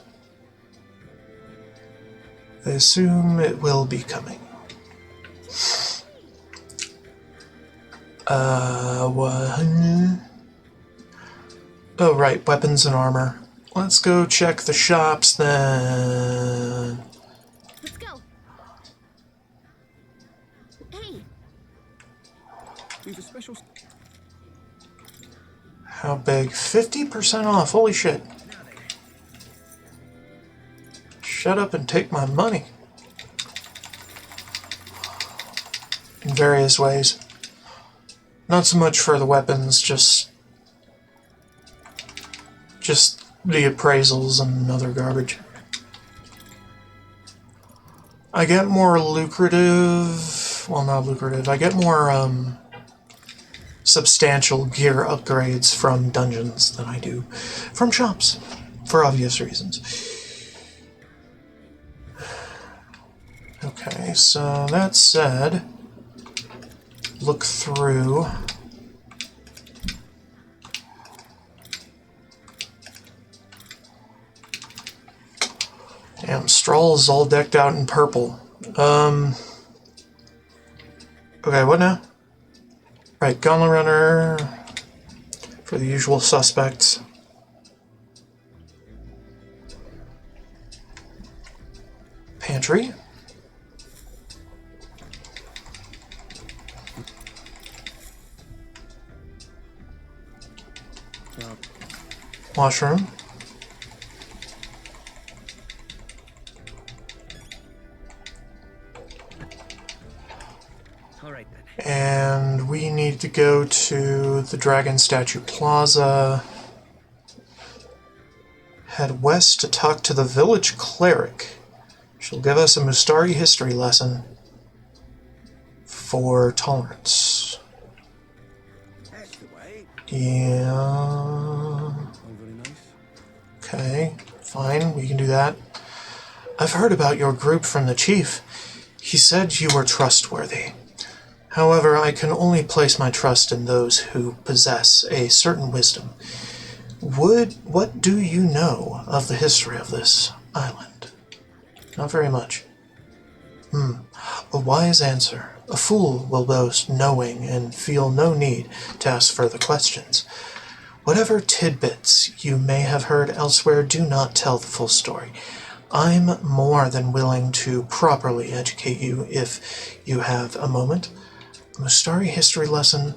I assume it will be coming. What? Oh, right, weapons and armor. Let's go check the shops then. Let's go. Hey. We've a special. How big? 50% off, holy shit. shut up and take my money. In various ways. Not so much for the weapons, just the appraisals and other garbage. I get more lucrative, well, not lucrative, I get more substantial gear upgrades from dungeons than I do from shops, for obvious reasons. Okay, so that said, look through. Damn, Stroll is all decked out in purple. Okay, what now? Right, Gauntlet Runner for the usual suspects. Pantry. Washroom. All right then. And we need to go to the Dragon Statue Plaza. Head west to talk to the village cleric. She'll give us a Mustari history lesson for tolerance. That's the way. Yeah. Oh, very nice. Okay, fine, we can do that. I've heard about your group from the chief. He said you were trustworthy. However, I can only place my trust in those who possess a certain wisdom. What do you know of the history of this island? Not very much. A wise answer. A fool will boast knowing and feel no need to ask further questions. Whatever tidbits you may have heard elsewhere, do not tell the full story. I'm more than willing to properly educate you if you have a moment. A Mustari history lesson?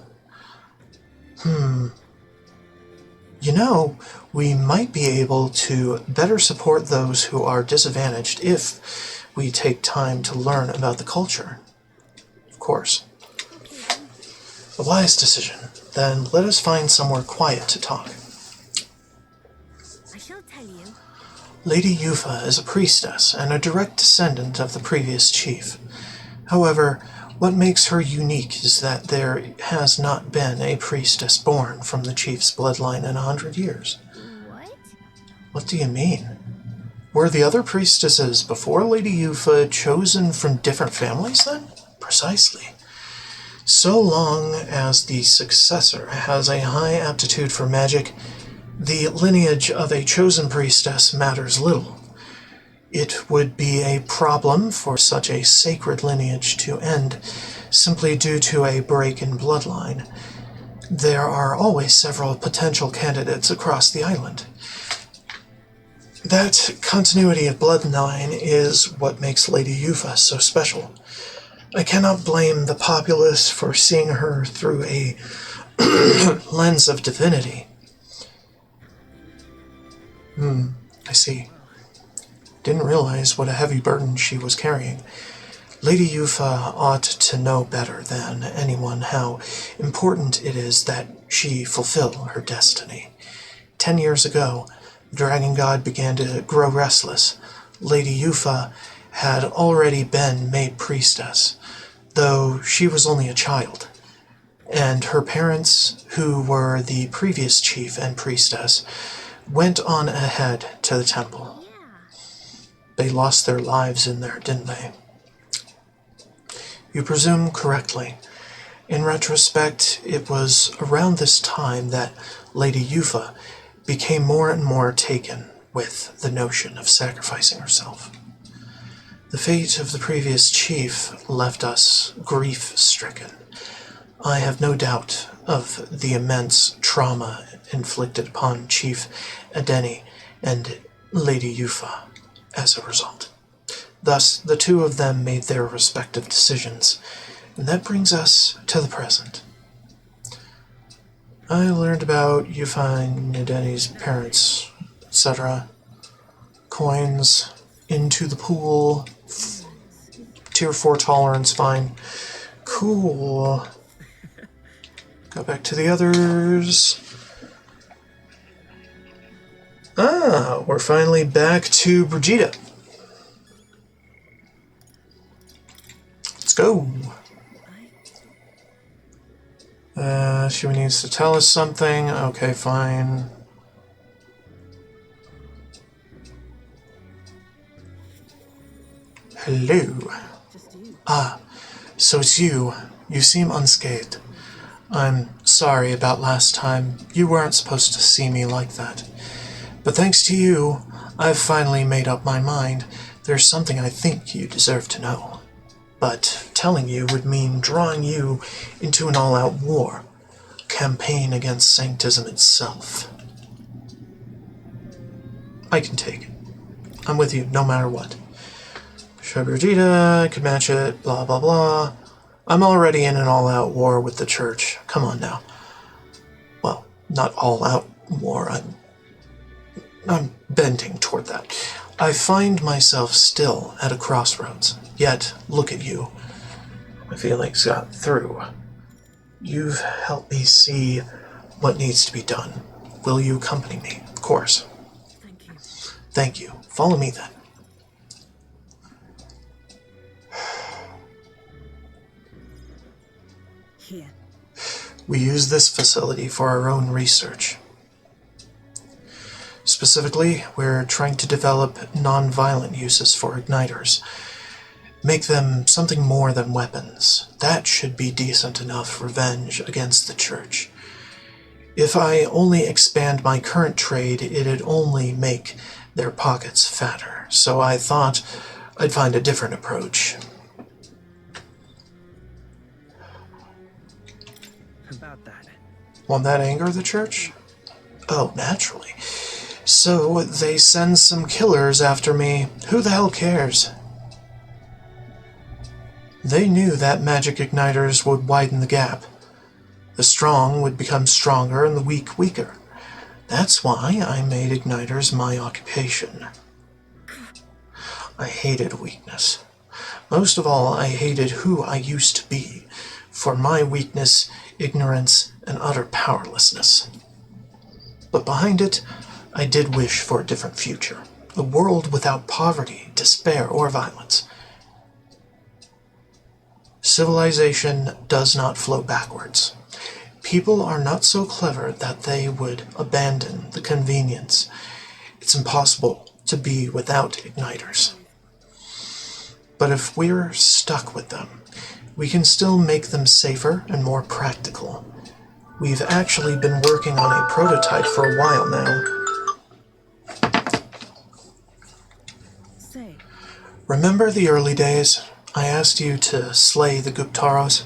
You know, we might be able to better support those who are disadvantaged if we take time to learn about the culture. Of course. A wise decision. Then let us find somewhere quiet to talk. I shall tell you. Lady Yufa is a priestess and a direct descendant of the previous chief. However, what makes her unique is that there has not been a priestess born from the chief's bloodline in 100 years. What? What do you mean? Were the other priestesses before Lady Yufa chosen from different families then? Precisely. So long as the successor has a high aptitude for magic, the lineage of a chosen priestess matters little. It would be a problem for such a sacred lineage to end simply due to a break in bloodline. There are always several potential candidates across the island. That continuity of bloodline is what makes Lady Yufa so special. I cannot blame the populace for seeing her through a lens of divinity. I see. Didn't realize what a heavy burden she was carrying. Lady Yufa ought to know better than anyone how important it is that she fulfill her destiny. 10 years ago, the dragon god began to grow restless. Lady Yufa had already been made priestess, though she was only a child, and her parents, who were the previous chief and priestess, went on ahead to the temple. They lost their lives in there, didn't they? You presume correctly. In retrospect, it was around this time that Lady Yufa became more and more taken with the notion of sacrificing herself. The fate of the previous chief left us grief-stricken. I have no doubt of the immense trauma inflicted upon Chief Edeni and Lady Yufa as a result. Thus, the two of them made their respective decisions, and that brings us to the present. I learned about Yufa and Edeni's parents, etc. Coins, into the pool. Tier 4 tolerance, fine. Cool. Go back to the others. Ah, we're finally back to Brigida. Let's go. She needs to tell us something. Okay, fine. Hello. Ah, so it's you. You seem unscathed. I'm sorry about last time. You weren't supposed to see me like that. But thanks to you, I've finally made up my mind. There's something I think you deserve to know. But telling you would mean drawing you into an all-out war. Campaign against Sanctism itself. I can take it. I'm with you, no matter what. Brigida, I could match it, blah blah blah. I'm already in an all-out war with the church. Come on now. Well, not all-out war, I'm bending toward that. I find myself still at a crossroads. Yet, look at you. My feelings got through. You've helped me see what needs to be done. Will you accompany me? Of course. Thank you. Thank you. Follow me then. Here. We use this facility for our own research. Specifically, we're trying to develop non-violent uses for igniters. Make them something more than weapons. That should be decent enough revenge against the church. If I only expand my current trade, it'd only make their pockets fatter. So I thought I'd find a different approach. About that. Won't that anger the church? Oh, naturally. So they send some killers after me. Who the hell cares? They knew that magic igniters would widen the gap. The strong would become stronger and the weak weaker. That's why I made igniters my occupation. I hated weakness. Most of all, I hated who I used to be, for my weakness, ignorance, and utter powerlessness. But behind it, I did wish for a different future. A world without poverty, despair, or violence. Civilization does not flow backwards. People are not so clever that they would abandon the convenience. It's impossible to be without igniters. But if we're stuck with them, we can still make them safer and more practical. We've actually been working on a prototype for a while now. Say, Remember the early days? I asked you to slay the Guptaros.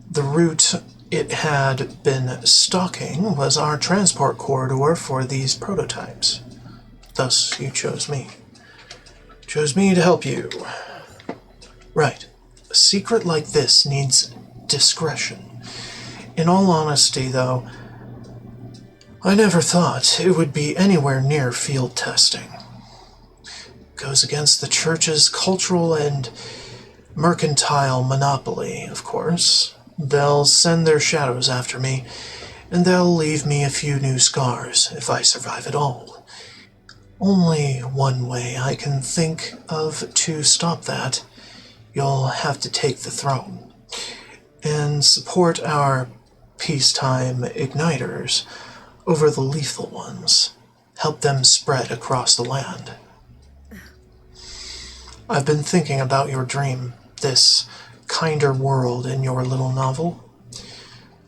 The route it had been stalking was our transport corridor for these prototypes. Thus, you chose me. Chose me to help you. Right. A secret like this needs discretion. In all honesty, though, I never thought it would be anywhere near field testing. Goes against the church's cultural and mercantile monopoly, of course. They'll send their shadows after me, and they'll leave me a few new scars if I survive at all. Only one way I can think of to stop that. You'll have to take the throne and support our peacetime igniters over the lethal ones. Help them spread across the land. I've been thinking about your dream, this kinder world in your little novel.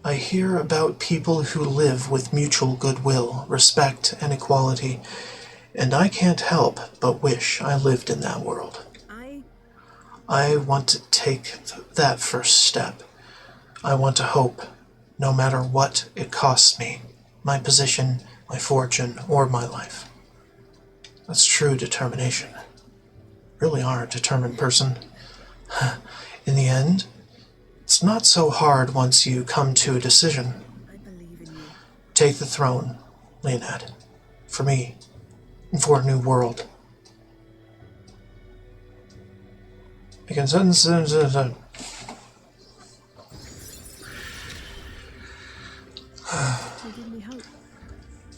I hear about people who live with mutual goodwill, respect, and equality, and I can't help but wish I lived in that world. I want to take that first step. I want to hope, no matter what it costs me, my position, my fortune, or my life. That's true determination. Really are a determined person. In the end, it's not so hard once you come to a decision. I believe in you. Take the throne, Leonid. For me, and for a new world. I can send.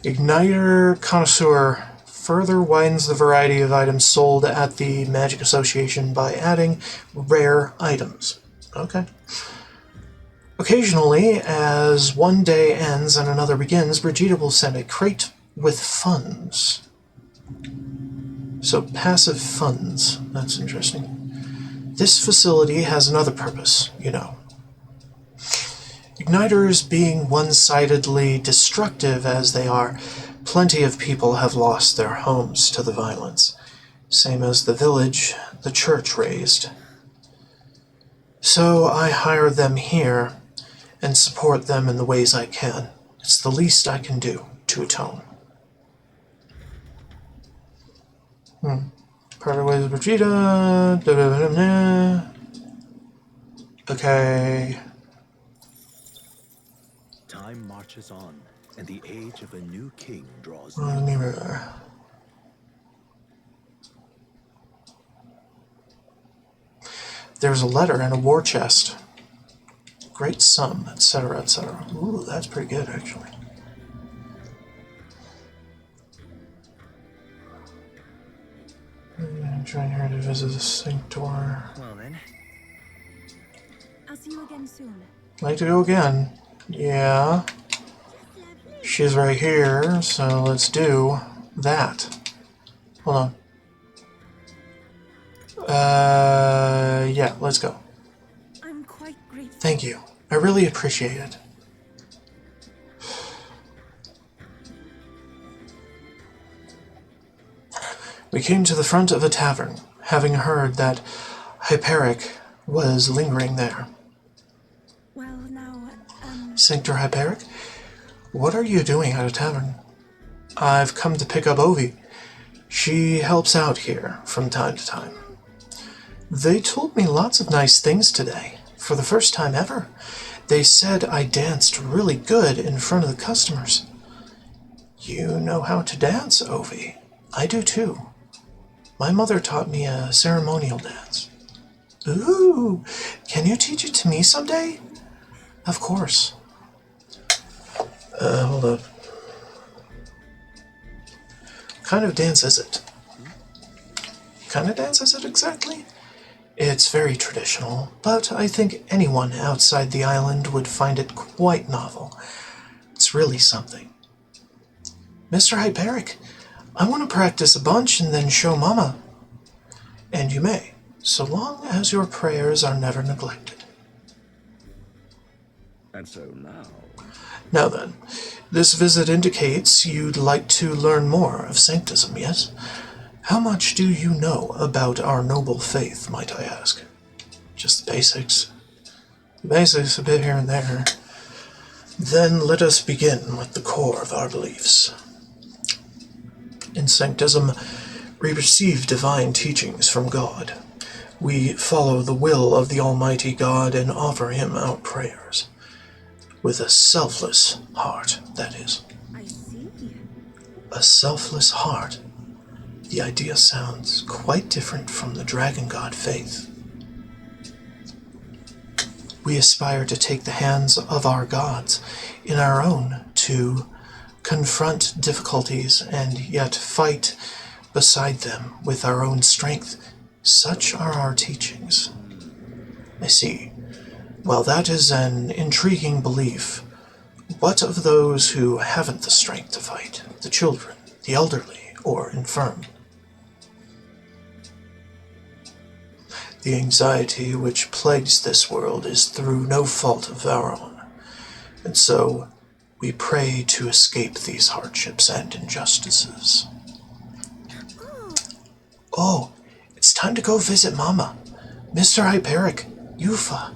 Igniter Connoisseur further widens the variety of items sold at the Magic Association by adding rare items. Okay. Occasionally, as one day ends and another begins, Brigida will send a crate with funds. So, passive funds. That's interesting. This facility has another purpose, you know. Igniters being one-sidedly destructive as they are, plenty of people have lost their homes to the violence, same as the village the church raised. So I hire them here and support them in the ways I can. It's the least I can do to atone. Parted ways with Brigida. Okay. Time marches on, and the age of a new king draws Near. There's a letter and a war chest. Great sum, etc., etc. Ooh, that's pretty good, actually. I'm trying here to visit the sanctuary. Well then. I'll see you again soon. Like to go again. Yeah. She's right here, so let's do that. Hold on. Yeah, let's go. I'm quite grateful. Thank you. I really appreciate it. We came to the front of a tavern, having heard that Hyperic was lingering there. Well, now, Sanctor Hyperic? What are you doing at a tavern? I've come to pick up Ovi. She helps out here from time to time. They told me lots of nice things today, for the first time ever. They said I danced really good in front of the customers. You know how to dance, Ovi. I do too. My mother taught me a ceremonial dance. Ooh, can you teach it to me someday? Of course. Hold up. What kind of dance is it? What kind of dance is it exactly? It's very traditional, but I think anyone outside the island would find it quite novel. It's really something. Mr. Hyperic, I want to practice a bunch and then show Mama. And you may, so long as your prayers are never neglected. And so now... Now then, this visit indicates you'd like to learn more of Sanctism, yes? How much do you know about our noble faith, might I ask? Just the basics. The basics, a bit here and there. Then let us begin with the core of our beliefs. In Sanctism, we receive divine teachings from God. We follow the will of the Almighty God and offer Him our prayers. With a selfless heart, that is. I see. A selfless heart. The idea sounds quite different from the Dragon God faith. We aspire to take the hands of our gods in our own to confront difficulties and yet fight beside them with our own strength. Such are our teachings. I see. While that is an intriguing belief, what of those who haven't the strength to fight? The children, the elderly, or infirm? The anxiety which plagues this world is through no fault of our own, and so we pray to escape these hardships and injustices. Oh, it's time to go visit Mama. Mr. Hyperic, Yufa,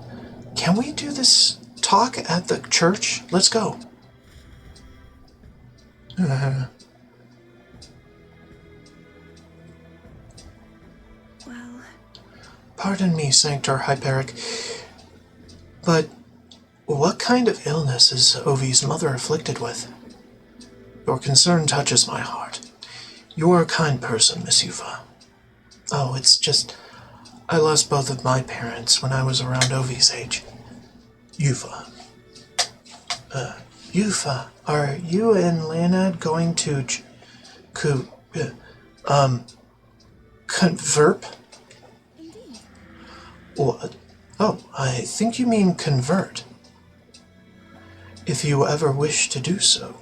can we do this talk at the church? Let's go. Well, Pardon me, Sanctor Hyperic, but what kind of illness is Ovi's mother afflicted with? Your concern touches my heart. You are a kind person, Miss Yufa. Oh, it's just... I lost both of my parents when I was around Ovi's age. Yufa. Yufa, are you and Leonard going to convert? Indeed. What? Oh, I think you mean convert. If you ever wish to do so,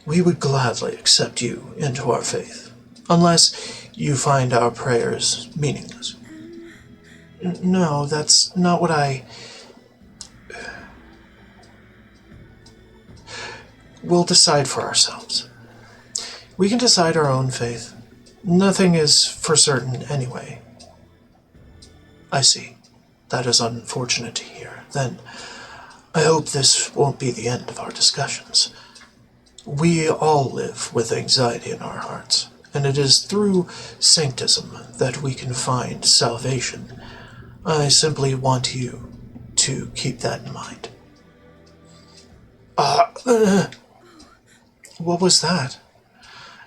we would gladly accept you into our faith, unless you find our prayers meaningless. No, that's not what I... We'll decide for ourselves. We can decide our own faith. Nothing is for certain anyway. I see. That is unfortunate to hear. Then, I hope this won't be the end of our discussions. We all live with anxiety in our hearts, and it is through sanctism that we can find salvation. I simply want you to keep that in mind. What was that?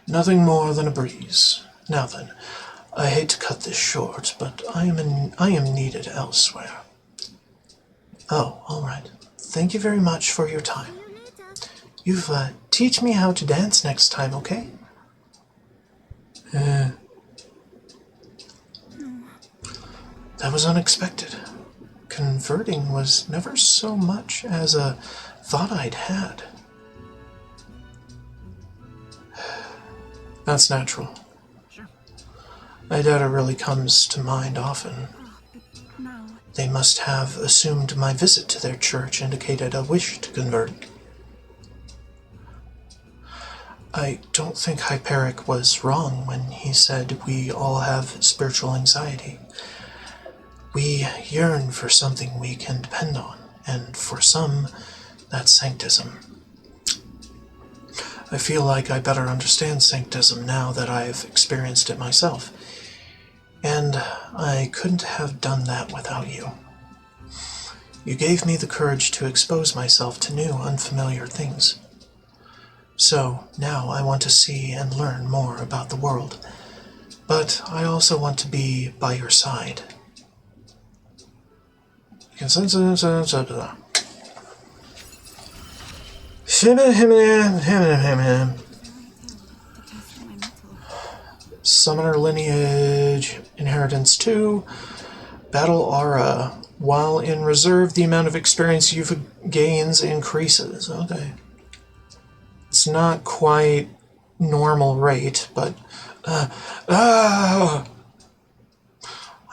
Nothing more than a breeze. Now then, I hate to cut this short, but I am needed elsewhere. Oh, all right. Thank you very much for your time. You've teach me how to dance next time, okay? That was unexpected. Converting was never so much as a thought I'd had. That's natural. I doubt it really comes to mind often. But now, They must have assumed my visit to their church indicated a wish to convert. I don't think Hyperic was wrong when he said we all have spiritual anxiety. We yearn for something we can depend on, and for some, that's sanctism. I feel like I better understand sanctism now that I've experienced it myself, and I couldn't have done that without you. You gave me the courage to expose myself to new, unfamiliar things. So now I want to see and learn more about the world, but I also want to be by your side. Summoner Lineage, Inheritance 2, Battle Aura. While in reserve, the amount of experience Yufa gains increases. Okay. It's not quite normal rate, but...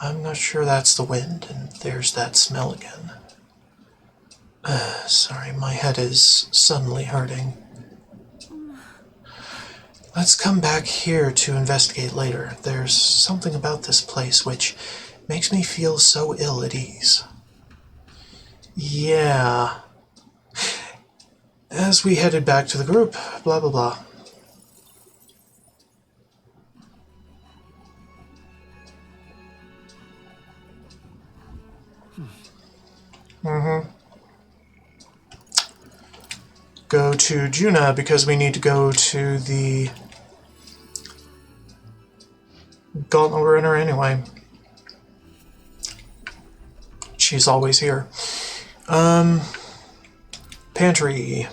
I'm not sure that's the wind, and there's that smell again. Sorry, my head is suddenly hurting. Let's come back here to investigate later. There's something about this place which makes me feel so ill at ease. Yeah. As we headed back to the group, blah blah blah. Go to Juna because we need to go to the Gauntlet Runner anyway. She's always here. Pantry.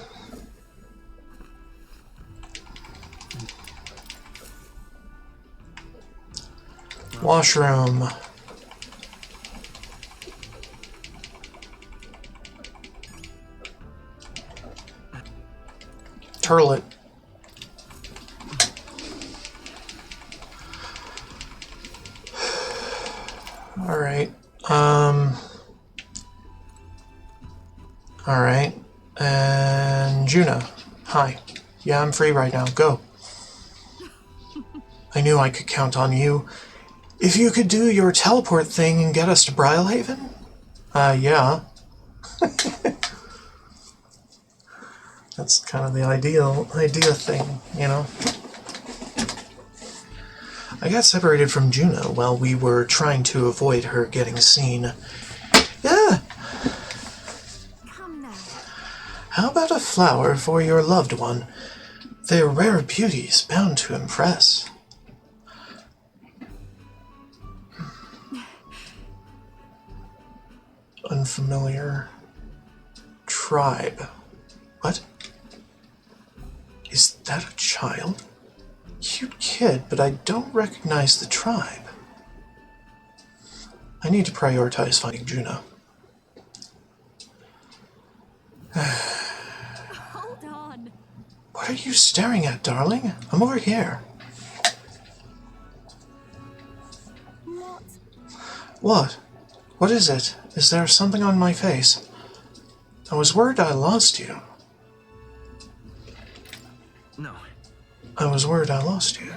Washroom. Turlet. Alright. Alright. And Juna. Hi. Yeah, I'm free right now. Go. I knew I could count on you. If you could do your teleport thing and get us to Brylehaven? Yeah. That's kind of the idea thing, you know? I got separated from Juna while we were trying to avoid her getting seen. Yeah! come now. How about a flower for your loved one? They're rare beauties, bound to impress. Unfamiliar tribe. What? Is that a child? Cute kid, but I don't recognize the tribe. I need to prioritize finding Juno. Hold on. What are you staring at, darling? I'm over here. What? What? What is it? Is there something on my face? I was worried I lost you. No. I was worried I lost you.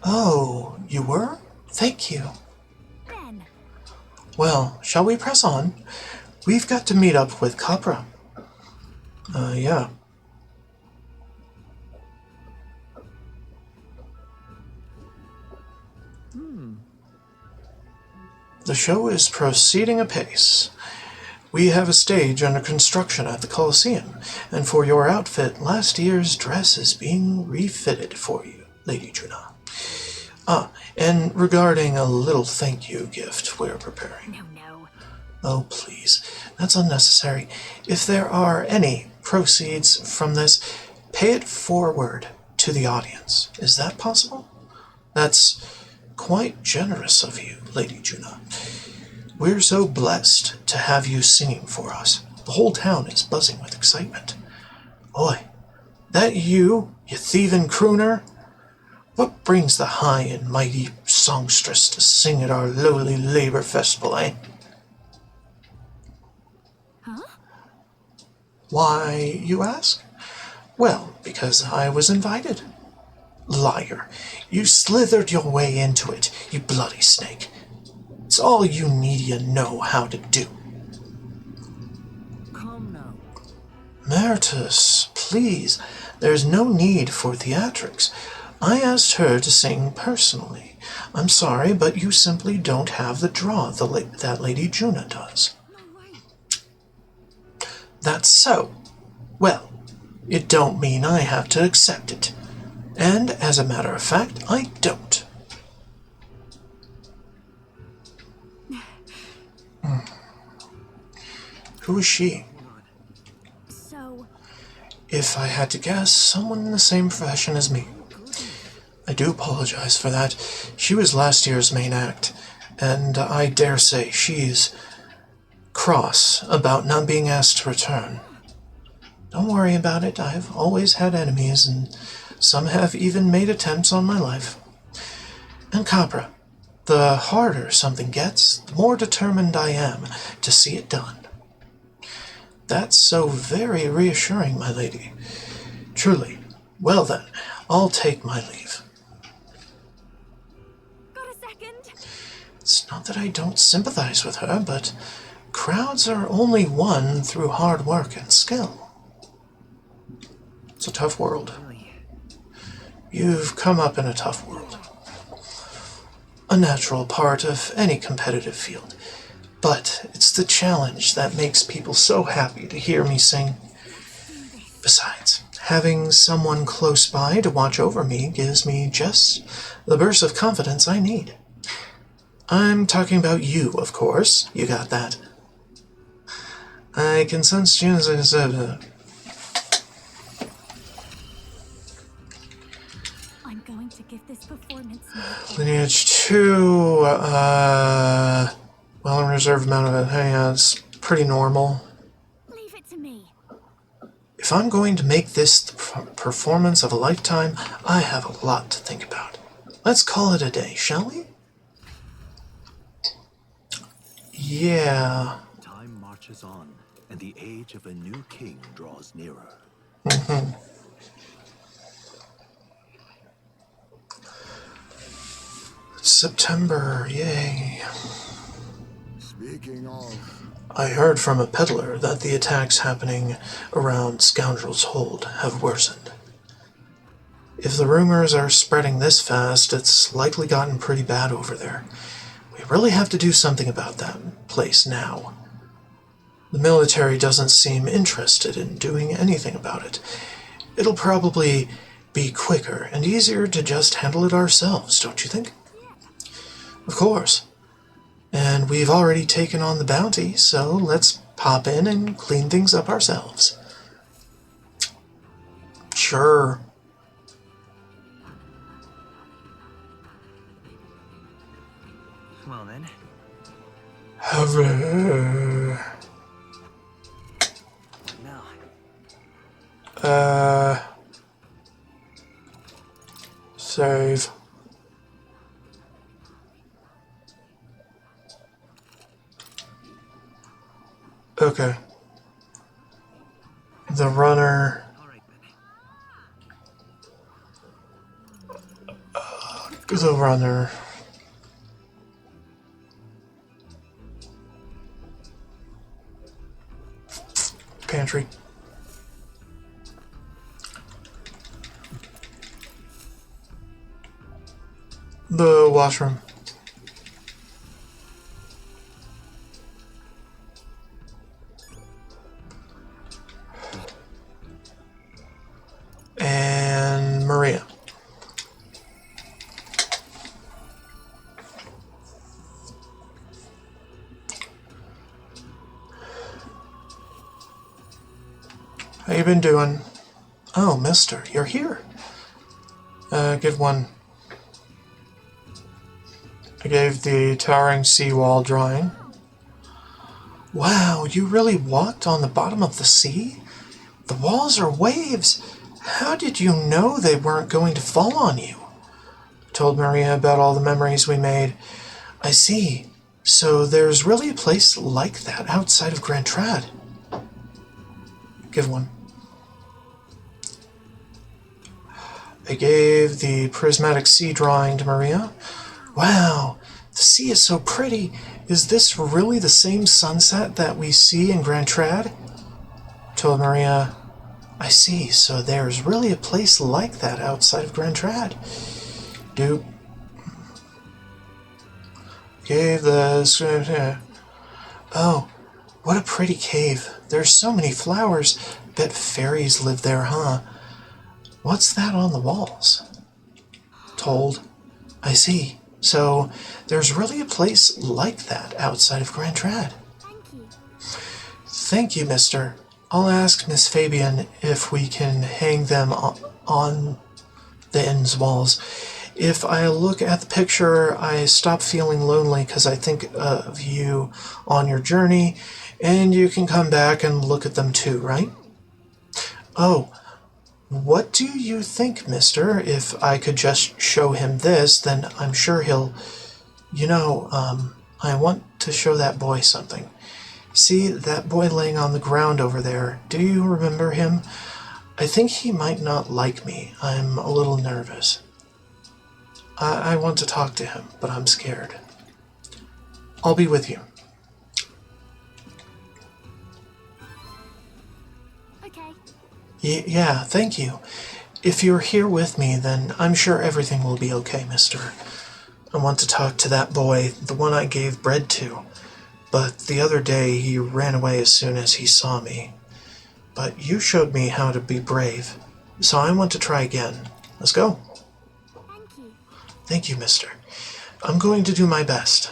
Oh, you were? Thank you. Ben. Well, shall we press on? We've got to meet up with Capra. Yeah. The show is proceeding apace. We have a stage under construction at the Colosseum, and for your outfit, last year's dress is being refitted for you, Lady Juna. And regarding a little thank you gift we're preparing. No. Oh, please, that's unnecessary. If there are any proceeds from this, pay it forward to the audience. Is that possible? That's quite generous of you, Lady Juna. We're so blessed to have you singing for us. The whole town is buzzing with excitement. Oi, that you thieving crooner? What brings the high and mighty songstress to sing at our lowly labor festival, eh? Huh? Why, you ask? Well, because I was invited. Liar, you slithered your way into it, you bloody snake. It's all you need to know how to do. Come now. Meritus, please, there's no need for theatrics. I asked her to sing personally. I'm sorry, but you simply don't have the draw that Lady Juna does. No way. That's so. Well, it don't mean I have to accept it. And, as a matter of fact, I don't. Who is she? So, If I had to guess, someone in the same profession as me. I do apologize for that. She was last year's main act, and I dare say she's cross about not being asked to return. Don't worry about it. I've always had enemies, and some have even made attempts on my life. And Capra, the harder something gets, the more determined I am to see it done. That's so very reassuring, my lady. Truly. Well then, I'll take my leave. got a second? It's not that I don't sympathize with her, but crowds are only won through hard work and skill. It's a tough world. You've come up in a tough world. A natural part of any competitive field. But it's the challenge that makes people so happy to hear me sing. Besides, having someone close by to watch over me gives me just the burst of confidence I need. I'm talking about you, of course. You got that. I can sense June's... I'm going to give this performance now. Lineage 2, well, a reserved amount of it. Yeah, it's pretty normal. Leave it to me. If I'm going to make this the performance of a lifetime, I have a lot to think about. Let's call it a day, shall we? Yeah. Time marches on, and the age of a new king draws nearer. September, yay. Speaking of, I heard from a peddler that the attacks happening around Scoundrel's Hold have worsened. If the rumors are spreading this fast, it's likely gotten pretty bad over there. We really have to do something about that place now. The military doesn't seem interested in doing anything about it. It'll probably be quicker and easier to just handle it ourselves, don't you think? Of course. And we've already taken on the bounty, so let's pop in and clean things up ourselves. Sure. Well then. Hooray. Now. Save. Okay. The runner. Alright then. The runner. Pantry. The washroom. And Maria. How you been doing? Oh, mister, you're here. Give one. I gave the towering seawall drawing. Wow, you really walked on the bottom of the sea? The walls are waves. How did you know they weren't going to fall on you? Told Maria about all the memories we made. I see. So there's really a place like that outside of Grand Trad. Give one. I gave the prismatic sea drawing to Maria. Wow, the sea is so pretty. Is this really the same sunset that we see in Grand Trad? Told Maria, I see, so there's really a place like that outside of Grand Trad. Dupe. Gave the... Oh, what a pretty cave. There's so many flowers. Bet fairies live there, huh? What's that on the walls? Told. I see. So, there's really a place like that outside of Grand Trad. Thank you. Thank you, mister. I'll ask Miss Fabian if we can hang them on the inn's walls. If I look at the picture, I stop feeling lonely because I think of you on your journey, and you can come back and look at them too, right? Oh, what do you think, mister? If I could just show him this, then I'm sure he'll... You know, I want to show that boy something. See, that boy laying on the ground over there, do you remember him? I think he might not like me. I'm a little nervous. I want to talk to him, but I'm scared. I'll be with you. Okay. Yeah, thank you. If you're here with me, then I'm sure everything will be okay, mister. I want to talk to that boy, the one I gave bread to. But the other day, he ran away as soon as he saw me. But you showed me how to be brave, so I want to try again. Let's go. Thank you. Thank you, mister. I'm going to do my best.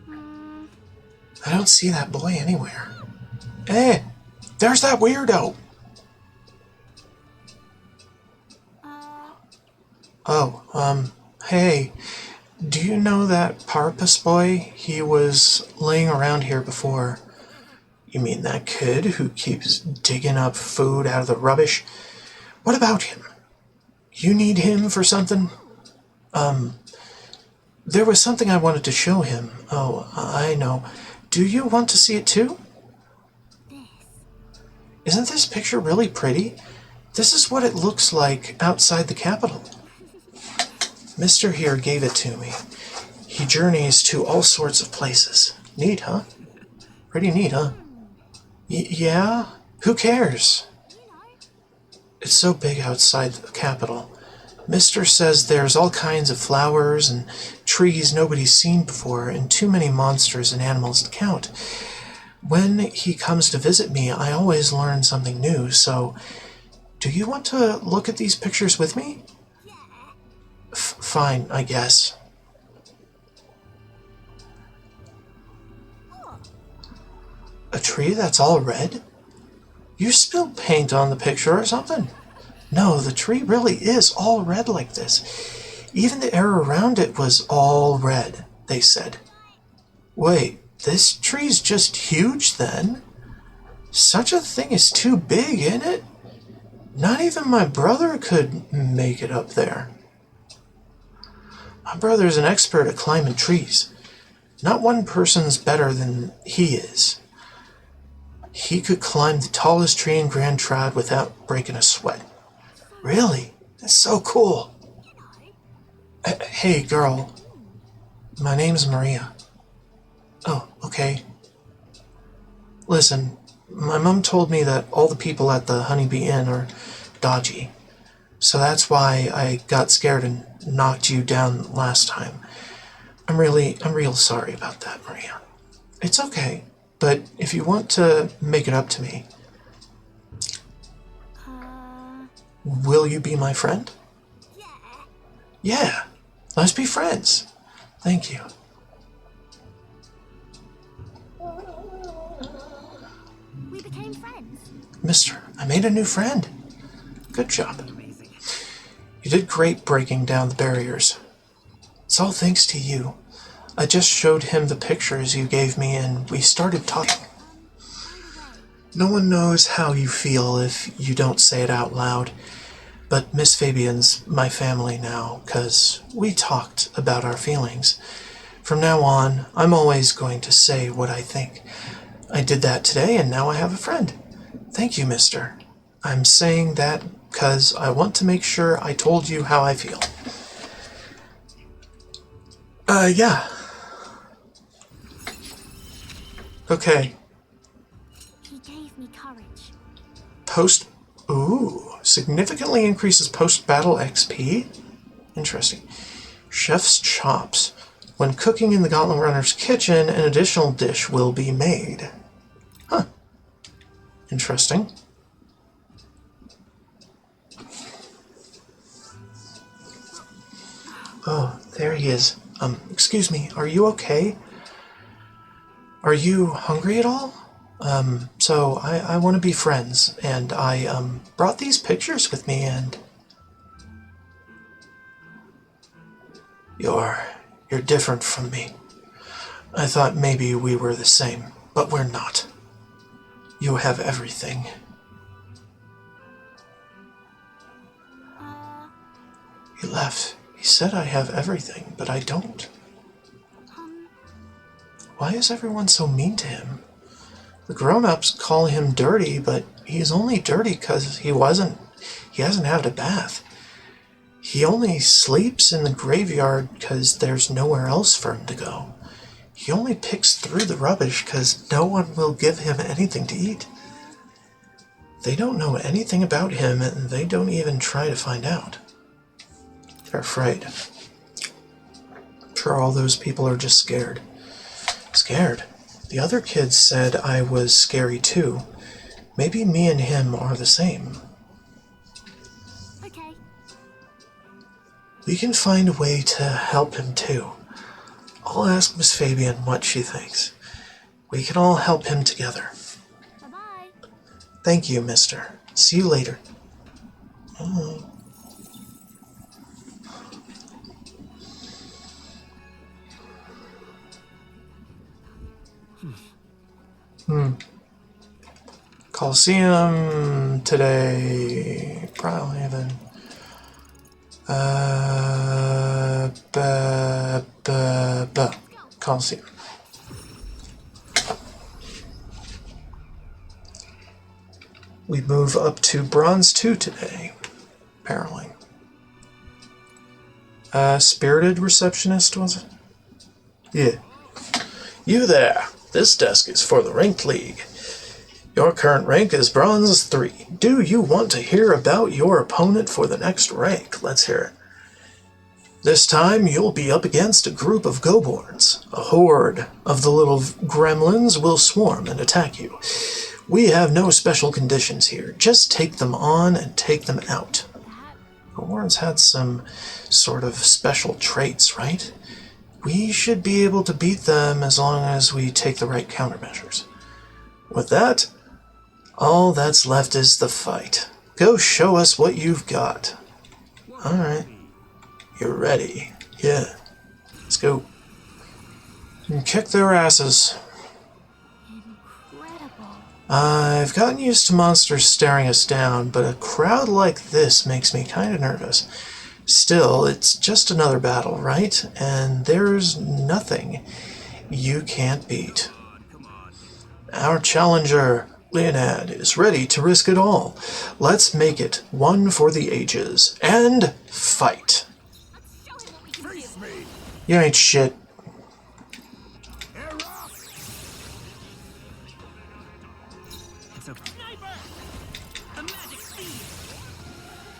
I don't see that boy anywhere. Hey, there's that weirdo. Oh, hey, do you know that Parpus boy? He was laying around here before. You mean that kid who keeps digging up food out of the rubbish? What about him? You need him for something? There was something I wanted to show him. Oh, I know. Do you want to see it too? Isn't this picture really pretty? This is what it looks like outside the capital. Mr. here gave it to me. He journeys to all sorts of places. Neat, huh? Pretty neat, huh? Yeah? Who cares? It's so big outside the capital. Mister says there's all kinds of flowers and trees nobody's seen before, and too many monsters and animals to count. When he comes to visit me, I always learn something new, so... Do you want to look at these pictures with me? fine, I guess. A tree that's all red? You spilled paint on the picture or something? No, the tree really is all red like this. Even the air around it was all red, they said. Wait, this tree's just huge then? Such a thing is too big, isn't it? Not even my brother could make it up there. My brother's an expert at climbing trees. Not one person's better than he is. He could climb the tallest tree in Grand Trad without breaking a sweat. Really? That's so cool. Hey, girl. My name's Maria. Oh, okay. Listen, my mom told me that all the people at the Honeybee Inn are dodgy. So that's why I got scared and knocked you down last time. I'm real sorry about that, Maria. It's okay, but if you want to make it up to me, will you be my friend? Yeah, let's be friends. Thank you. We became friends. Mister, I made a new friend. Good job. You did great breaking down the barriers. It's all thanks to you. I just showed him the pictures you gave me and we started talking. No one knows how you feel if you don't say it out loud, but Miss Fabian's my family now, 'cause we talked about our feelings. From now on, I'm always going to say what I think. I did that today and now I have a friend. Thank you, mister. I'm saying that 'cause I want to make sure I told you how I feel. Yeah. Okay. He gave me courage. Significantly increases post-battle XP? Interesting. Chef's chops. When cooking in the Gauntlet Runner's kitchen, an additional dish will be made. Huh. Interesting. Oh, there he is. Excuse me, are you okay? Are you hungry at all? So I want to be friends, and I, brought these pictures with me, and... You're different from me. I thought maybe we were the same, but we're not. You have everything. He left. He said I have everything, but I don't. Why is everyone so mean to him? The grown-ups call him dirty, but he's only dirty because he hasn't had a bath. He only sleeps in the graveyard because there's nowhere else for him to go. He only picks through the rubbish because no one will give him anything to eat. They don't know anything about him, and they don't even try to find out. They're afraid. I'm sure all those people are just scared. Scared? The other kids said I was scary too. Maybe me and him are the same. Okay. We can find a way to help him too. I'll ask Miss Fabian what she thinks. We can all help him together. Bye-bye. Thank you, mister. See you later. Bye. Coliseum today. Brawlhaven. Coliseum. We move up to Bronze 2 today, apparently. Spirited Receptionist, was it? Yeah. You there. This desk is for the Ranked League. Your current rank is Bronze 3. Do you want to hear about your opponent for the next rank? Let's hear it. This time, you'll be up against a group of Goborns. A horde of the little gremlins will swarm and attack you. We have no special conditions here. Just take them on and take them out. Horns had some sort of special traits, right? We should be able to beat them as long as we take the right countermeasures. With that, all that's left is the fight. Go show us what you've got. Alright. You're ready. Yeah. Let's go. And kick their asses. Incredible. I've gotten used to monsters staring us down, but a crowd like this makes me kind of nervous. Still, it's just another battle, right? And there's nothing you can't beat. Our challenger, Leonad, is ready to risk it all. Let's make it one for the ages. And fight. Face me! You ain't shit. Air up! It's okay. Sniper! A magic steed!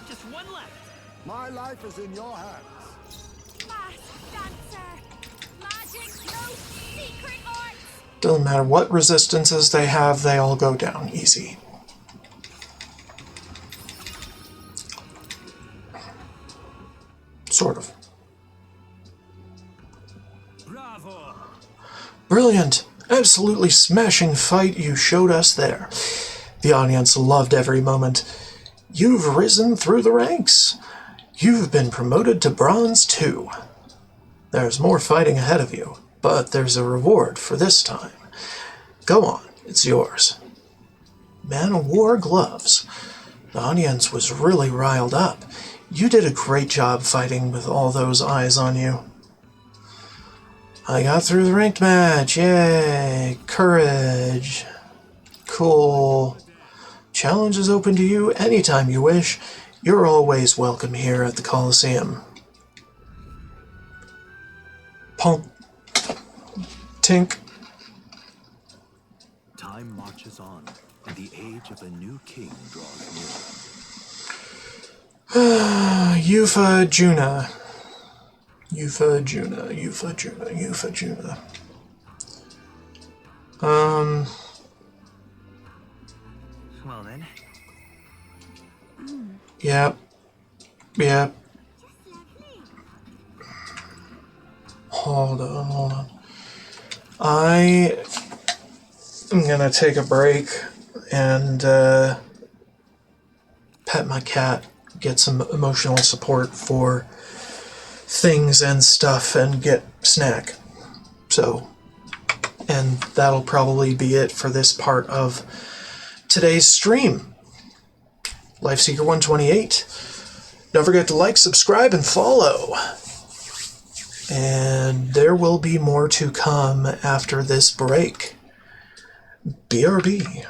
Just one left. My life is in your hands. Masked dancer. Magic, no secret arts. Doesn't matter what resistances they have, they all go down easy. Sort of. Bravo! Brilliant! Absolutely smashing fight you showed us there. The audience loved every moment. You've risen through the ranks. You've been promoted to Bronze 2. There's more fighting ahead of you, but there's a reward for this time. Go on, it's yours. Man of War gloves. The audience was really riled up. You did a great job fighting with all those eyes on you. I got through the ranked match. Yay! Courage. Cool. Challenge is open to you anytime you wish. You're always welcome here at the Coliseum. Punk. Tink. Time marches on, and the age of a new king draws near. Yufa Juna. Yufa Juna. Yufa Juna. Yufa Juna. Well then. Yep. Yep. Hold on. I am gonna take a break and pet my cat, get some emotional support for things and stuff, and get snack. So, and that'll probably be it for this part of today's stream. Lifeseeker 128. Don't forget to like, subscribe, and follow. And there will be more to come after this break. BRB.